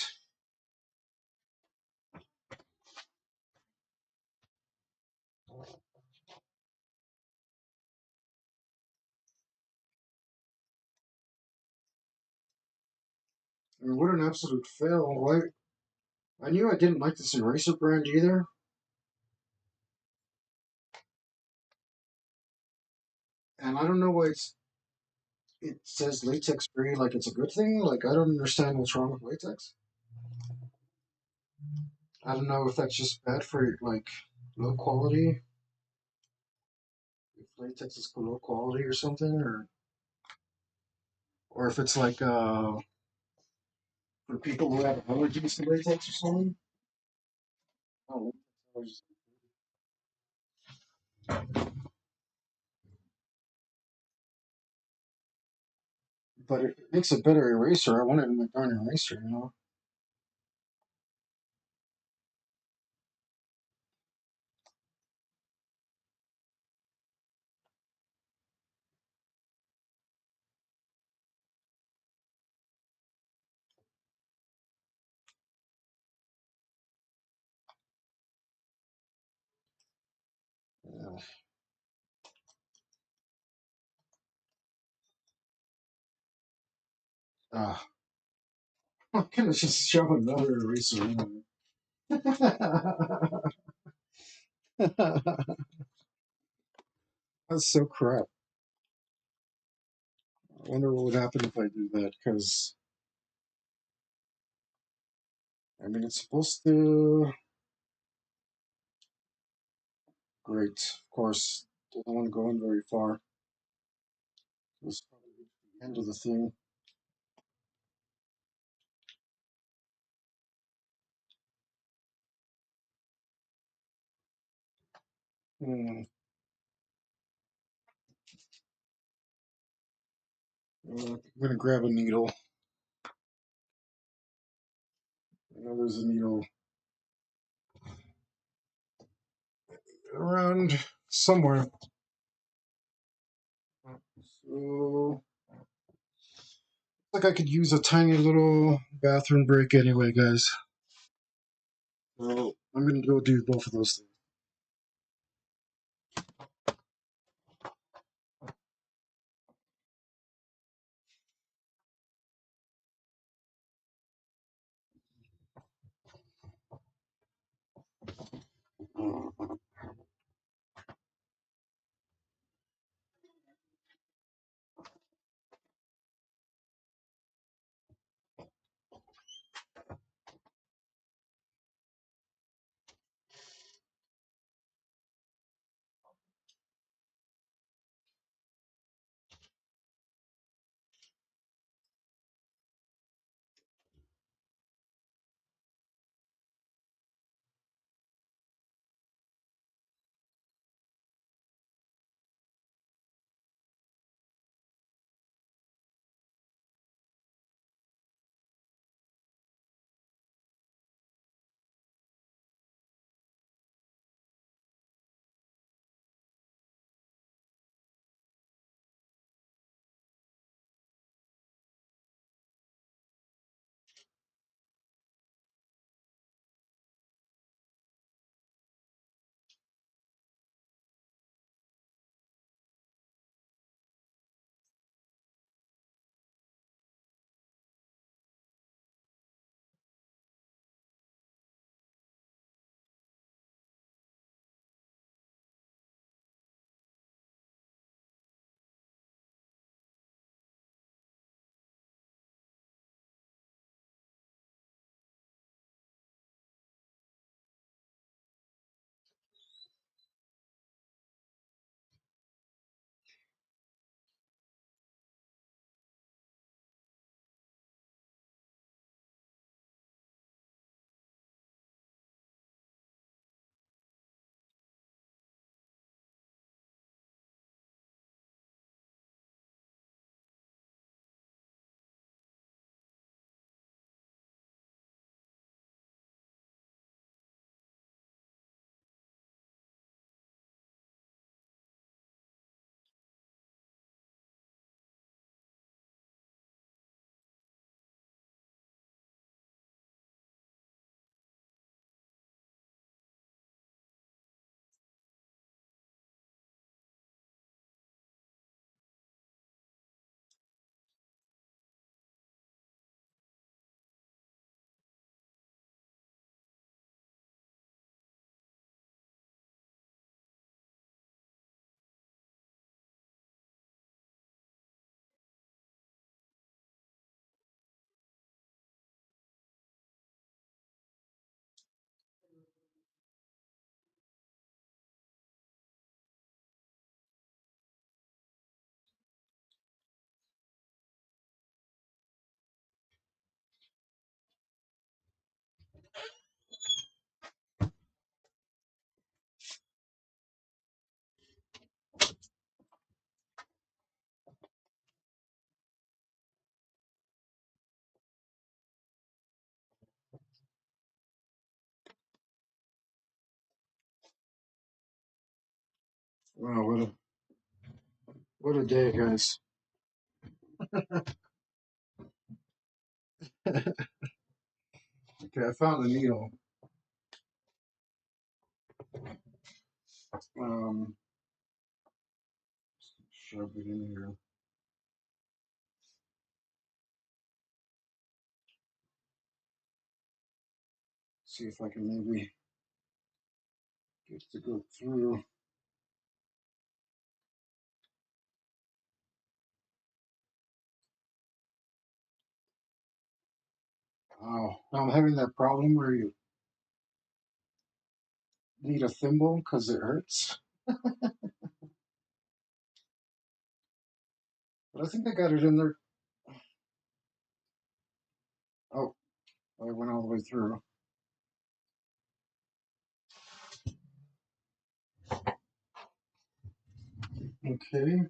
Speaker 1: I mean, what an absolute fail. Why? I knew I didn't like this eraser brand either. And I don't know why it says latex free like it's a good thing. Like, I don't understand what's wrong with latex. I don't know if that's just bad for, like, low quality. If latex is low quality or something, or if it's like, for people who have allergies to latex or something. Oh, latex but if it makes a better eraser, I want it in my darn eraser. Yeah. Ah, I'm gonna just shove another eraser in there. That's so crap. I wonder what would happen if I do that, because, I mean, it's supposed to. Great. Of course, doesn't want to go in very far. This is probably the end of the thing. Hmm. I'm gonna grab a needle. I know there's a needle around somewhere. So, like I could use a tiny little bathroom break anyway, guys. So I'm gonna go do both of those things. Wow, what a day, guys. Okay, I found a needle. Um, shove it in here. See if I can maybe get to go through. Oh, I'm having that problem where you need a thimble because it hurts. But I think I got it in there. Oh, I went all the way through. Okay,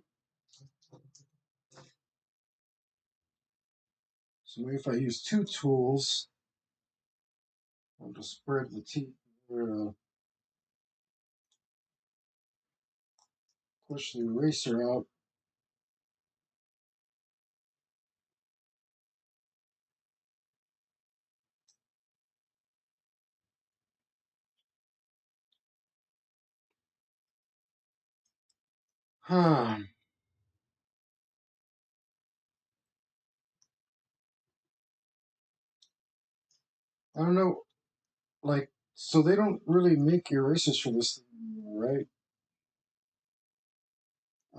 Speaker 1: so maybe if I use two tools, I'll just spread the teeth, push the eraser out. Huh. I don't know, like, so they don't really make erasers for this thing anymore, right?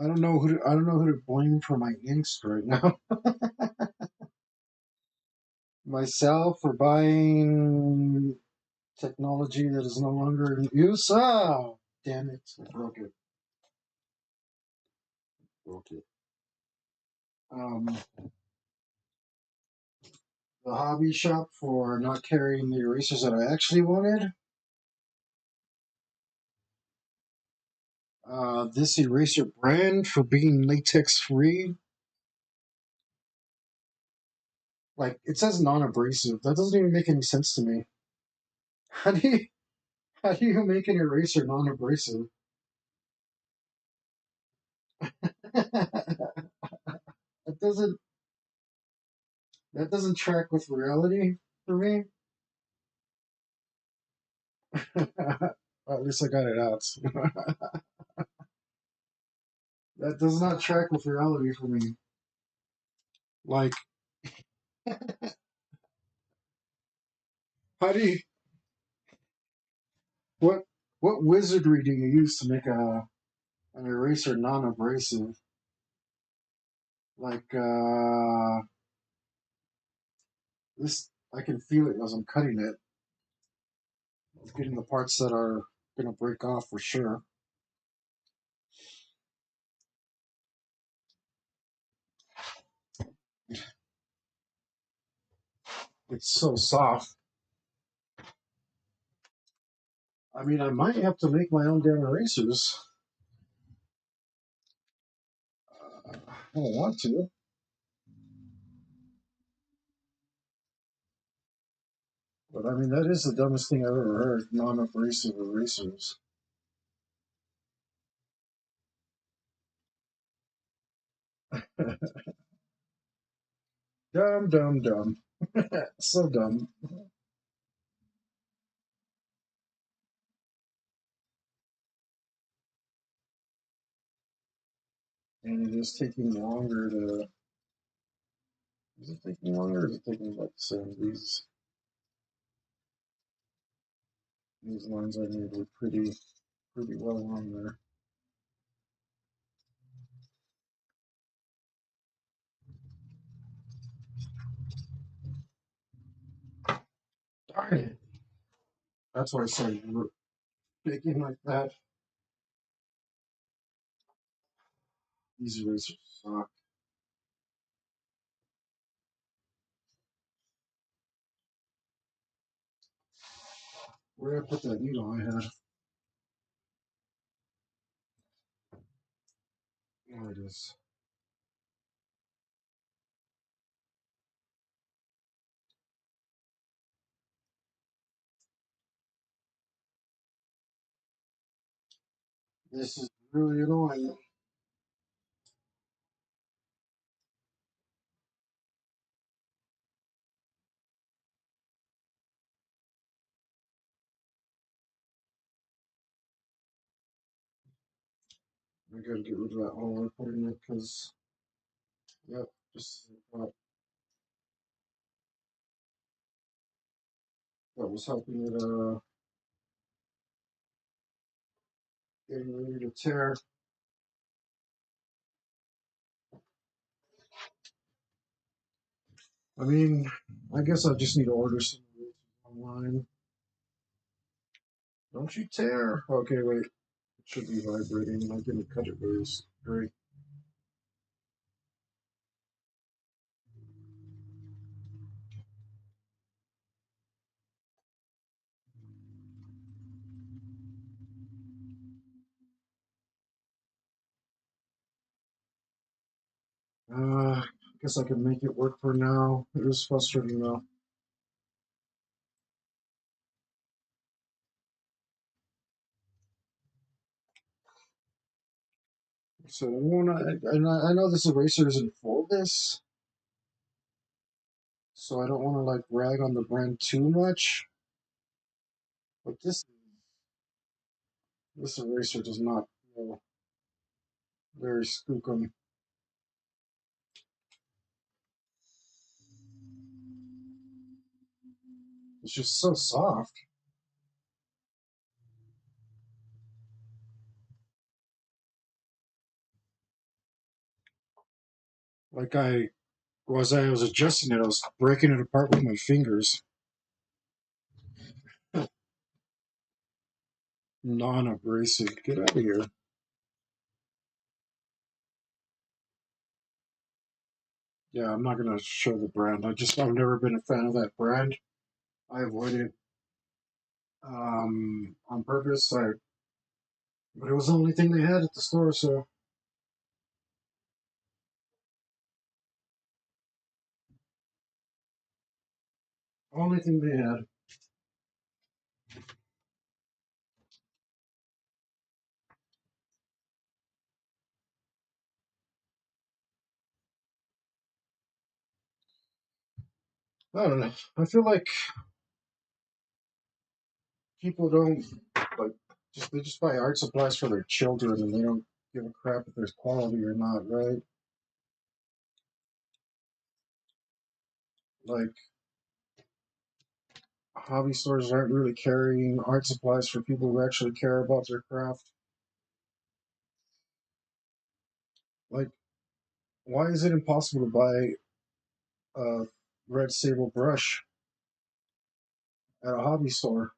Speaker 1: I don't know who to blame for my angst right now. Myself for buying technology that is no longer in use. Oh, damn it! I broke it. Broke it. Um, the hobby shop for not carrying the erasers that I actually wanted. This eraser brand for being latex free. Like it says non-abrasive. That doesn't even make any sense to me. How do you how do you make an eraser non-abrasive? that doesn't that doesn't track with reality for me. Well, at least I got it out. That does not track with reality for me. Like, how do you what what wizardry do you use to make an eraser non-abrasive? Like this, I can feel it as I'm cutting it. It's getting the parts that are gonna break off for sure. It's so soft. I mean, I might have to make my own damn erasers. I don't want to, but I mean that is the dumbest thing I've ever heard. Non-abrasive erasers. Dumb, dumb, dumb. So dumb. And it is taking longer to. Is it taking longer? Or is it taking about the same? These lines I made were pretty well on there. Darn it! That's why I started baking like that. These erasers suck. Where did I put that needle I had? There it is. This is really annoying. I gotta get rid of that whole appointment because, yep, just that was helping it, getting ready to tear. I mean, I guess I just need to order some online. Don't you tear. Okay, wait. It should be vibrating. I didn't cut it very straight. I guess I can make it work for now. It was frustrating though. So I know this eraser isn't full this, so I don't want to like rag on the brand too much. But this eraser does not feel very skookum. It's just so soft. Like I was adjusting it, I was breaking it apart with my fingers. Non-abrasive. Get out of here. Yeah, I'm not gonna show the brand. I've never been a fan of that brand. I avoid it on purpose. But it was the only thing they had at the store, so only thing they had. I don't know. I feel like people don't like they just buy art supplies for their children and they don't give a crap if there's quality or not, right? Like hobby stores aren't really carrying art supplies for people who actually care about their craft. Like, why is it impossible to buy a red sable brush at a hobby store?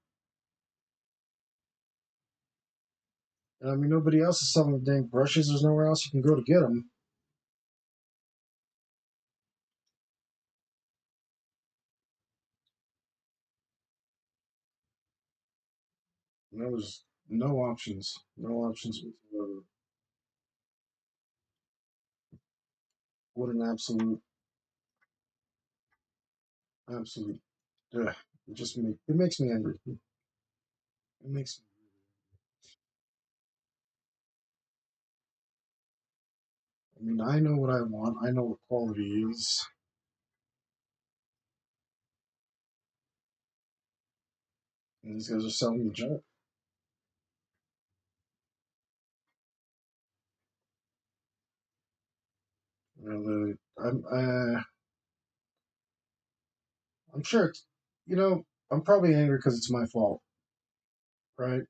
Speaker 1: And I mean, nobody else is selling the dang brushes. There's nowhere else you can go to get them. And there was no options. No options whatsoever. What an absolute. Ugh, it makes me angry. It makes. I mean, I know what I want. I know what quality is, and these guys are selling me junk. You know, I'm sure it's. I'm probably angry because it's my fault, right?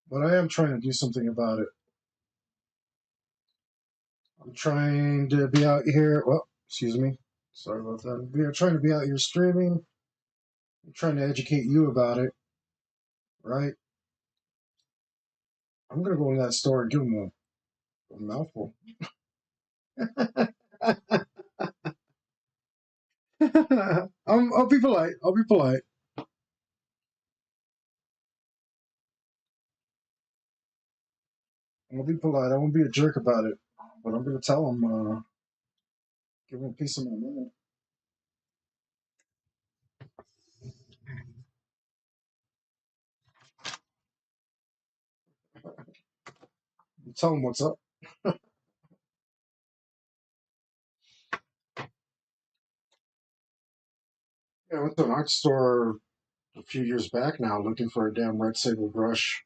Speaker 1: But I am trying to do something about it. I'm trying to be out here. Well, excuse me. Sorry about that. We are trying to be out here streaming. I'm trying to educate you about it, right? I'm gonna go in that store and give them a mouthful. I'll be polite. I'll be polite. I'll be polite. I won't be a jerk about it. But I'm gonna tell them, give them a piece of my mind. tell him what's up. Yeah, I went to an art store a few years back now looking for a damn red sable brush.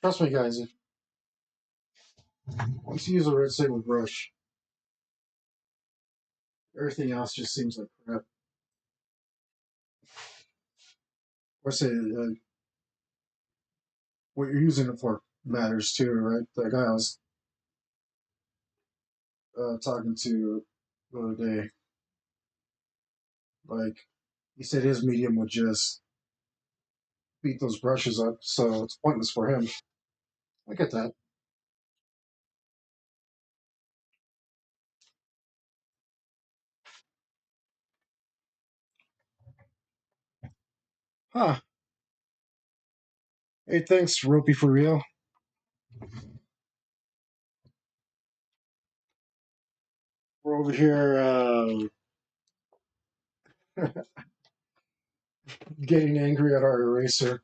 Speaker 1: Trust me, guys, if once you use a red sable brush, everything else just seems like crap. Or say what you're using it for matters too, right? The guy I was talking to the other day, like, he said his medium would just beat those brushes up, so it's pointless for him. I get that. Huh. Hey, thanks, Ropey, for real. We're over here getting angry at our eraser.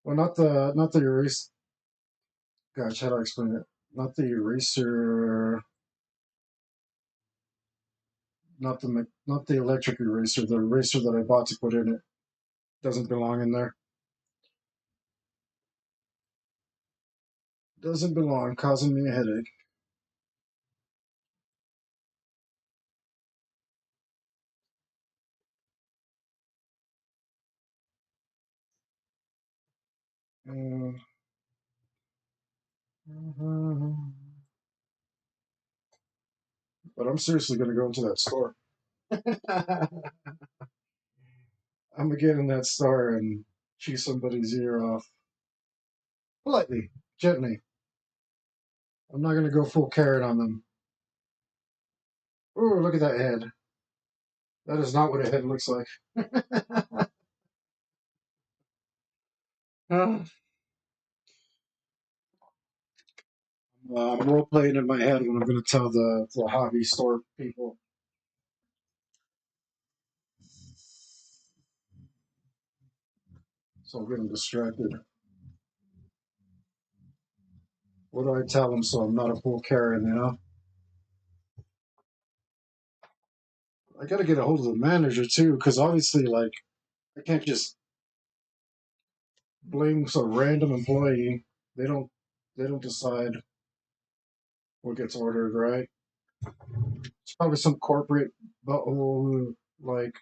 Speaker 1: Well, not the eraser. Gosh, how do I explain it? Not the eraser, not the electric eraser. The eraser that I bought to put in it doesn't belong in there. Doesn't belong, causing me a headache. Uh, but I'm seriously gonna go into that store. I'm gonna get in that store and chew somebody's ear off politely, gently. I'm not gonna go full carrot on them. Ooh, look at that head. That is not what a head looks like. I'm role playing in my head when I'm going to tell the hobby store people. So I'm getting distracted. What do I tell them so I'm not a full Karen, you know? I got to get a hold of the manager too, because obviously, like, I can't just blame some random employee. They don't, they don't decide what gets ordered, right? It's probably some corporate butthole who, like,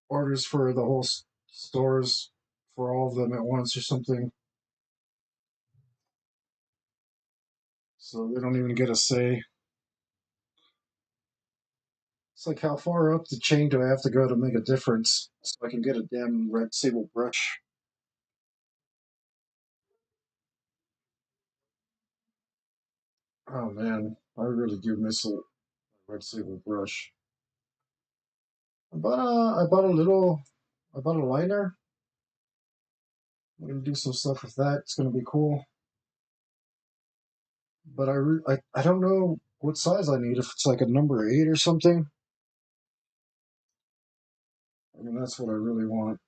Speaker 1: orders for the whole stores for all of them at once or something. So they don't even get a say. It's like, how far up the chain do I have to go to make a difference so I can get a damn red sable brush? Oh man, I really do miss a red sable brush. I bought a liner. I'm gonna do some stuff with that. It's gonna be cool. But I don't know what size I need. If it's like a number 8 or something. I mean, that's what I really want.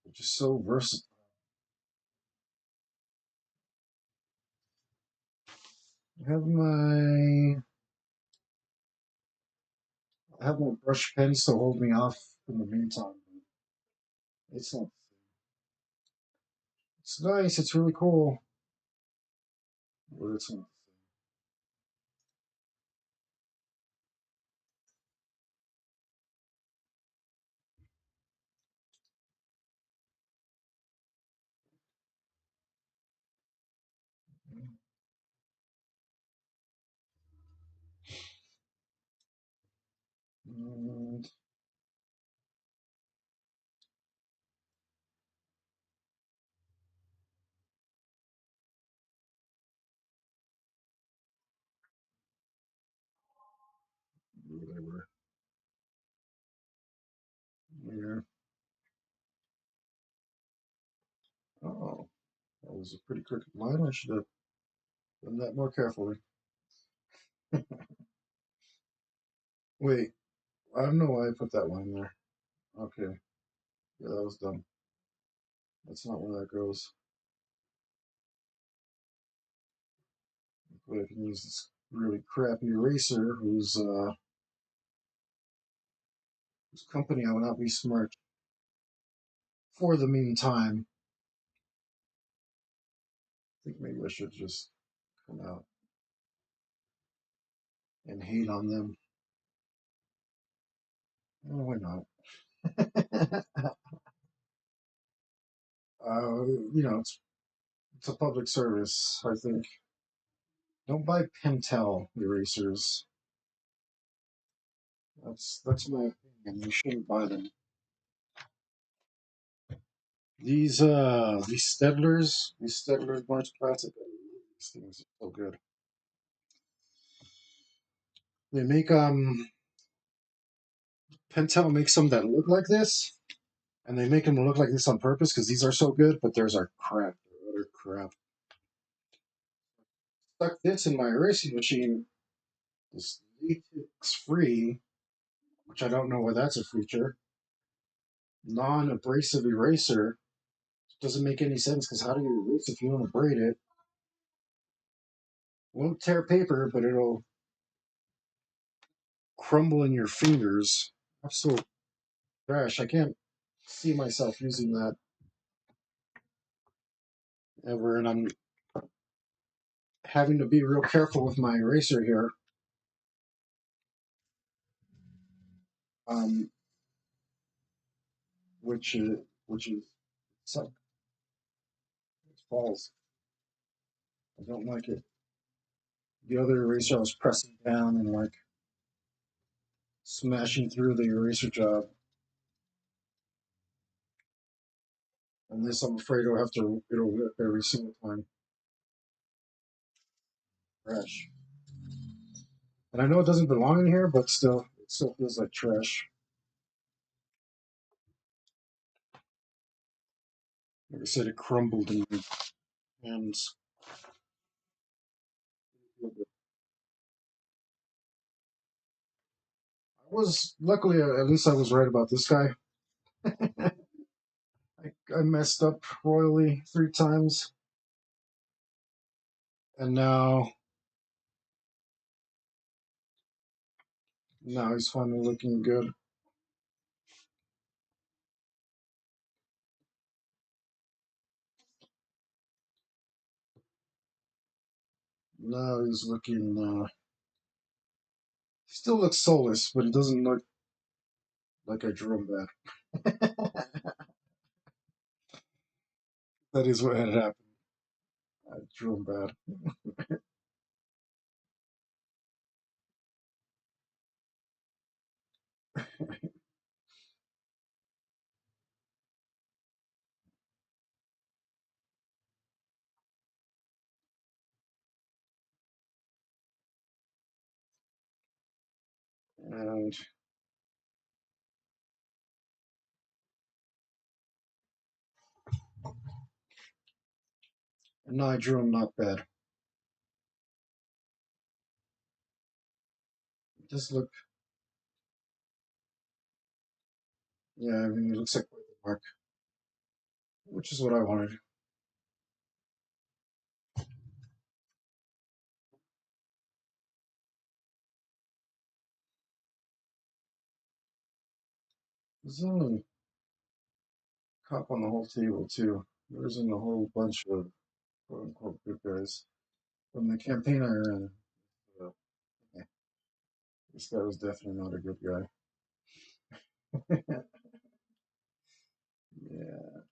Speaker 1: It's just so versatile. I have my brush pens to hold me off in the meantime. It's not. It's nice. It's really cool. But it's not. And whatever. Yeah. Oh, that was a pretty crooked line. I should have done that more carefully. Wait, I don't know why I put that line there. Okay, yeah, that was dumb. That's not where that goes. But I can use this really crappy eraser whose company I will not be smart for the meantime. I think maybe I should just come out and hate on them. Oh, why not? It's a public service, I think. Don't buy Pentel erasers. That's my opinion. You shouldn't buy them. These Stedlers March Classic, I love these things are so good. They make Pentel makes some that look like this, and they make them look like this on purpose because these are so good, but theirs are crap. They're utter crap. Stuck this in my erasing machine. This latex free, which I don't know why that's a feature. Non-abrasive eraser doesn't make any sense because how do you erase if you don't abrade it? Won't tear paper, but it'll crumble in your fingers. Absolute trash. I can't see myself using that ever, and I'm having to be real careful with my eraser here. Um, which is suck. It falls. I don't like it. The other eraser I was pressing down and like smashing through the eraser job, and this I'm afraid it'll rip every single time. Trash. And I know it doesn't belong in here, but still, it still feels like trash. Like I said, it crumbled in my hands. I was luckily at least I was right about this guy. I messed up royally 3 times, and now he's finally looking good. Now he's looking. Still looks soulless, but it doesn't look like I drew him bad. That is what had happened. I drew him bad, and now I drew him not bad. It does look. Yeah, I mean, it looks like quite the mark, which is what I wanted. There's only cop on the whole table too. There isn't a whole bunch of quote unquote good guys from the campaign I ran. Uh, yeah, this guy was definitely not a good guy. Yeah,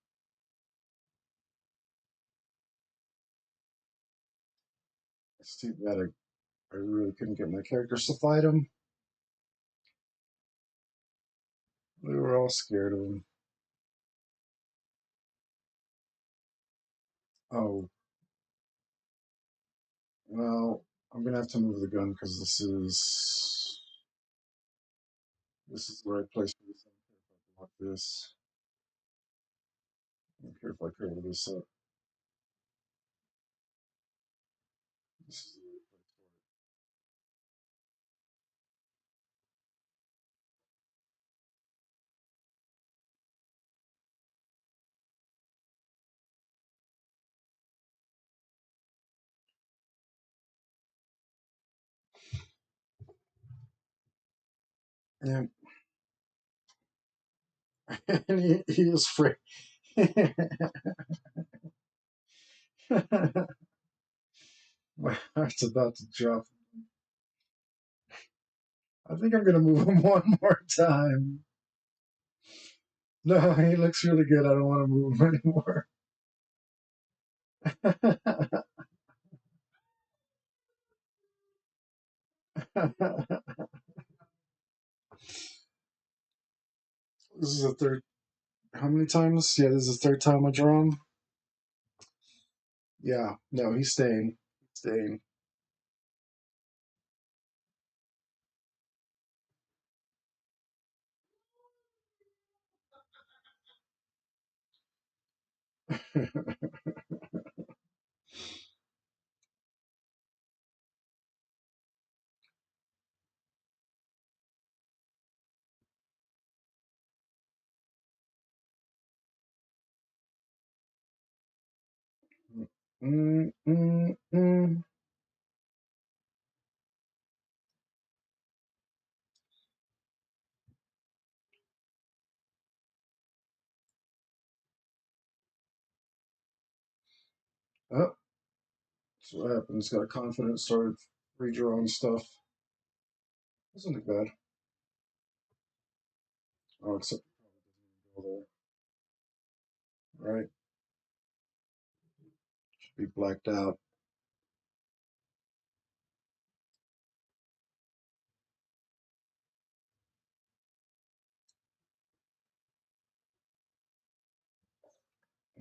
Speaker 1: it's too bad I really couldn't get my characters to fight him. We were all scared of him. Oh, well, I'm gonna have to move the gun because this is the right place for this. I don't care if I block this. I don't care if I cover this up. This is the right place Yeah. And he is free. My heart's about to drop. I think I'm gonna move him one more time. No, he looks really good. I don't want to move him anymore. This is the third. How many times? Yeah, this is the third time I draw him. Yeah, no, he's staying. Staying. Mm, mm, mm. Oh, that's what happens. Got confidence, started redrawing stuff. Doesn't look bad. Oh, except it probably doesn't go there. Right? Should be blacked out.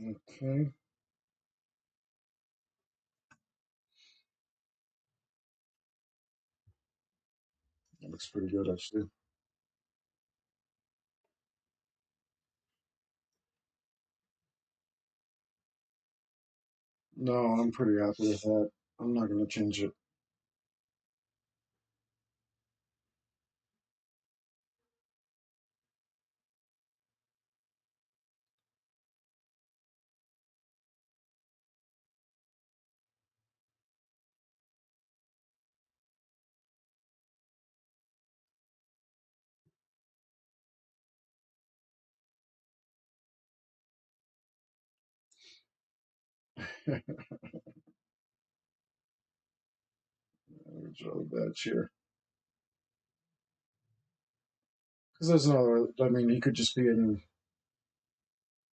Speaker 1: Okay. That looks pretty good, actually. No, I'm pretty happy with that. I'm not going to change it. It's really bad cheer. Because there's no, I mean, he could just be in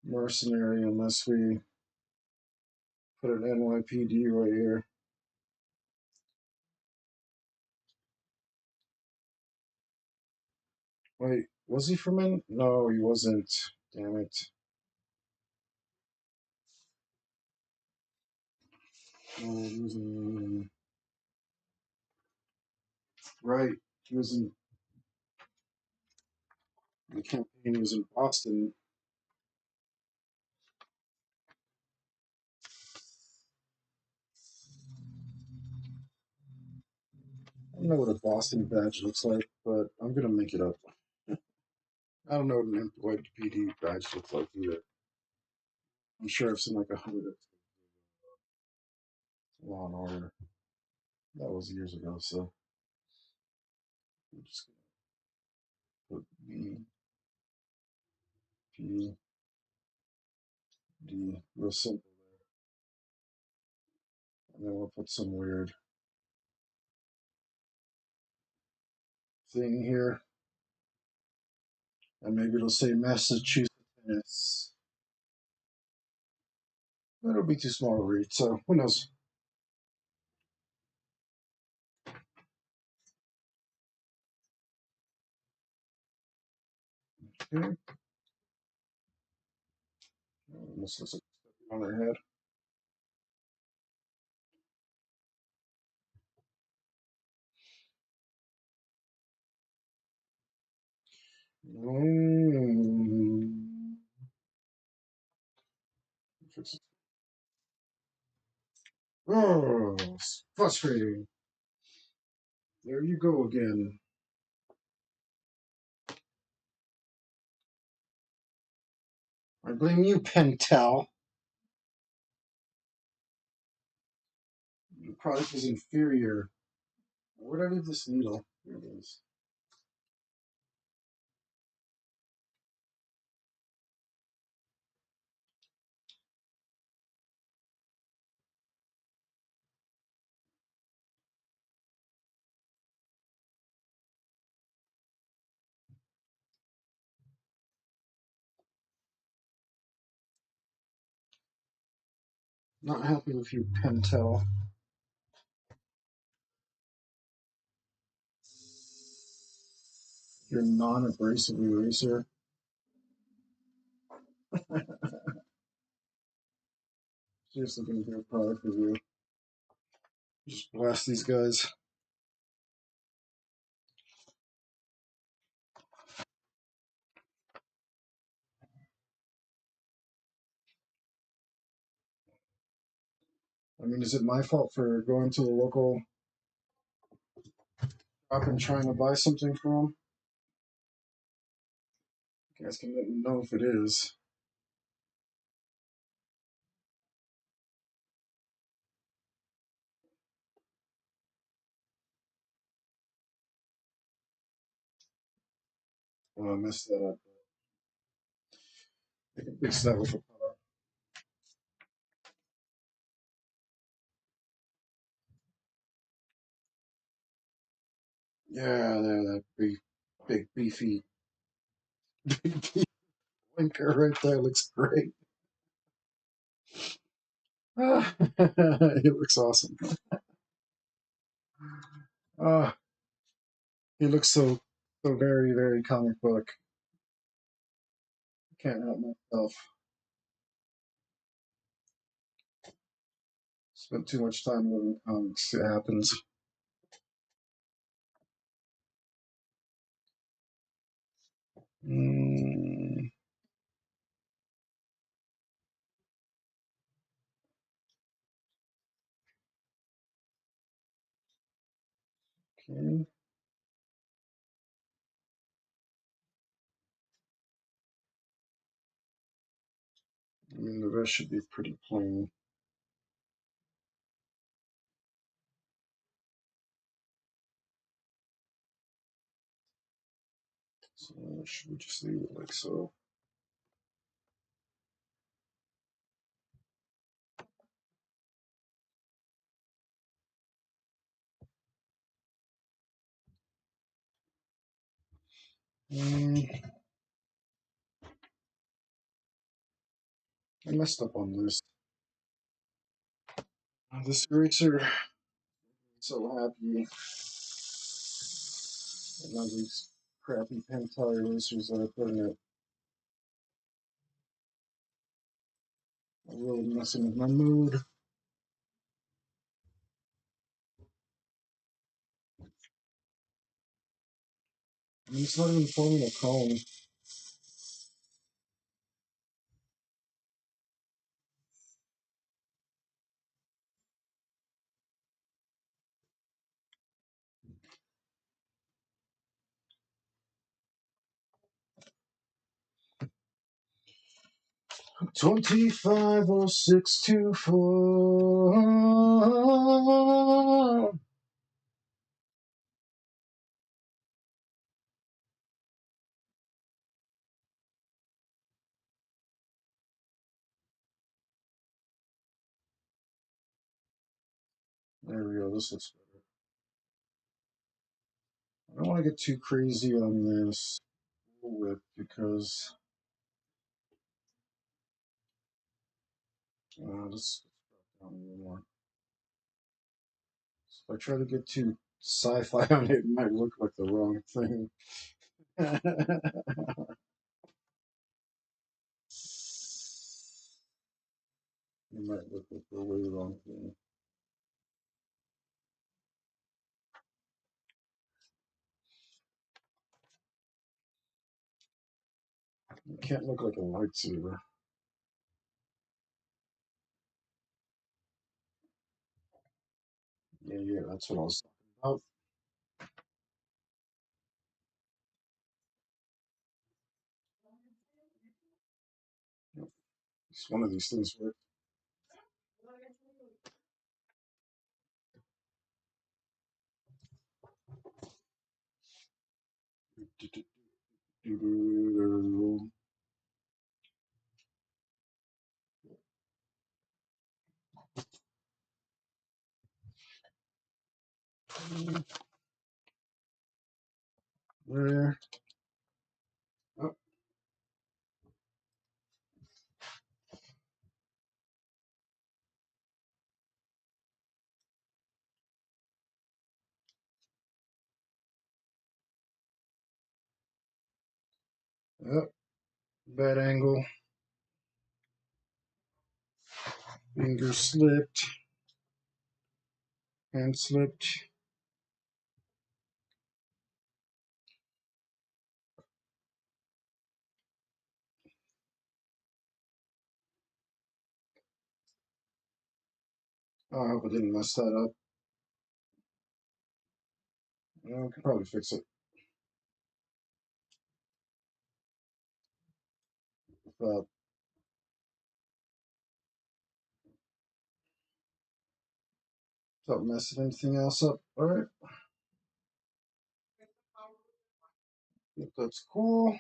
Speaker 1: mercenary unless we put an NYPD right here. Wait, was he from in? No, he wasn't. Damn it. No, he was in, right. He was in the campaign. He was in Boston. I don't know what a Boston badge looks like, but I'm gonna make it up. I don't know what an NYPD badge looks like either. I'm sure I've seen like 100 Law and Order. That was years ago, so I'm just gonna put VPD real simple there, and then we'll put some weird thing here, and maybe it'll say Massachusetts. That'll be too small to read, so who knows? Okay. Almost looks like on their head. Mm. Oh, it's frustrating. There you go again. I blame you, Pentel. Your product is inferior. Where did I leave this needle? Here it is. Not happy with you, Pentel. Your non-abrasive eraser. Seriously, gonna do a product review. Just blast these guys. I mean, is it my fault for going to the local shop and trying to buy something from them? You guys can let me know if it is. Well, I messed that up. I can fix that with a product. Yeah, there, that big beefy, big beefy blinker right there looks great. It looks awesome. Ah, he looks so very comic book. Can't help myself. Spent too much time living comics. It happens. Mm, okay. I mean, the rest should be pretty plain. So should we just leave it like so? Mm, I messed up on this. This eraser, so happy. And now these crappy Pentel erasers that I put in it are really messing with my mood. I mean, it's not even forming a cone. 250624. There we go. This looks better. I don't want to get too crazy on this width because let's drop down a little more. So if I try to get too sci-fi on it, it might look like the wrong thing. It might look like the way wrong thing. It can't look like a lightsaber. Yeah, that's what I was talking about. Yep, it's one of these things works. There. Oh, Yep, bad angle. Finger slipped. Hand slipped. Oh, I hope I didn't mess that up. Yeah, we can probably fix it without, without messing anything else up. All right, yep, that's cool.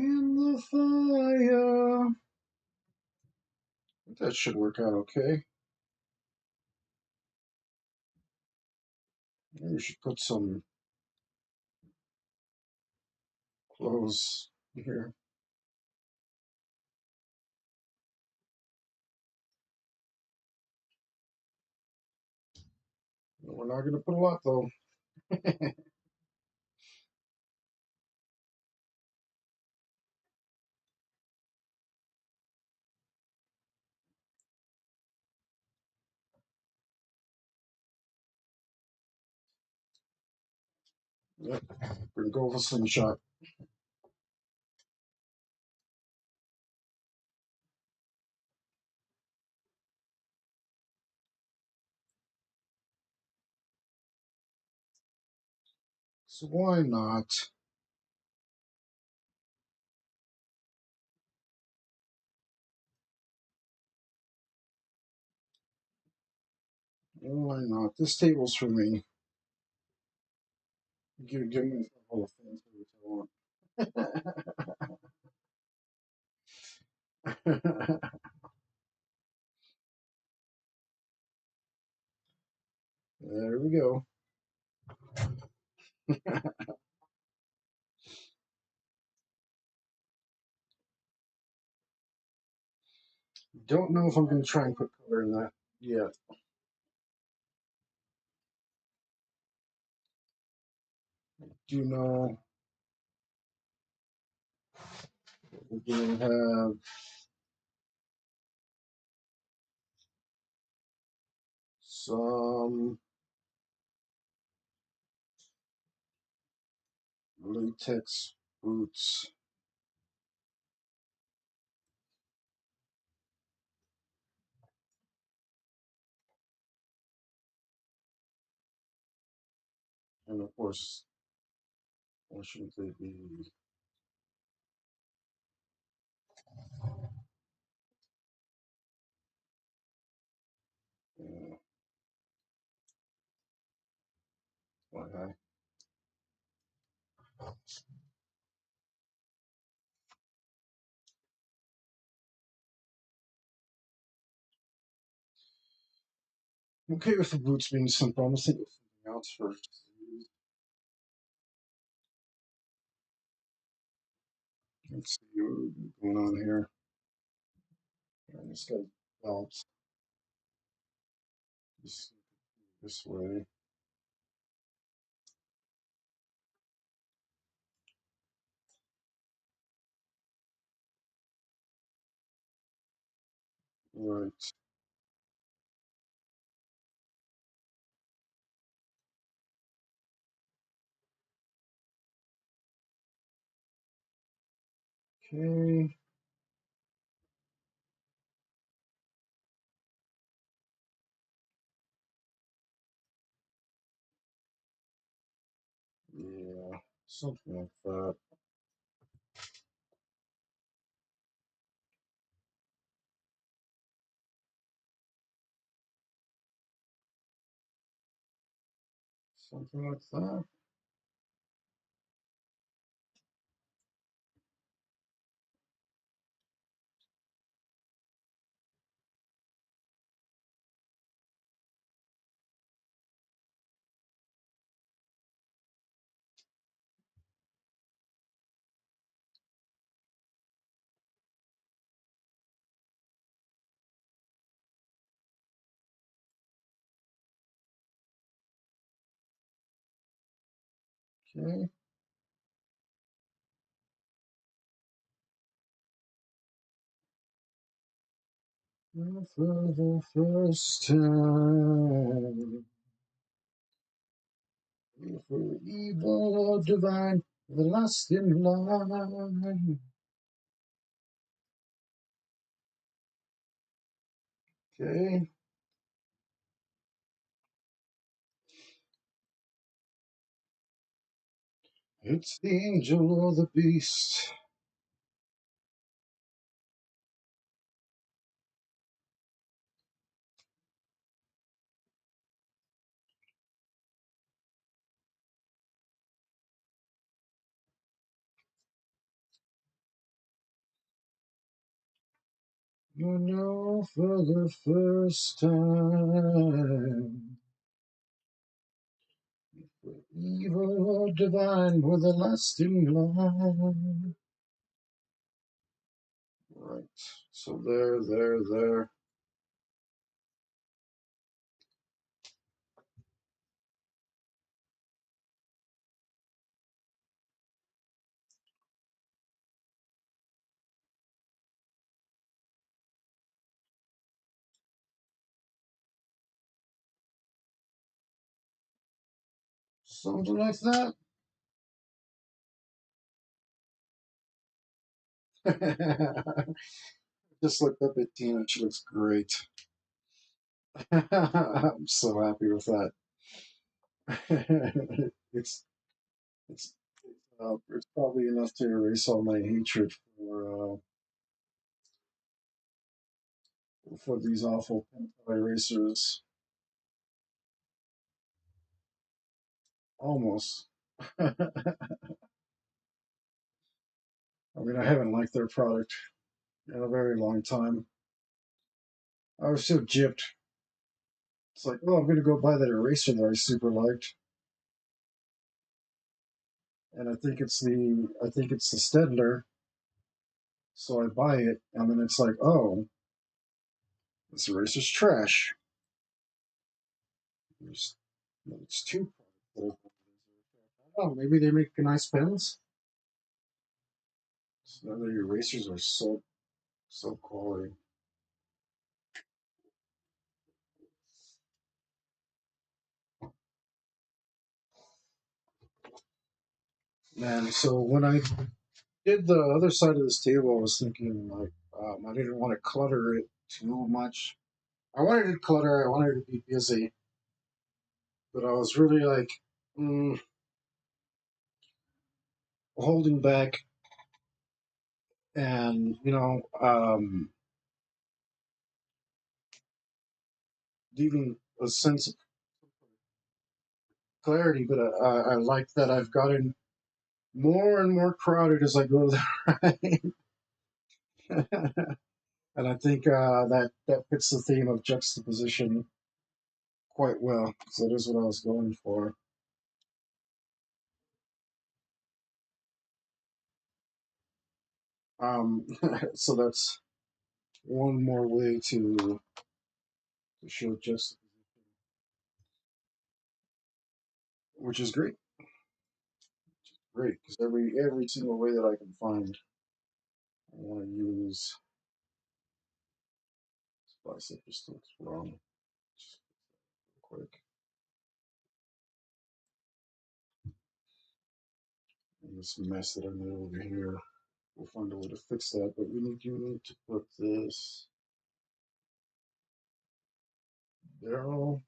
Speaker 1: In the fire. That should work out okay. Maybe we should put some clothes here. We're not going to put a lot though. Yep, we're going to go with a slingshot. So why not? Why not? This table's for me. Give me all the things that I want. There we go. Don't know if I'm going to try and put color in that yet. Do you know we're going to have some latex boots. And of course, why shouldn't they be? Why not? I'm okay with the boots being simple. I'm thinking of something else first. Let's see what's going on here. And this guy belts this way. Right. Okay. Yeah. Something like that. Something like that. Okay. For the first time, for evil or divine, the last in line. Okay. It's the angel or the beast. You know, for the first time, evil or divine, we're the last in line. Right. So there. Something like that. Just looked up at Tina. She looks great. I'm so happy with that. it's it's probably enough to erase all my hatred for these awful pencil erasers. Almost. I mean, I haven't liked their product in a very long time. I was so gypped. It's like, oh, I'm gonna go buy that eraser that I super liked, and I think it's the Stedler. So I buy it, and then it's like, oh, this eraser's trash. There's, it's two products. Oh, maybe they make nice pens. So the erasers are so quality. Man, so when I did the other side of this table, I was thinking like I didn't want to clutter it too much. I wanted it clutter. I wanted it to be busy, but I was really like mm, holding back and leaving a sense of clarity. But I like that I've gotten more and more crowded as I go the ride. And I think that fits the theme of juxtaposition quite well. So that is what I was going for. So that's one more way to show juxtaposition, which is great, great because every single way that I can find, I want to use spice. It just looks wrong. Just quick, and this mess that I made over here. We'll find a way to fix that, but you need to put this barrel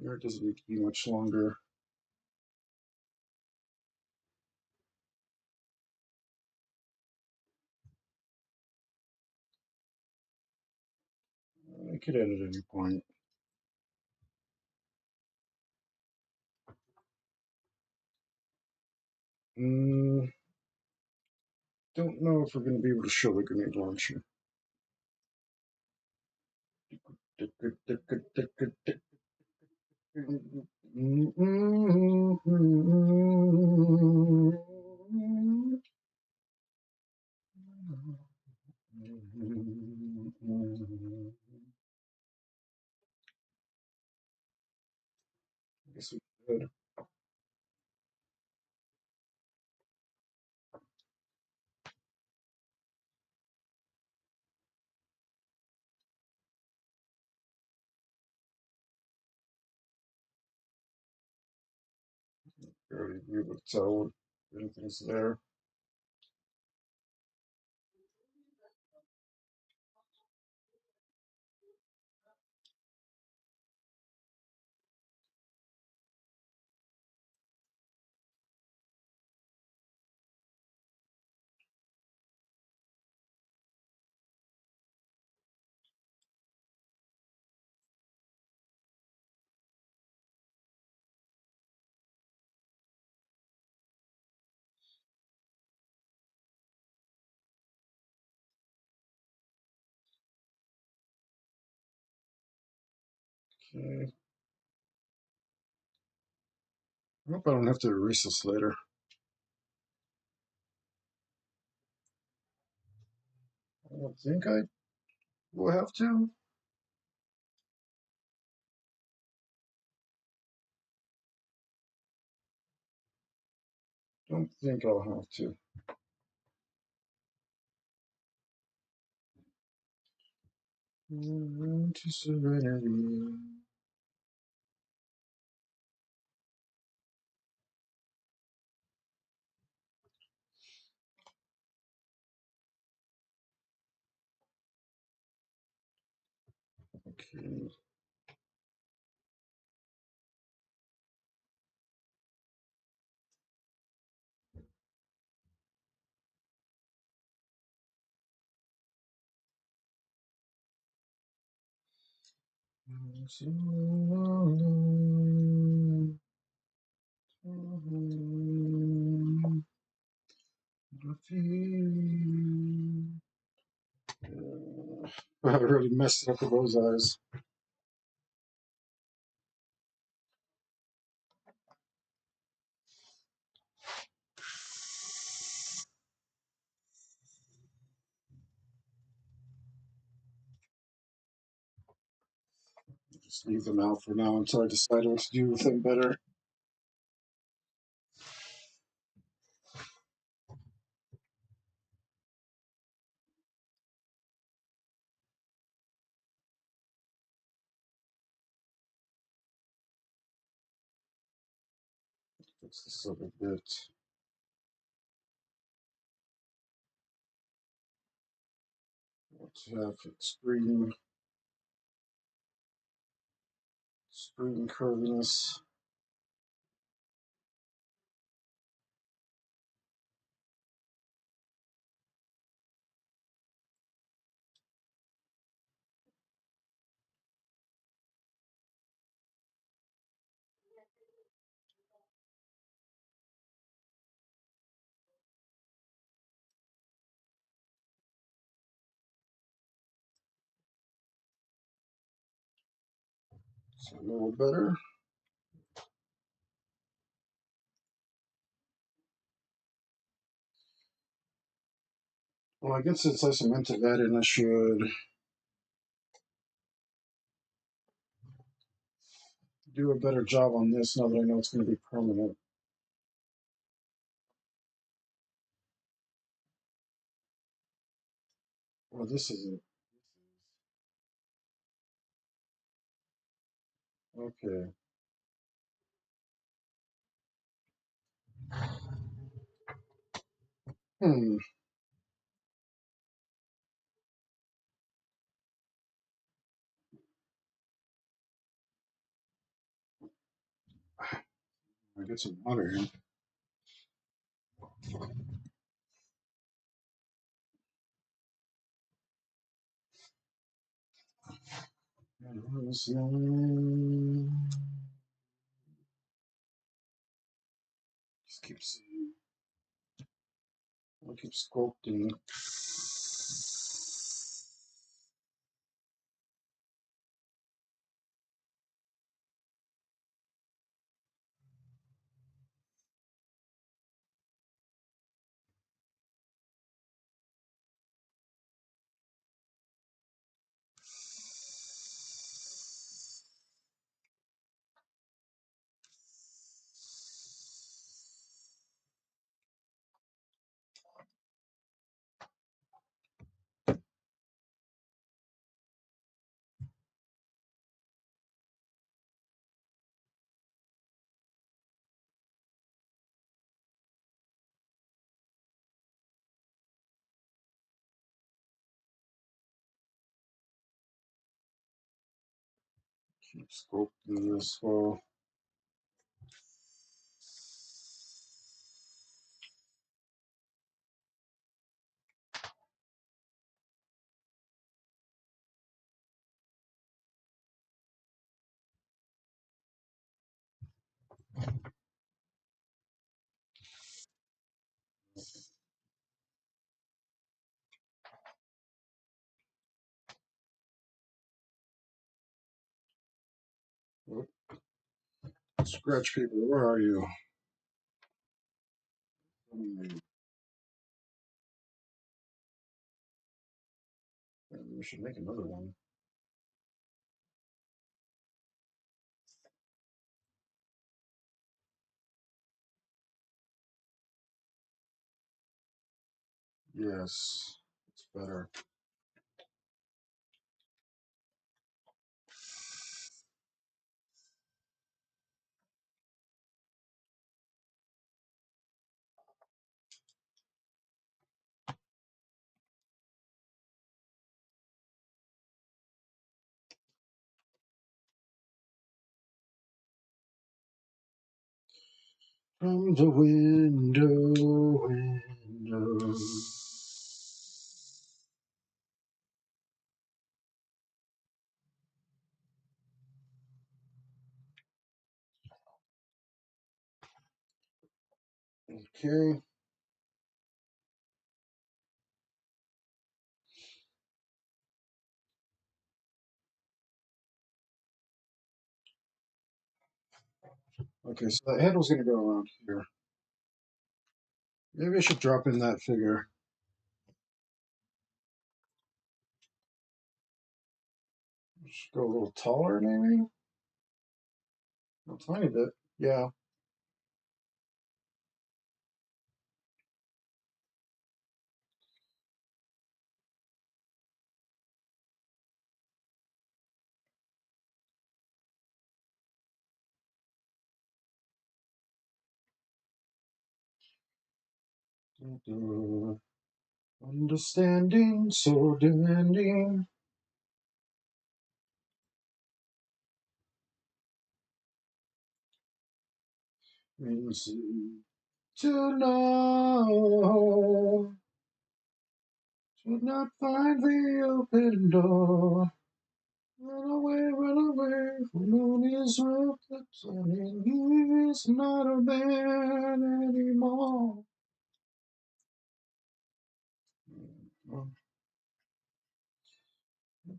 Speaker 1: here. It doesn't need to be much longer. I could edit at any point. Mm, don't know if we're going to be able to show the grenade launcher. Good. Already be able to tell if anything's there. Okay. I hope I don't have to erase this later. I don't think I will have to. Don't think I'll have to. To serenity. Okay. I really messed up with those eyes. Just leave them out for now until I decide what to do with them better. Fix this up a bit. Let's have extreme curviness. It's a little better. Well, I guess since I cemented that in, I should do a better job on this now that I know it's going to be permanent. Well, this isn't. Okay. Hmm. I get some water here. Just I'll keep sculpting. Keep sculpting this whole. Oh, scratch paper, where are you? We should make another one. Yes, it's better. From the window. Okay. Okay, so that head was going to go around here. Maybe I should drop in that figure. Just go a little taller, maybe? A tiny bit. Yeah. Understanding, so demanding. Means to know. Should not find the open door. Run away, for moon is reflecting. He is not a man anymore.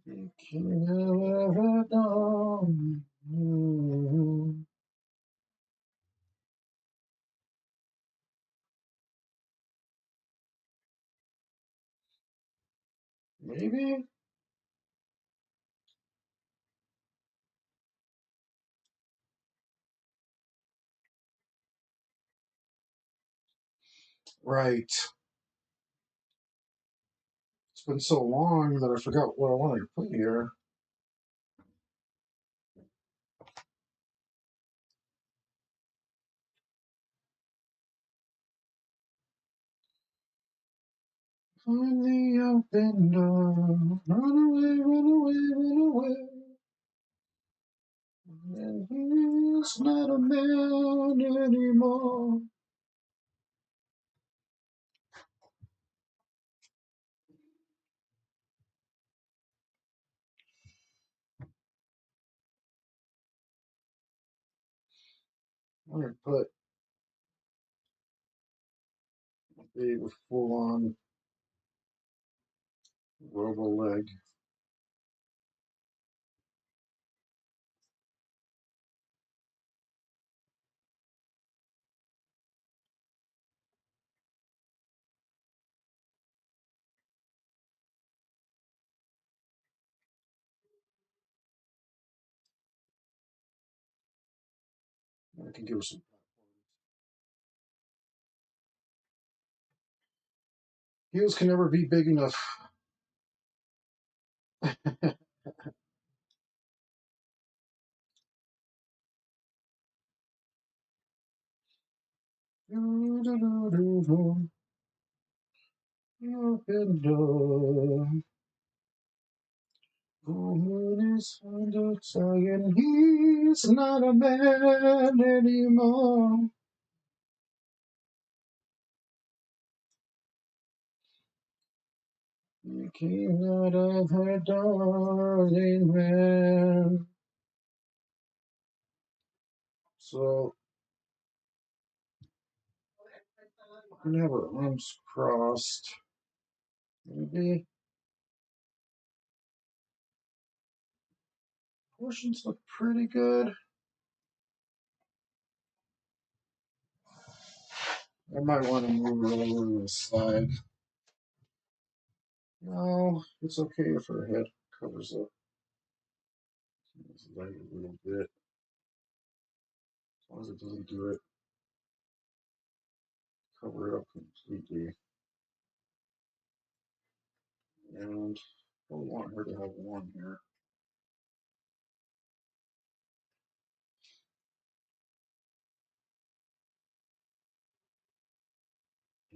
Speaker 1: The king of ever known. Maybe? Right. It's been so long that I forgot what I wanted to put here. Find the open door. Run away, run away, run away. And he's not a man anymore. I'm going to put a full on robo leg. I can give her some. Heels can never be big enough. Open door. Full moon is under saying he's not a man anymore. You came out of her darling man. So I'm gonna have her arms crossed. Maybe portions look pretty good. I might want to move her over to the side. No, it's okay if her head covers up. Just light a little bit. As long as it doesn't do it, cover it up completely. And I want her to have one here.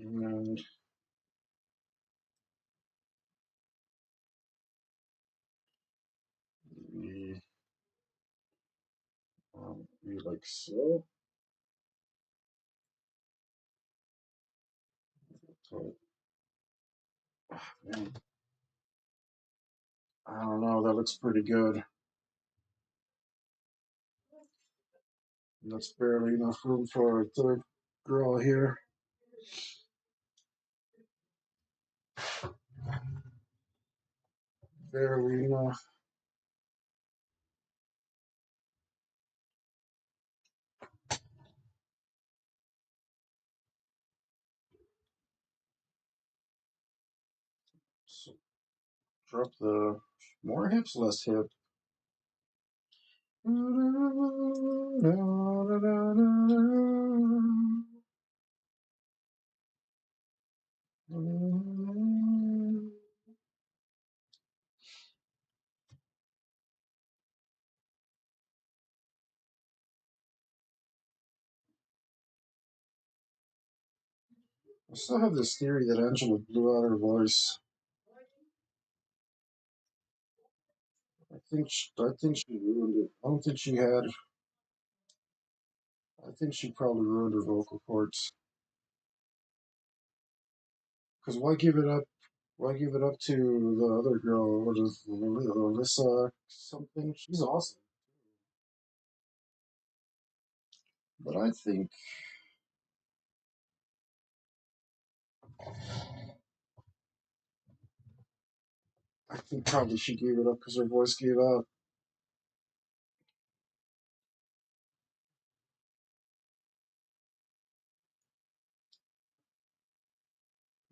Speaker 1: And we like so. So, man, I don't know. That looks pretty good. That's barely enough room for a third girl here. Barely enough. So drop the more hips, less hip. I still have this theory that Angela blew out her voice. I think she ruined it. I don't think she had. I think she probably ruined her vocal cords. Because why give it up? Why give it up to the other girl? What is Alyssa something? She's awesome. But I think probably she gave it up because her voice gave out.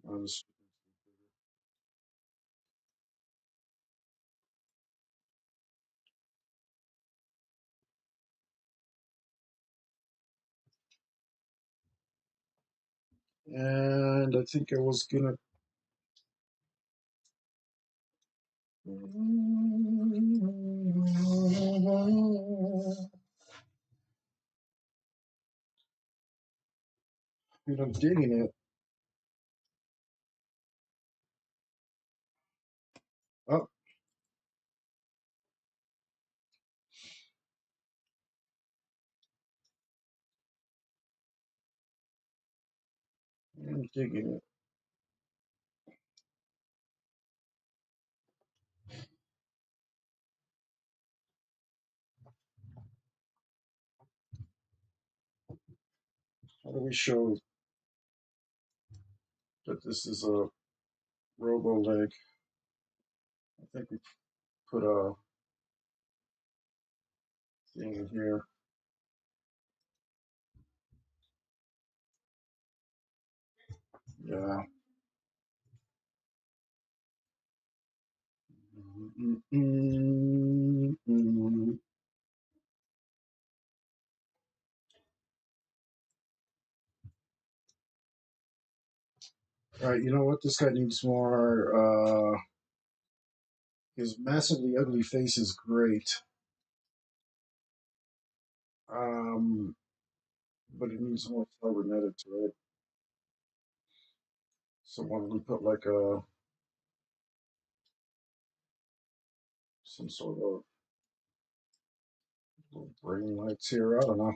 Speaker 1: Was, and I think I was gonna. I'm digging it. Oh, I'm digging it. How do we show that this is a robo leg? I think we put a thing in here. Yeah. All right, you know what? This guy needs more. His massively ugly face is great. Um, but it needs more cybernetics, right? So why don't we put like a some sort of little brain lights here. I don't know.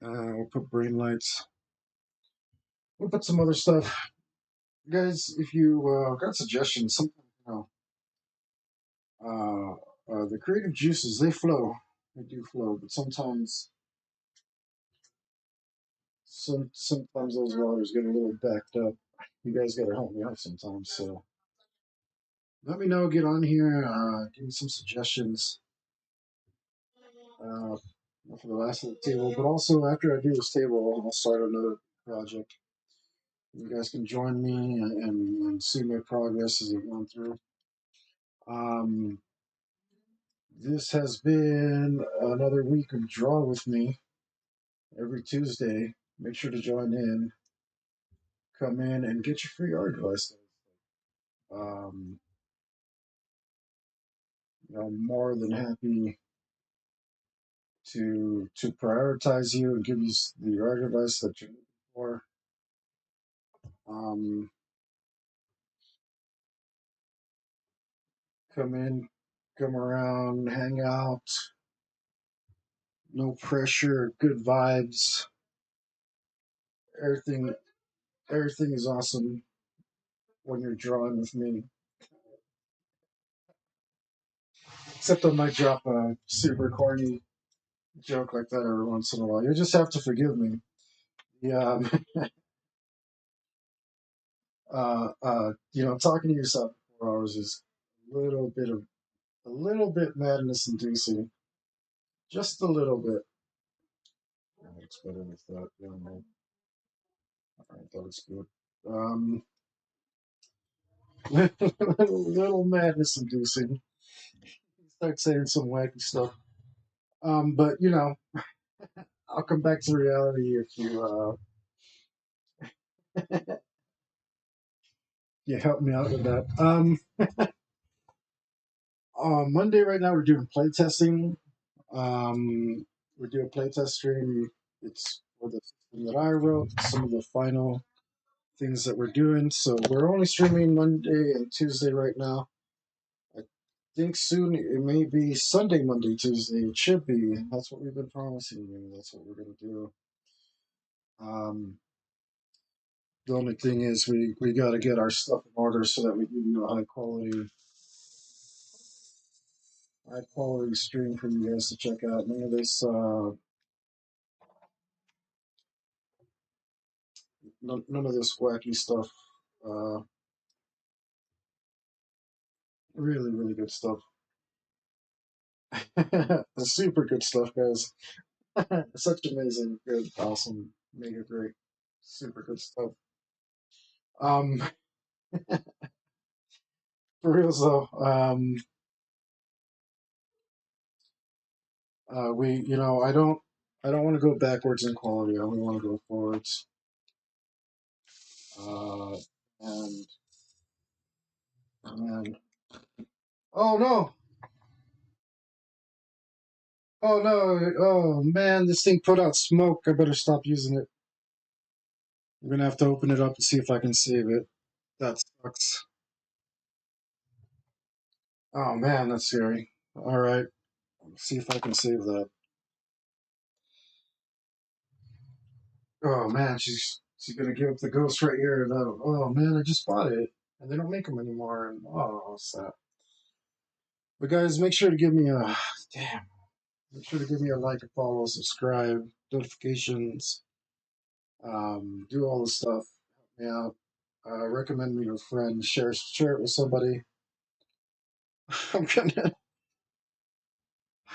Speaker 1: We'll put brain lights. We'll put some other stuff. Guys, if you got suggestions, something, the creative juices, they flow. They do flow, but sometimes those waters get a little backed up. You guys got to help me out sometimes. So let me know. Get on here. Give me some suggestions uh, for the last of the table. But also after I do this table, I'll start another project. You guys can join me and see my progress as I'm going through. Um, this has been another week of Draw with me every Tuesday. Make sure to join in. Come in and get your free art advice. Um, I'm more than happy to prioritize you and give you the art advice that you're looking for. Um, come in, come around, hang out. No pressure, good vibes. Everything, everything is awesome when you're drawing with me. Except I might drop a super corny joke like that every once in a while. You just have to forgive me. Yeah, talking to yourself for 4 hours is a little bit madness inducing. Just a little bit. That looks better with that. Yeah, no. All right, that looks good. Little madness inducing. Start saying some wacky stuff. But I'll come back to reality if you help me out with that. On Monday right now we're doing play testing. We do a playtest stream. It's for the system that I wrote. Some of the final things that we're doing. So we're only streaming Monday and Tuesday right now. I think soon it may be Sunday, Monday, Tuesday. It should be. That's what we've been promising you. That's what we're gonna do. Um, the only thing is we got to get our stuff in order so that we give you a high quality stream for you guys to check out. None of this none of this wacky stuff. Uh, really really good stuff. Super good stuff, guys. Such amazing, good, awesome, mega great, super good stuff. Um, for real though, I don't want to go backwards in quality. I only want to go forwards. Uh, and and oh no, oh no, oh man, this thing put out smoke. I better stop using it. I'm gonna have to open it up and see if I can save it. That sucks. Oh man, that's scary. All right, see if I can save that. Oh man, she's gonna give up the ghost right here. Though. Oh man, I just bought it, and they don't make them anymore. And oh, sad. But guys, make sure to give me a damn. Make sure to give me a like, a follow, subscribe, notifications. Do all the stuff. Help me out. Recommend me to a friend. Share it with somebody. I'm gonna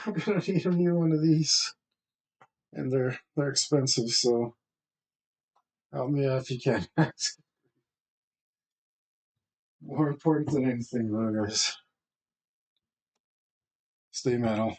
Speaker 1: I'm gonna need a new one of these, and they're expensive. So help me out if you can. More important than anything, though, guys. Stay metal.